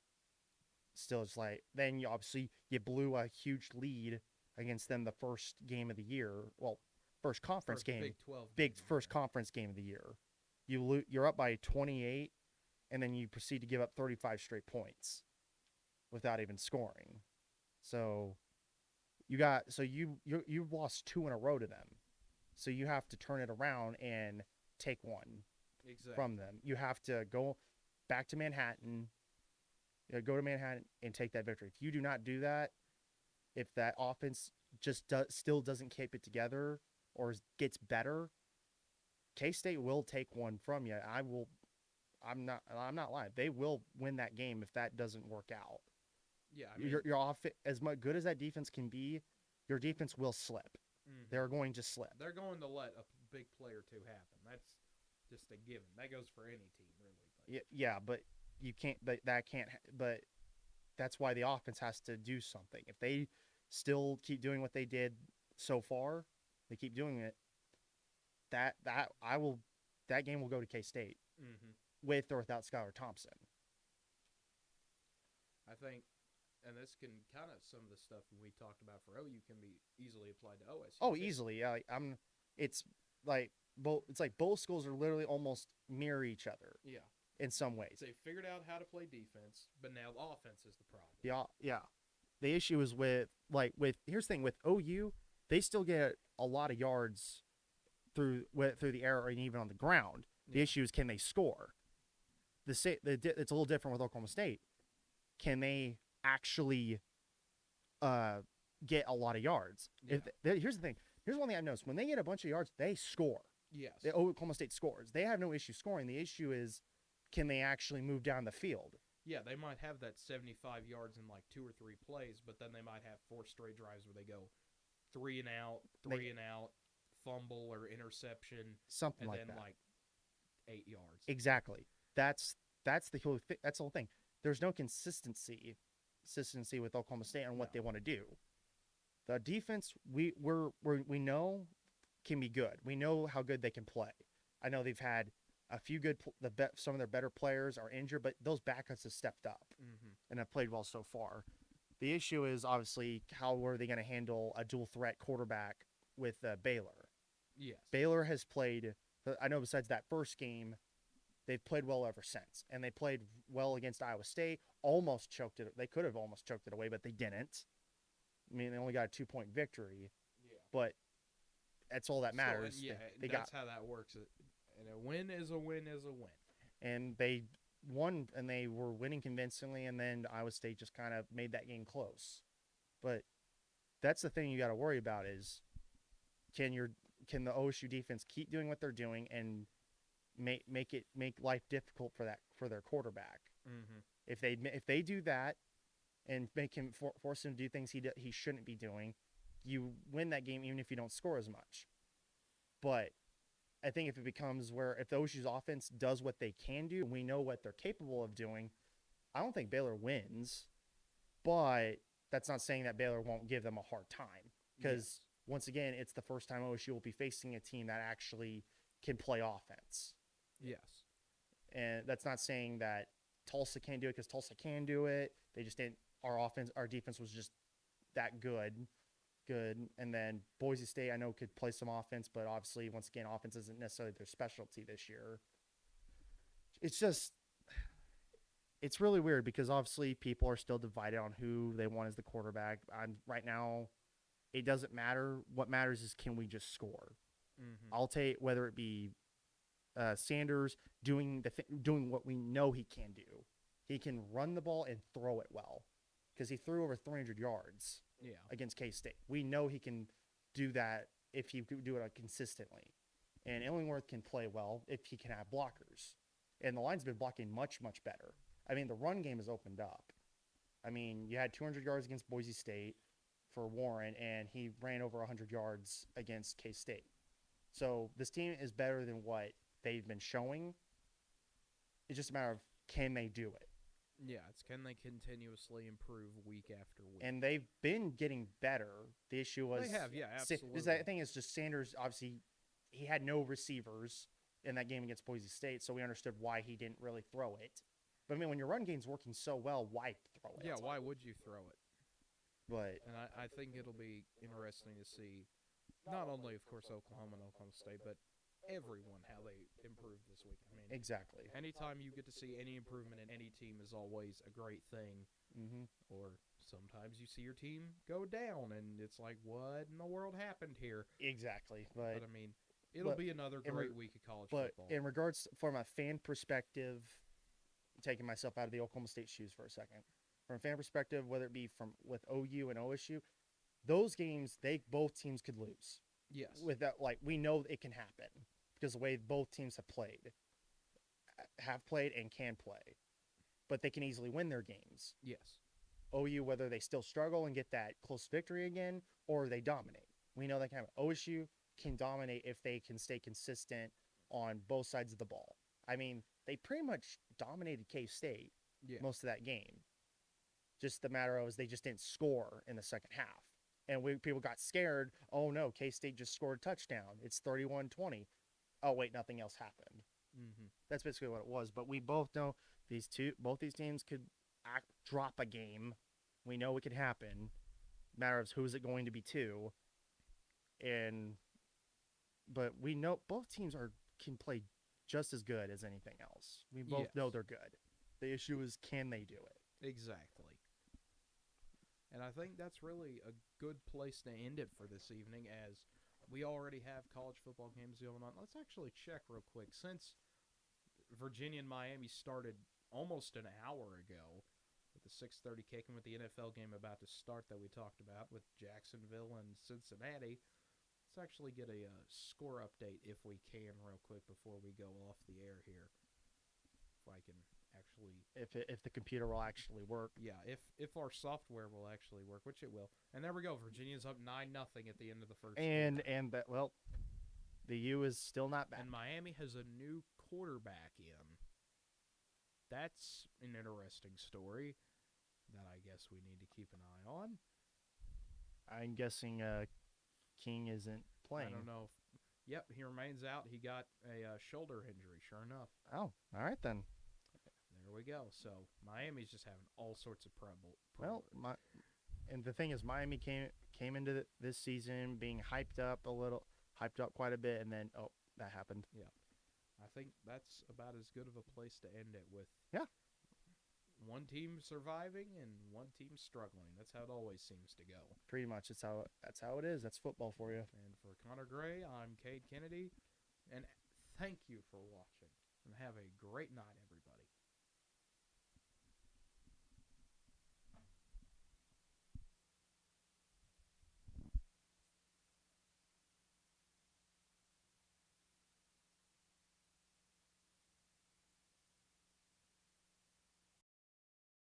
Still, it's like then you blew a huge lead against them the first game of the year. Well, first conference First game, Big 12 big game. first conference game of the year. You're up by 28, and then you proceed to give up 35 straight points without even scoring. So you've lost 2 in a row to them. So you have to turn it around and take one from them. You have to go back to Manhattan, go to Manhattan and take that victory. If you do not do that, if that offense still doesn't keep it together or gets better, K State will take one from you. I'm not lying. They will win that game if that doesn't work out. Yeah, I mean, your offense, as much good as that defense can be, your defense will slip. They're going to slip. They're going to let a big play or two happen. That's just a given. That goes for any team, really. Yeah, but you can't. But that can't. But that's why the offense has to do something. If they still keep doing what they did so far, they keep doing it. That game will go to K State with or without Skylar Thompson. I think, and this can kind of some of the stuff we talked about for OU can be easily applied to OSU. Oh, easily. Yeah, It's like both. It's like both schools are literally almost mirror each other. Yeah. In some ways, they figured out how to play defense, but now the offense is the problem. Yeah. The issue is with here's the thing with OU, they still get a lot of yards through the air and even on the ground. The issue is, can they score? It's a little different with Oklahoma State. Can they actually get a lot of yards? Yeah. Here's the thing. Here's one thing I noticed. When they get a bunch of yards, they score. Yes. Oklahoma State scores. They have no issue scoring. The issue is, can they actually move down the field? Yeah, they might have that 75 yards in like 2 or 3 plays, but then they might have 4 straight drives where they go 3 and out, fumble or interception, something like that. And then like 8 yards. Exactly. That's the whole thing. There's no consistency with Oklahoma State on what they want to do. The defense we know can be good. We know how good they can play. I know they've had a few some of their better players are injured, but those backups have stepped up and have played well so far. The issue is obviously how are they going to handle a dual threat quarterback with Baylor? Yes. Baylor has played. I know besides that first game, they've played well ever since, and they played well against Iowa State. Almost choked it. They could have almost choked it away, but they didn't. I mean, they only got a 2-point victory. Yeah. But that's all that matters. So, that's how that works. And a win is a win is a win. And they won, and they were winning convincingly, and then Iowa State just kind of made that game close. But that's the thing you got to worry about is can the OSU defense keep doing what they're doing and make life difficult for their quarterback. If they do that and make him force him to do things he shouldn't be doing, you win that game even if you don't score as much. But I think if it becomes if the OSU's offense does what they can do and we know what they're capable of doing, I don't think Baylor wins. But that's not saying that Baylor won't give them a hard time because once again, it's the first time OSU will be facing a team that actually can play offense. Yes. And that's not saying that Tulsa can't do it because Tulsa can do it. They just didn't. Our defense was just that good. And then Boise State, I know, could play some offense, but obviously, once again, offense isn't necessarily their specialty this year. It's really weird because obviously people are still divided on who they want as the quarterback. Right now, it doesn't matter. What matters is can we just score? I'll take whether it be Sanders doing what we know he can do. He can run the ball and throw it well because he threw over 300 yards against K-State. We know he can do that if he do it consistently. And Illingworth can play well if he can have blockers. And the line's been blocking much, much better. I mean, the run game has opened up. I mean, you had 200 yards against Boise State for Warren, and he ran over 100 yards against K-State. So this team is better than what they've been showing. It's just a matter of can they do it. Yeah, it's can they continuously improve week after week. And they've been getting better. The issue was... They have, yeah, absolutely. The thing is just Sanders, obviously, he had no receivers in that game against Boise State, so we understood why he didn't really throw it. But, I mean, when your run game's working so well, why throw it? Yeah, why would you throw it? But and I think it'll be interesting to see not only, of course, Oklahoma and Oklahoma State, but everyone how they improve this week. I mean, exactly. Anytime you get to see any improvement in any team is always a great thing. Mm-hmm. Or sometimes you see your team go down, and it's like, what in the world happened here? Exactly. But I mean, it'll be another great week of college football. But in regards, from a fan perspective, taking myself out of the Oklahoma State shoes for a second, from a fan perspective, whether it be with OU and OSU, those games, both teams could lose. Yes. With that, we know it can happen because the way both teams have played and can play, but they can easily win their games. Yes. OU, whether they still struggle and get that close victory again, or they dominate. We know that kind of OSU can dominate if they can stay consistent on both sides of the ball. I mean, they pretty much dominated K-State most of that game. Just the matter of they just didn't score in the second half. And people got scared. Oh, no, K-State just scored a touchdown. It's 31-20. Oh, wait, nothing else happened. Mm-hmm. That's basically what it was. But we both know both these teams could drop a game. We know it could happen. Matter of who is it going to be to. But we know both teams can play just as good as anything else. We both know they're good. The issue is, can they do it? Exactly. And I think that's really a good place to end it for this evening, as we already have college football games going on. Let's actually check real quick. Since Virginia and Miami started almost an hour ago, with the 6:30 kicking with the NFL game about to start that we talked about with Jacksonville and Cincinnati, let's actually get a score update if we can real quick before we go off the air here. If I can actually... If the computer will actually work. Yeah, if our software will actually work, which it will. And there we go. Virginia's up 9-0 at the end of the first And quarter. The U is still not back. And Miami has a new quarterback in. That's an interesting story that I guess we need to keep an eye on. I'm guessing King isn't playing. I don't know. Yep, he remains out. He got a shoulder injury, sure enough. Oh, all right then. There we go. So Miami's just having all sorts of trouble. And the thing is, Miami came into this season being hyped up quite a bit, and then that happened. Yeah, I think that's about as good of a place to end it with. Yeah. One team surviving and one team struggling. That's how it always seems to go. Pretty much, that's how it is. That's football for you. And for Connor Gray, I'm Cade Kennedy, and thank you for watching. And have a great night, everyone.